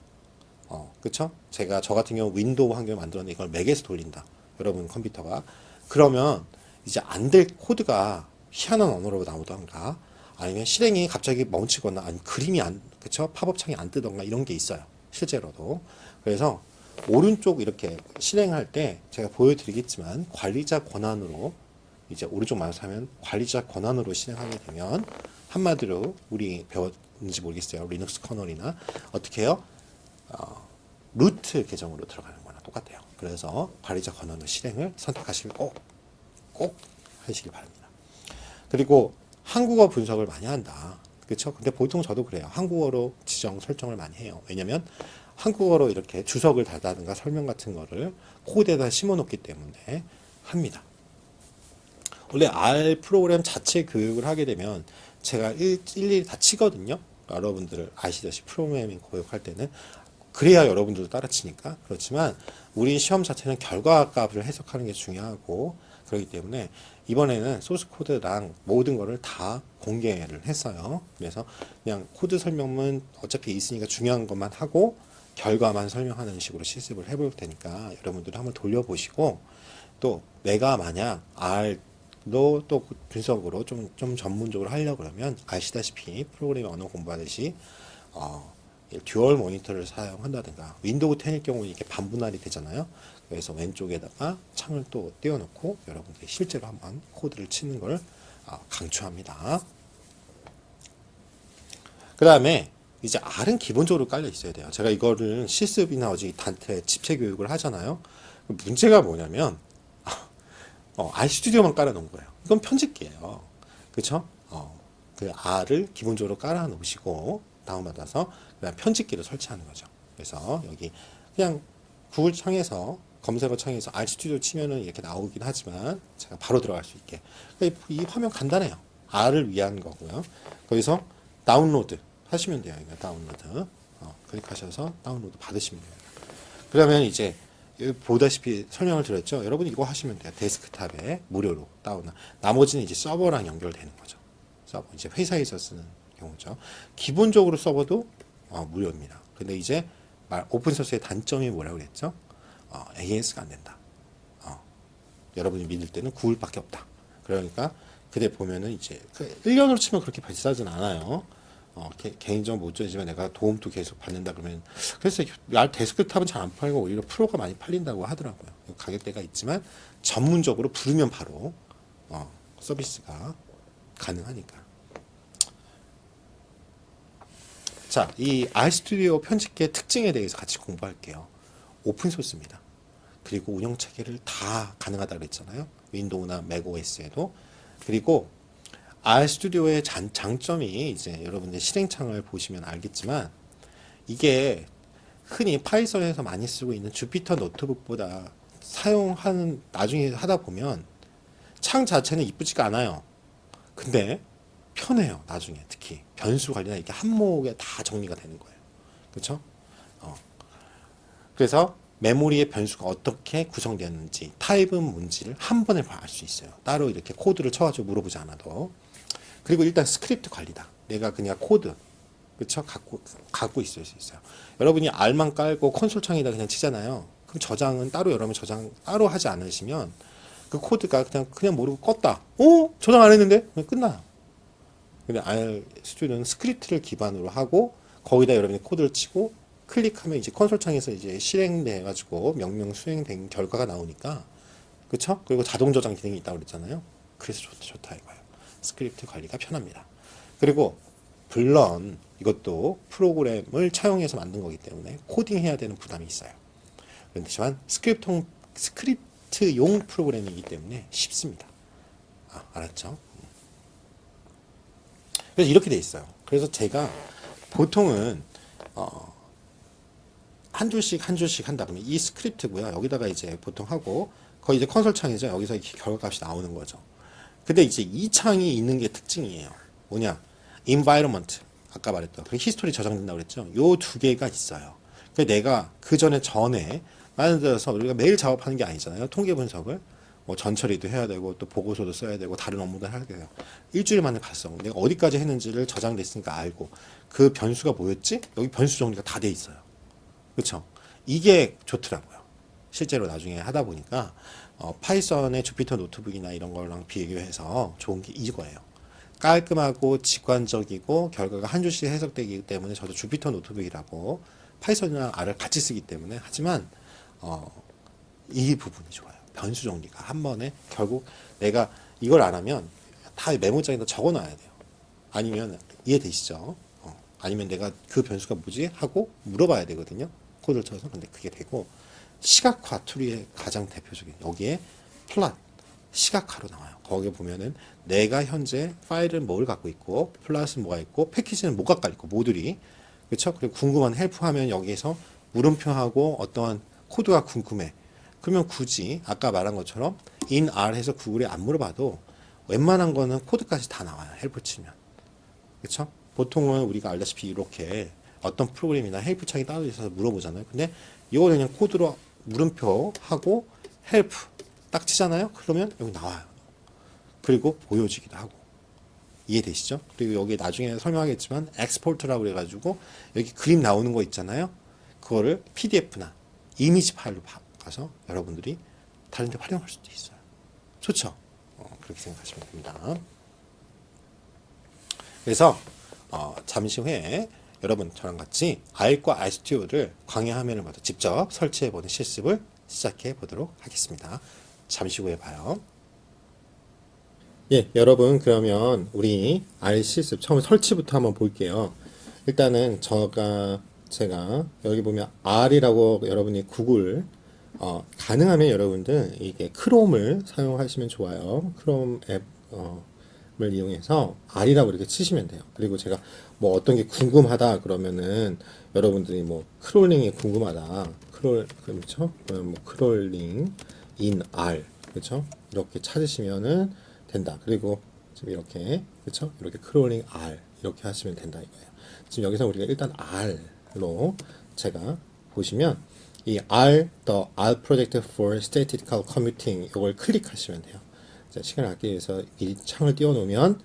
S2: 그쵸? 저 같은 경우 윈도우 환경을 만들었는데 이걸 맥에서 돌린다. 여러분 컴퓨터가. 그러면 이제 안 될 코드가 희한한 언어로 나오던가 아니면 실행이 갑자기 멈추거나 아니면 그림이 그쵸? 팝업 창이 안 뜨던가 이런 게 있어요. 실제로도. 그래서 오른쪽 이렇게 실행할 때 제가 보여드리겠지만 관리자 권한으로 이제 오른쪽 마우스 하면 관리자 권한으로 실행하게 되면 한마디로 우리 배웠는지 모르겠어요. 리눅스 커널이나 어떻게 해요? 루트 계정으로 들어가는 거나 똑같아요. 그래서 관리자 권한으로 실행을 선택하시길 꼭 하시길 바랍니다. 그리고 한국어 분석을 많이 한다. 그렇죠? 근데 보통 저도 그래요. 한국어로 지정 설정을 많이 해요. 왜냐면 한국어로 이렇게 주석을 달다든가 설명 같은 거를 코드에다 심어 놓기 때문에 합니다. 원래 R 프로그램 자체 교육을 하게 되면 제가 일일이 다 치거든요. 여러분들 아시다시피 프로그래밍 교육할 때는 그래야 여러분들도 따라치니까. 그렇지만 우리 시험 자체는 결과 값을 해석하는 게 중요하고 그렇기 때문에 이번에는 소스 코드랑 모든 거를 다 공개를 했어요. 그래서 그냥 코드 설명문 어차피 있으니까 중요한 것만 하고 결과만 설명하는 식으로 실습을 해볼 테니까 여러분들 한번 돌려보시고 또 내가 만약 R도 또 분석으로 좀 전문적으로 하려고 그러면 아시다시피 프로그래밍 언어 공부하듯이 듀얼 모니터를 사용한다든가 윈도우 10일 경우는 이렇게 반분할이 되잖아요. 그래서 왼쪽에다가 창을 또 띄워놓고 여러분들이 실제로 한번 코드를 치는 걸 강추합니다. 그 다음에 이제 R은 기본적으로 깔려 있어야 돼요. 제가 이거를 실습이나 어제 단체 집체 교육을 하잖아요. 문제가 뭐냐면 R 스튜디오만 깔아 놓은 거예요. 이건 편집기예요. 그렇죠? 그 R을 기본적으로 깔아 놓으시고 다운받아서 그다음 편집기를 설치하는 거죠. 그래서 여기 그냥 구글 창에서 검색어 창에서 R 스튜디오 치면은 이렇게 나오긴 하지만 제가 바로 들어갈 수 있게 이 화면 간단해요. R을 위한 거고요. 거기서 다운로드 하시면 돼요. 이거 다운로드 클릭하셔서 다운로드 받으시면 돼요. 그러면 이제 보다시피 설명을 드렸죠. 여러분 이거 하시면 돼요. 데스크탑에 무료로 다운. 나머지는 이제 서버랑 연결되는 거죠. 서버 이제 회사에서 쓰는 경우죠. 기본적으로 서버도 무료입니다. 근데 이제 오픈소스의 단점이 뭐라고 그랬죠? AS가 안 된다. 여러분이 믿을 때는 구글밖에 없다. 그러니까 그때 보면은 이제 1년으로 치면 그렇게 비싸진 않아요. 개인적으로 못 주지만 내가 도움도 계속 받는다 그러면 그래서 데스크탑은 잘 안 팔고 오히려 프로가 많이 팔린다고 하더라고요. 가격대가 있지만 전문적으로 부르면 바로 서비스가 가능하니까. 자, 이 RStudio 편집기의 특징에 대해서 같이 공부할게요. 오픈소스입니다. 그리고 운영체계를 다 가능하다고 그랬잖아요. 윈도우나 맥OS에도. 그리고 RStudio의 장점이 이제 여러분들 실행창을 보시면 알겠지만 이게 흔히 파이썬에서 많이 쓰고 있는 주피터 노트북보다 사용하는 나중에 하다 보면 창 자체는 이쁘지가 않아요. 근데 편해요. 나중에 특히 변수 관리나 이렇게 한목에 다 정리가 되는 거예요. 그렇죠? 그래서 메모리의 변수가 어떻게 구성되었는지 타입은 뭔지를 한 번에 알 수 있어요. 따로 이렇게 코드를 쳐가지고 물어보지 않아도. 그리고 일단 스크립트 관리다. 내가 그냥 코드 그쵸? 갖고 있을 수 있어요. 여러분이 R만 깔고 콘솔 창에다 그냥 치잖아요. 그럼 저장은 따로 여러분 저장 따로 하지 않으시면 그 코드가 그냥 모르고 껐다. 저장 안 했는데? 그냥 끝나요. 근데 R 스튜디오는 스크립트를 기반으로 하고 거기다 여러분이 코드를 치고 클릭하면 이제 콘솔 창에서 이제 실행돼 가지고 명령 수행된 결과가 나오니까 그쵸? 그리고 자동 저장 기능이 있다고 그랬잖아요. 그래서 좋다 이거예요. 스크립트 관리가 편합니다. 그리고 물론 이것도 프로그램을 차용해서 만든 거기 때문에 코딩해야 되는 부담이 있어요. 그렇지만 스크립트용 프로그램이기 때문에 쉽습니다. 알았죠? 그래서 이렇게 돼 있어요. 그래서 제가 보통은 한 줄씩 한다 그러면 이 스크립트고요. 여기다가 이제 보통 하고 거의 이제 컨솔 창이죠. 여기서 이렇게 결과값이 나오는 거죠. 근데 이제 이 창이 있는 게 특징이에요. 뭐냐? environment 아까 말했던 그 히스토리 저장된다고 그랬죠. 요 두 개가 있어요. 그 내가 그 전에 예를 들어서 우리가 매일 작업하는 게 아니잖아요. 통계 분석을 뭐 전처리도 해야 되고 또 보고서도 써야 되고 다른 업무도 해야 돼요. 일주일 만에 갔어. 내가 어디까지 했는지를 저장됐으니까 알고 그 변수가 뭐였지? 여기 변수 정리가 다 돼 있어요. 그렇죠? 이게 좋더라고요. 실제로 나중에 하다 보니까 파이썬의 주피터 노트북이나 이런 거랑 비교해서 좋은 게 이거예요. 깔끔하고 직관적이고 결과가 한 줄씩 해석되기 때문에 저도 주피터 노트북이라고 파이썬이랑 R을 같이 쓰기 때문에 하지만 이 부분이 좋아요. 변수 정리가 한 번에 결국 내가 이걸 안 하면 다 메모장에다 적어 놔야 돼요. 아니면 이해되시죠? 아니면 내가 그 변수가 뭐지? 하고 물어봐야 되거든요. 코드를 쳐서. 근데 그게 되고 시각화 툴의 가장 대표적인 여기에 플랫 시각화로 나와요. 거기에 보면은 내가 현재 파일은 뭘 갖고 있고 플랫은 뭐가 있고 패키지는 뭐가 깔려 있고 모듈이 그렇죠? 그리고 궁금한 헬프하면 여기에서 물음표하고 어떠한 코드가 궁금해. 그러면 굳이 아까 말한 것처럼 in R 해서 구글에 안 물어봐도 웬만한 거는 코드까지 다 나와요. 헬프 치면. 그렇죠? 보통은 우리가 알다시피 이렇게 어떤 프로그램이나 헬프 창이 따로 있어서 물어보잖아요. 근데 이거는 그냥 코드로 물음표하고 헬프 딱 치잖아요. 그러면 여기 나와요. 그리고 보여지기도 하고. 이해되시죠? 그리고 여기 나중에 설명하겠지만 엑스포트라고 그래가지고 여기 그림 나오는 거 있잖아요. 그거를 PDF나 이미지 파일로 가서 여러분들이 다른 데 활용할 수도 있어요. 좋죠? 그렇게 생각하시면 됩니다. 그래서 잠시 후에 여러분 저랑 같이 R과 RStudio를 광야 화면을 받아 직접 설치해보는 실습을 시작해 보도록 하겠습니다. 잠시 후에 봐요. 예, 여러분 그러면 우리 R 실습 처음 설치부터 한번 볼게요. 일단은 제가 여기 보면 R이라고 여러분이 구글 가능하면 여러분들 이게 크롬을 사용하시면 좋아요. 크롬 앱을 이용해서 R이라고 이렇게 치시면 돼요. 그리고 제가 뭐 어떤 게 궁금하다 그러면은 여러분들이 뭐 크롤링이 궁금하다. 그렇죠? 뭐 크롤링 in R 그렇죠? 이렇게 찾으시면은 된다. 그리고 지금 이렇게 그렇죠? 이렇게 크롤링 R 이렇게 하시면 된다 이거예요. 지금 여기서 우리가 일단 R로 제가 보시면 이 the R Project for Statistical Computing 이걸 클릭하시면 돼요. 자, 시간을 아끼기 위해서 이 창을 띄워놓으면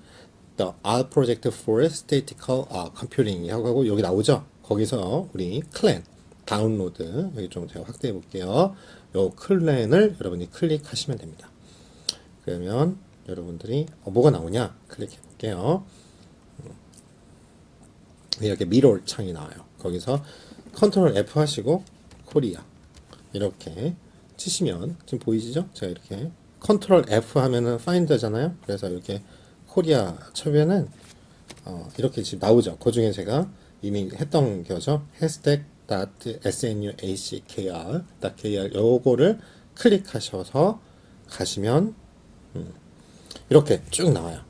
S2: the R Project for Statistical Computing 하고 여기 나오죠. 거기서 우리 클랜 다운로드 여기 좀 제가 확대해 볼게요. 요 클랜을 여러분이 클릭하시면 됩니다. 그러면 여러분들이 뭐가 나오냐 클릭해 볼게요. 이렇게 미러 창이 나와요. 거기서 컨트롤 F 하시고 코리아 이렇게 치시면 지금 보이시죠? 제가 이렇게 컨트롤 F 하면은 파인더잖아요. 그래서 이렇게 코리아 쳐면은 이렇게 지금 나오죠. 그 중에 제가 이미 했던 거죠. hashtag.snuackr.kr 요거를 클릭하셔서 가시면 이렇게 쭉 나와요.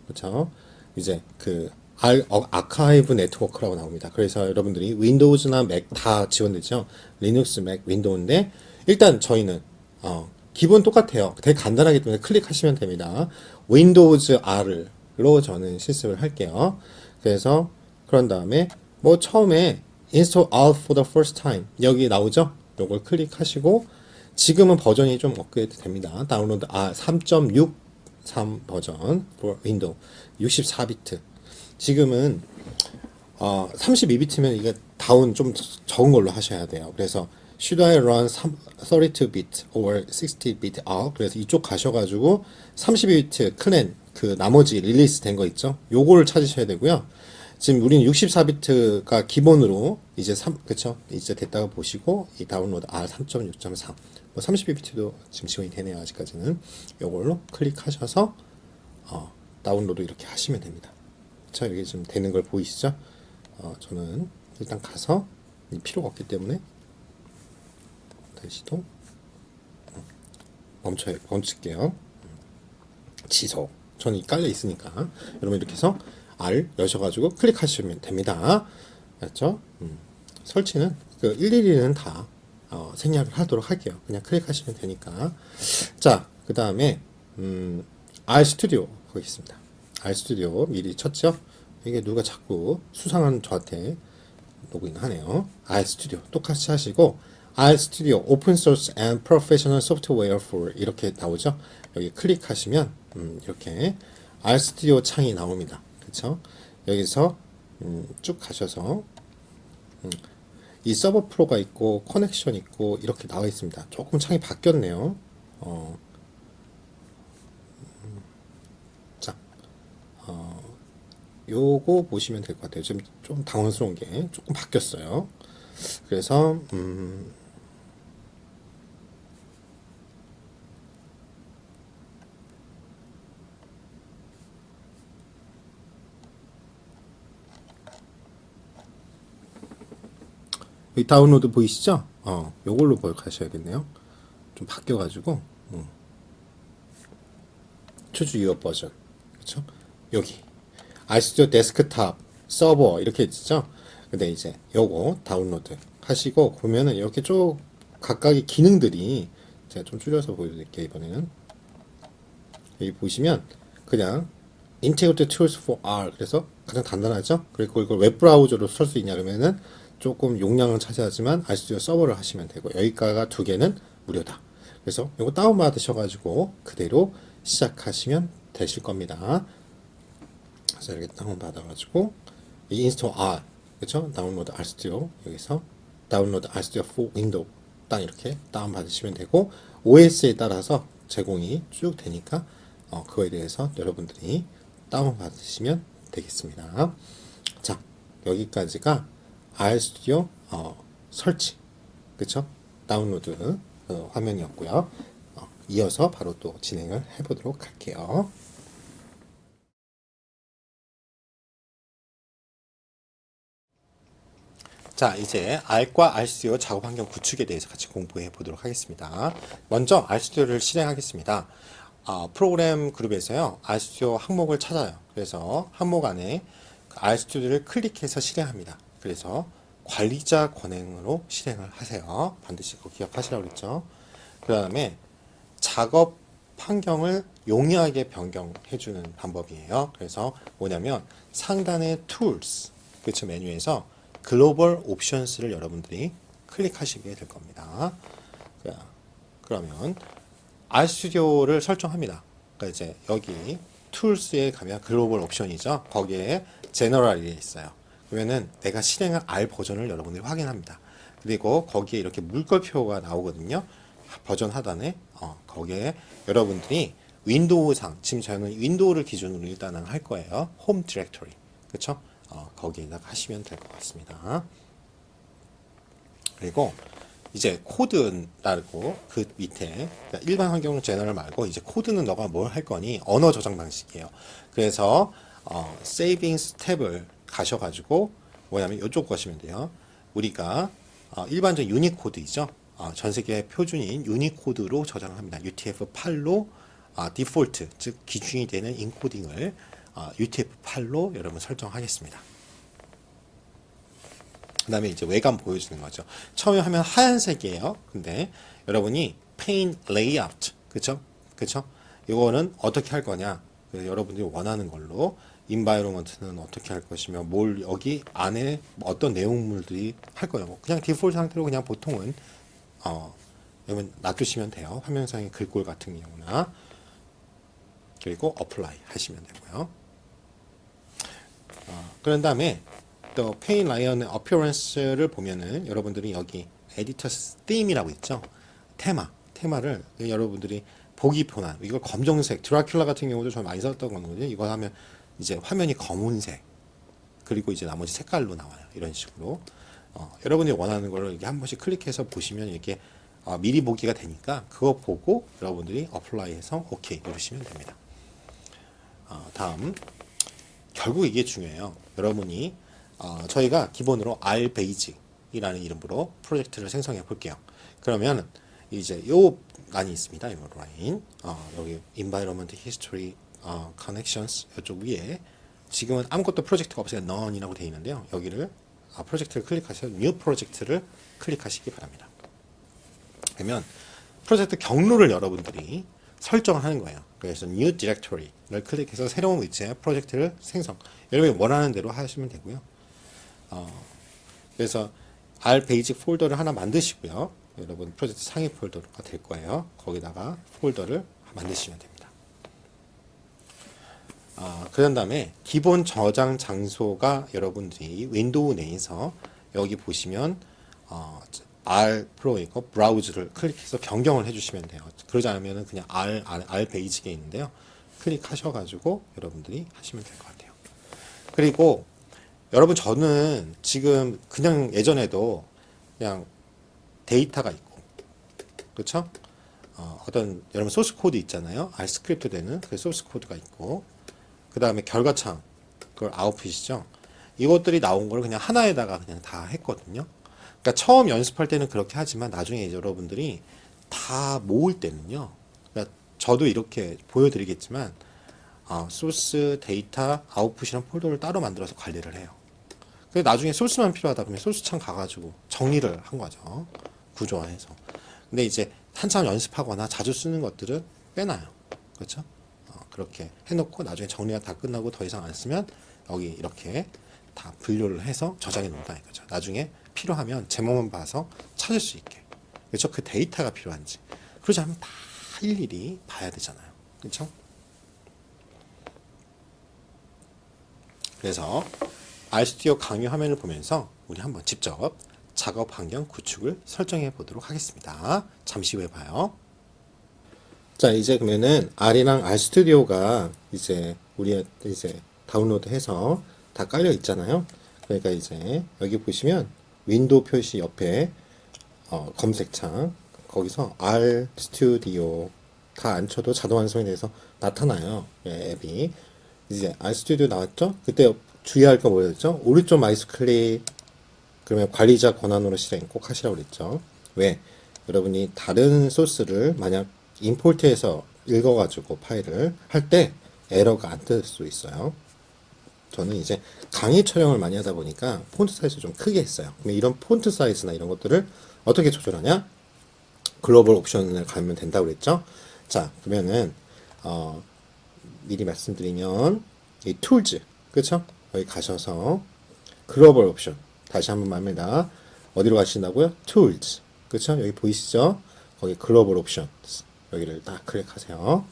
S2: 그렇죠? 이제 그 아카이브 네트워크라고 나옵니다. 그래서 여러분들이 윈도우즈나 맥 다 지원되죠. 리눅스, 맥, 윈도우인데 일단 저희는 기본 똑같아요. 되게 간단하기 때문에 클릭하시면 됩니다. 윈도우즈 R로 저는 시스템을 할게요. 그래서 그런 다음에 뭐 처음에 install R for the first time 여기 나오죠. 요걸 클릭하시고 지금은 버전이 좀 업그레이드 됩니다. 다운로드 R 3.63 버전 for 윈도우 64비트. 지금은 32비트면 이게 다운 좀 적은 걸로 하셔야 돼요. 그래서 should I run 32bit or 60bit R? 그래서 이쪽 가셔가지고 32비트 클랜 그 나머지 릴리스 된 거 있죠? 요거를 찾으셔야 되고요. 지금 우리는 64비트가 기본으로 이제 그쵸? 이제 됐다고 보시고 이 다운로드 R 3.6.3 뭐 32비트도 지금 지원이 되네요. 아직까지는 요걸로 클릭하셔서 다운로드 이렇게 하시면 됩니다. 자, 이게 지금 되는 걸 보이시죠? 저는 일단 가서 필요가 없기 때문에 다시 또 멈출게요. 지속. 저는 깔려 있으니까 여러분 이렇게 해서 R 여셔가지고 클릭하시면 됩니다. 맞죠? 설치는 그 일일이는 다 생략을 하도록 할게요. 그냥 클릭하시면 되니까. 자, 그 다음에 R 스튜디오 거기 있습니다. R 스튜디오 미리 쳤죠? 이게 누가 자꾸 수상한 저한테 로그인 하네요. R 스튜디오 똑같이 하시고 R 스튜디오 오픈 소스 앤 프로페셔널 소프트웨어 for 이렇게 나오죠? 여기 클릭하시면 이렇게 R 스튜디오 창이 나옵니다. 그쵸? 여기서 쭉 가셔서 이 서버 프로가 있고 커넥션 있고 이렇게 나와 있습니다. 조금 창이 바뀌었네요. 요거 보시면 될 것 같아요. 지금 좀 당황스러운 게 조금 바뀌었어요. 그래서 이 다운로드 보이시죠? 요걸로 가셔야겠네요. 좀 바뀌어가지고 choose your 버전 그쵸? 여기 RStudio 데스크탑 서버 이렇게 있죠? 근데 이제 요거 다운로드 하시고 보면은 이렇게 쭉 각각의 기능들이 제가 좀 줄여서 보여드릴게요. 이번에는 여기 보시면 그냥 Integrated Tools for R 그래서 가장 간단하죠? 그리고 이걸 웹브라우저로 쓸 수 있냐 그러면은 조금 용량은 차지하지만 RStudio 서버를 하시면 되고 여기가 두 개는 무료다. 그래서 이거 다운받으셔가지고 그대로 시작하시면 되실 겁니다. 그래서 이렇게 다운받아가지고 이 인스톨 R 그쵸? 다운로드 RStudio 여기서 다운로드 RStudio for Windows 딱 이렇게 다운받으시면 되고 OS에 따라서 제공이 쭉 되니까 그거에 대해서 여러분들이 다운받으시면 되겠습니다. 자, 여기까지가 RStudio 설치 그쵸? 다운로드 화면이었고요. 이어서 바로 또 진행을 해보도록 할게요. 자, 이제 R과 RStudio 작업 환경 구축에 대해서 같이 공부해 보도록 하겠습니다. 먼저 RStudio를 실행하겠습니다. 프로그램 그룹에서요, RStudio 항목을 찾아요. 그래서 항목 안에 RStudio를 클릭해서 실행합니다. 그래서 관리자 권한으로 실행을 하세요. 반드시 그거 기억하시라고 그랬죠. 그 다음에 작업 환경을 용이하게 변경해주는 방법이에요. 그래서 뭐냐면 상단의 Tools, 그쵸, 메뉴에서 글로벌 옵션스를 여러분들이 클릭하시게 될 겁니다. 그러면 RStudio를 설정합니다. 그러니까 이제 여기 툴스에 가면 글로벌 옵션이죠. 거기에 제너럴이 있어요. 그러면은 내가 실행한 R 버전을 여러분들이 확인합니다. 그리고 거기에 이렇게 물결표가 나오거든요. 버전 하단에 거기에 여러분들이 윈도우상, 지금 저는 윈도우를 기준으로 일단은 할 거예요. 홈 디렉토리, 그렇죠? 거기에다가 하시면 될 것 같습니다. 그리고 이제 코드라고 그 밑에, 그러니까 일반 환경은 제너럴 말고 이제 코드는 너가 뭘 할 거니, 언어 저장 방식이에요. 그래서 세이빙스 탭을 가셔가지고 뭐냐면 이쪽 가시면 돼요. 우리가 일반적 유니코드이죠. 전 세계 표준인 유니코드로 저장을 합니다. UTF-8로 디폴트, 즉 기준이 되는 인코딩을 UTF-8로 여러분 설정하겠습니다. 그 다음에 이제 외관 보여주는 거죠. 처음에 하면 하얀색이에요. 근데 여러분이 pane layout, 그쵸? 그쵸? 이거는 어떻게 할 거냐? 여러분들이 원하는 걸로 environment는 어떻게 할 것이며, 뭘 여기 안에 어떤 내용물들이 할 거예요. 그냥 디폴트 상태로 그냥 보통은 여러분 놔두시면 돼요. 화면상의 글꼴 같은 경우나. 그리고 apply 하시면 되고요. 그런 다음에 또 페인 라이언의 appearance를 보면은 여러분들이 여기 에디터스 theme이라고 있죠. 테마를 여러분들이 보기 편한, 이거 검정색, 드라큘라 같은 경우도 좀 많이 썼던 거거든요. 이거 하면 이제 화면이 검은색, 그리고 이제 나머지 색깔로 나와요. 이런 식으로 여러분이 원하는 거를 이렇게 한 번씩 클릭해서 보시면 이렇게 미리 보기가 되니까 그거 보고 여러분들이 apply해서 OK 누르시면 됩니다. 다음, 결국 이게 중요해요. 여러분이 저희가 기본으로 R Basic이라는 이름으로 프로젝트를 생성해 볼게요. 그러면 이제 요 란이 있습니다. 요 라인, 여기 Environment History Connections 이쪽 위에 지금은 아무것도 프로젝트가 없어요. None이라고 되어 있는데요. 여기를 프로젝트를 클릭하셔서 New 프로젝트를 클릭하시기 바랍니다. 그러면 프로젝트 경로를 여러분들이 설정을 하는 거예요. 그래서 New Directory를 클릭해서 새로운 위치에 프로젝트를 생성. 여러분이 원하는 대로 하시면 되고요. 그래서 R 베이직 폴더를 하나 만드시고요. 여러분 프로젝트 상위 폴더가 될 거예요. 거기다가 폴더를 만드시면 됩니다. 그런 다음에 기본 저장 장소가 여러분들이 윈도우 내에서 여기 보시면 R 프로 이거 브라우즈를 클릭해서 변경을 해주시면 돼요. 그러지 않으면 그냥 R 베이직에 있는데요. 클릭하셔가지고 여러분들이 하시면 될 것 같아요. 그리고 여러분 저는 지금 그냥 예전에도 그냥 데이터가 있고, 그렇죠? 어떤 여러분 소스 코드 있잖아요. R 스크립트 되는 그 소스 코드가 있고, 그 다음에 결과창, 그걸 아웃풋이죠. 이것들이 나온 걸 그냥 하나에다가 그냥 다 했거든요. 그러니까 처음 연습할 때는 그렇게 하지만 나중에 이제 여러분들이 다 모을 때는요. 그러니까 저도 이렇게 보여드리겠지만 소스, 데이터, 아웃풋이랑 폴더를 따로 만들어서 관리를 해요. 그래서 나중에 소스만 필요하다 그러면 소스창 가가지고 정리를 한 거죠. 구조화해서. 근데 이제 한참 연습하거나 자주 쓰는 것들은 빼놔요. 그렇죠? 그렇게 해놓고 나중에 정리가 다 끝나고 더 이상 안 쓰면 여기 이렇게 다 분류를 해서 저장해 놓는다 이거죠. 나중에 필요하면 제목만 봐서 찾을 수 있게. 그렇죠? 그 데이터가 필요한지. 그러지 않으면 다 일일이 봐야 되잖아요. 그렇죠? 그래서 RStudio 강의 화면을 보면서 우리 한번 직접 작업 환경 구축을 설정해 보도록 하겠습니다. 잠시 후에 봐요. 자, 이제 그러면은 R이랑 RStudio가 이제 우리 이제 다운로드해서 다 깔려 있잖아요. 그러니까 이제 여기 보시면 윈도우 표시 옆에 검색창 거기서 RStudio 다 안 쳐도 자동 완성이 돼서 나타나요. 예, 앱이 이제 RStudio 나왔죠? 그때 주의할 거 뭐였죠? 오른쪽 마우스 클릭 그러면 관리자 권한으로 실행 꼭 하시라고 그랬죠. 왜? 여러분이 다른 소스를 만약 임포트해서 읽어가지고 파일을 할 때 에러가 안 뜰 수 있어요. 저는 이제 강의 촬영을 많이 하다 보니까 폰트 사이즈 좀 크게 했어요. 그럼 이런 폰트 사이즈나 이런 것들을 어떻게 조절하냐? 글로벌 옵션을 가면 된다고 그랬죠. 자, 그러면은 미리 말씀드리면 이 툴즈, 그렇죠? 여기 가셔서 글로벌 옵션 다시 한번 말입니다. 어디로 가신다고요? 툴즈, 그렇죠? 여기 보이시죠? 거기 글로벌 옵션 여기를 딱 클릭하세요.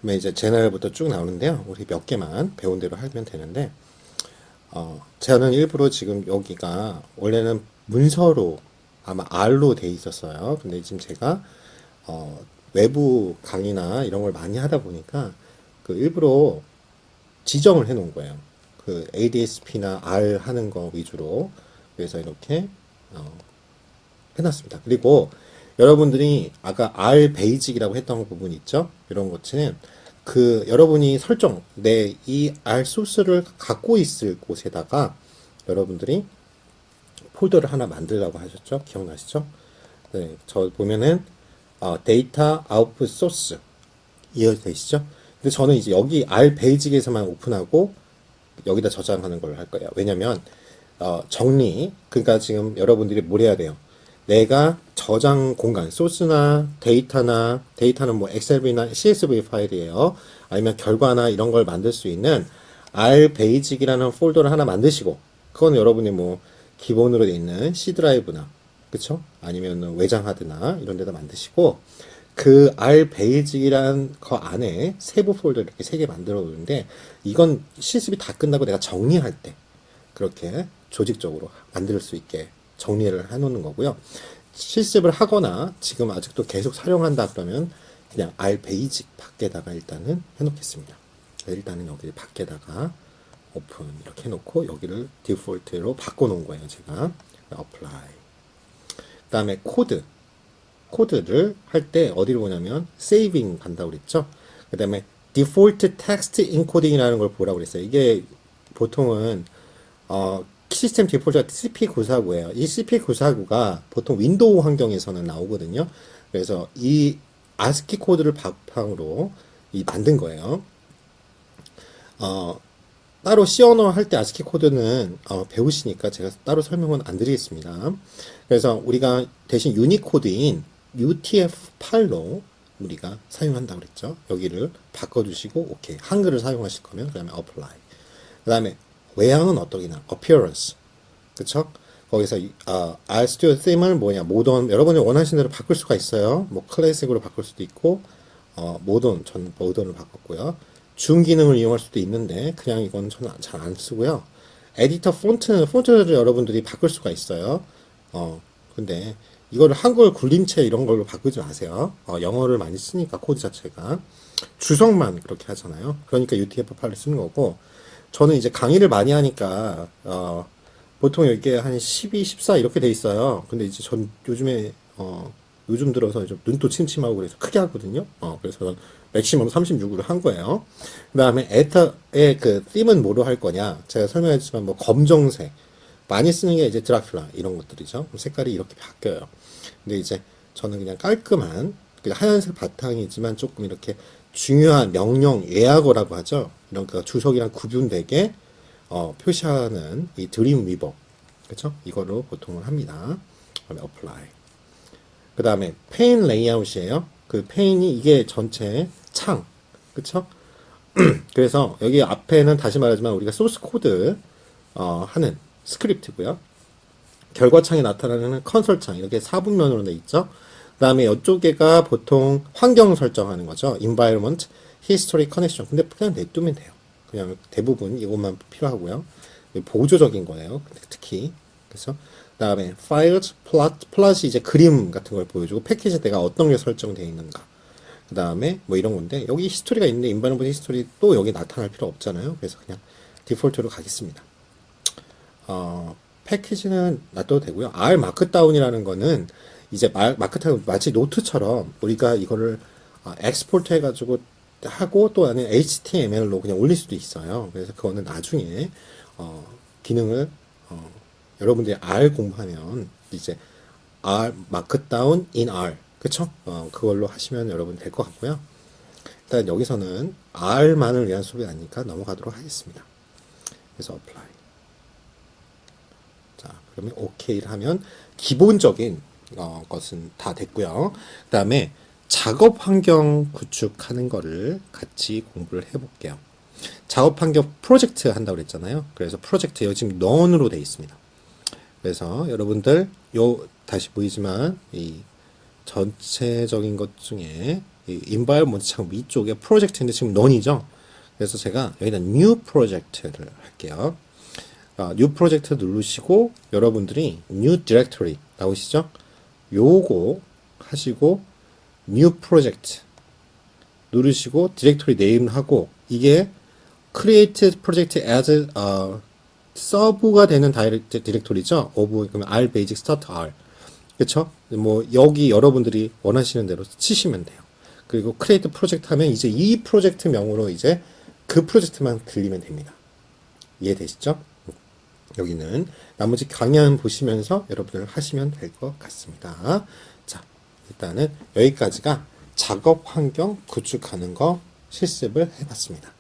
S2: 그러면 이제 제너럴부터 쭉 나오는데요. 우리 몇 개만 배운 대로 하면 되는데 저는 일부러 지금 여기가 원래는 문서로 아마 R로 돼 있었어요. 근데 지금 제가 외부 강의나 이런 걸 많이 하다 보니까 그 일부러 지정을 해 놓은 거예요. 그 ADSP나 R 하는 거 위주로. 그래서 이렇게 해놨습니다. 그리고 여러분들이 아까 R 베이직이라고 했던 부분 있죠? 이런 것은 그 여러분이 설정 내 이 R 소스를 갖고 있을 곳에다가 여러분들이 폴더를 하나 만들라고 하셨죠? 기억나시죠? 네, 저 보면은 데이터 아웃풋 소스 이해되시죠? 근데 저는 이제 여기 R 베이직에서만 오픈하고 여기다 저장하는 걸 할 거예요. 왜냐면 정리, 그러니까 지금 여러분들이 뭘 해야 돼요? 내가 저장 공간, 소스나 데이터는 뭐 엑셀비나 CSV 파일이에요. 아니면 결과나 이런 걸 만들 수 있는 R 베이직이라는 폴더를 하나 만드시고, 그건 여러분이 뭐 기본으로 돼 있는 C 드라이브나, 그쵸? 아니면 외장 하드나 이런 데다 만드시고, 그 R 베이직이란 거 안에 세부 폴더 이렇게 3개 만들어 놓는데, 이건 실습이 다 끝나고 내가 정리할 때 그렇게 조직적으로 만들 수 있게 정리를 해 놓는 거고요. 실습을 하거나 지금 아직도 계속 사용한다 그러면 그냥 R 베이직 밖에다가 일단은 해 놓겠습니다. 일단은 여기 밖에다가 오픈 이렇게 해놓고 여기를 디폴트로 바꿔 놓은 거예요. 제가 apply. 그 다음에 코드를 할 때 어디로 오냐면 saving 간다고 그랬죠. 그 다음에 default text encoding이라는 걸 보라고 그랬어요. 이게 보통은 시스템 디폴트가 CP949예요. 이 CP949가 보통 윈도우 환경에서는 나오거든요. 그래서 이 ASCII 코드를 바탕으로 만든 거예요. 따로 C 언어 할 때 ASCII 코드는 배우시니까 제가 따로 설명은 안 드리겠습니다. 그래서 우리가 대신 유니코드인 UTF-8로 우리가 사용한다고 그랬죠. 여기를 바꿔주시고 오케이. 한글을 사용하실 거면 그 다음에 apply. 그 다음에 외향은 어떠기나 appearance, 그쵸? 거기서 RStudio theme을 뭐냐 모던 여러분이 원하시는 대로 바꿀 수가 있어요. 뭐 클래식으로 바꿀 수도 있고 모던 전 모던을 바꿨고요. 줌 기능을 이용할 수도 있는데 그냥 이건 저는 잘 안 쓰고요. 에디터 폰트를 여러분들이 바꿀 수가 있어요. 근데 이거를 한글 굴림체 이런 걸로 바꾸지 마세요. 영어를 많이 쓰니까 코드 자체가 주석만 그렇게 하잖아요. 그러니까 UTF-8을 쓰는 거고. 저는 이제 강의를 많이 하니까 보통 이게 한 12, 14 이렇게 돼 있어요. 근데 이제 전 요즘에 요즘 들어서 좀 눈도 침침하고 그래서 크게 하거든요. 그래서 저는 맥시멈 36으로 한 거예요. 그 다음에 에터의 그 them은 뭐로 할 거냐? 제가 설명했지만 뭐 검정색 많이 쓰는 게 이제 드라큘라 이런 것들이죠. 색깔이 이렇게 바뀌어요. 근데 이제 저는 그냥 깔끔한 하얀색 바탕이지만 조금 이렇게 중요한 명령 예약어라고 하죠. 이런 그 주석이랑 구분되게 표시하는 이 드림 위버, 그렇죠? 이거로 보통을 합니다. 그다음에 apply. 그 다음에 페인 레이아웃이에요. 그 페인이 이게 전체 창, 그렇죠? 그래서 여기 앞에는 다시 말하지만 우리가 소스 코드 하는 스크립트고요. 결과창에 나타나는 컨솔 창 이렇게 4분면으로 돼 있죠. 그 다음에 이쪽에가 보통 환경 설정하는 거죠. environment, history, connection. 근데 그냥 냅두면 돼요. 그냥 대부분 이것만 필요하고요. 보조적인 거예요. 특히. 그래서 그 다음에 files, plot이 이제 그림 같은 걸 보여주고 패키지 내가 어떤 게 설정되어 있는가. 그 다음에 뭐 이런 건데 여기 히스토리가 있는데 environment history 또 여기 나타날 필요 없잖아요. 그래서 그냥 디폴트로 가겠습니다. 패키지는 놔둬도 되고요. R 마크다운이라는 거는 이제 마크다운 마치 노트처럼 우리가 이거를 엑스포트 해가지고 하고 또 아니면 HTML로 그냥 올릴 수도 있어요. 그래서 그거는 나중에 기능을 여러분들이 R 공부하면 이제 R 마크다운 in R 그쵸? 그걸로 하시면 여러분 될 것 같고요. 일단 여기서는 R만을 위한 수업이 아니니까 넘어가도록 하겠습니다. 그래서 apply. 자, 그러면 OK를 하면 기본적인 것은 다 됐고요. 그 다음에 작업 환경 구축하는 거를 같이 공부를 해볼게요. 작업 환경 프로젝트 한다고 그랬잖아요. 그래서 프로젝트 여기 지금 none으로 되어 있습니다. 그래서 여러분들 다시 보이지만 이 전체적인 것 중에 이 environment 창 위쪽에 프로젝트인데 지금 none이죠. 그래서 제가 여기다 new project를 할게요. new project 누르시고 여러분들이 new directory 나오시죠? 요거 하시고 new project 누르시고 디렉토리 네임 하고 이게 create project as 서브가 되는 디렉토리죠. of 그러면 r basic start r 그쵸? 뭐 여기 여러분들이 원하시는 대로 치시면 돼요. 그리고 create project 하면 이제 이 프로젝트 명으로 이제 그 프로젝트만 들리면 됩니다. 이해되시죠? 여기는 나머지 강연 보시면서 여러분들 하시면 될 것 같습니다. 자, 일단은 여기까지가 작업 환경 구축하는 거 실습을 해봤습니다.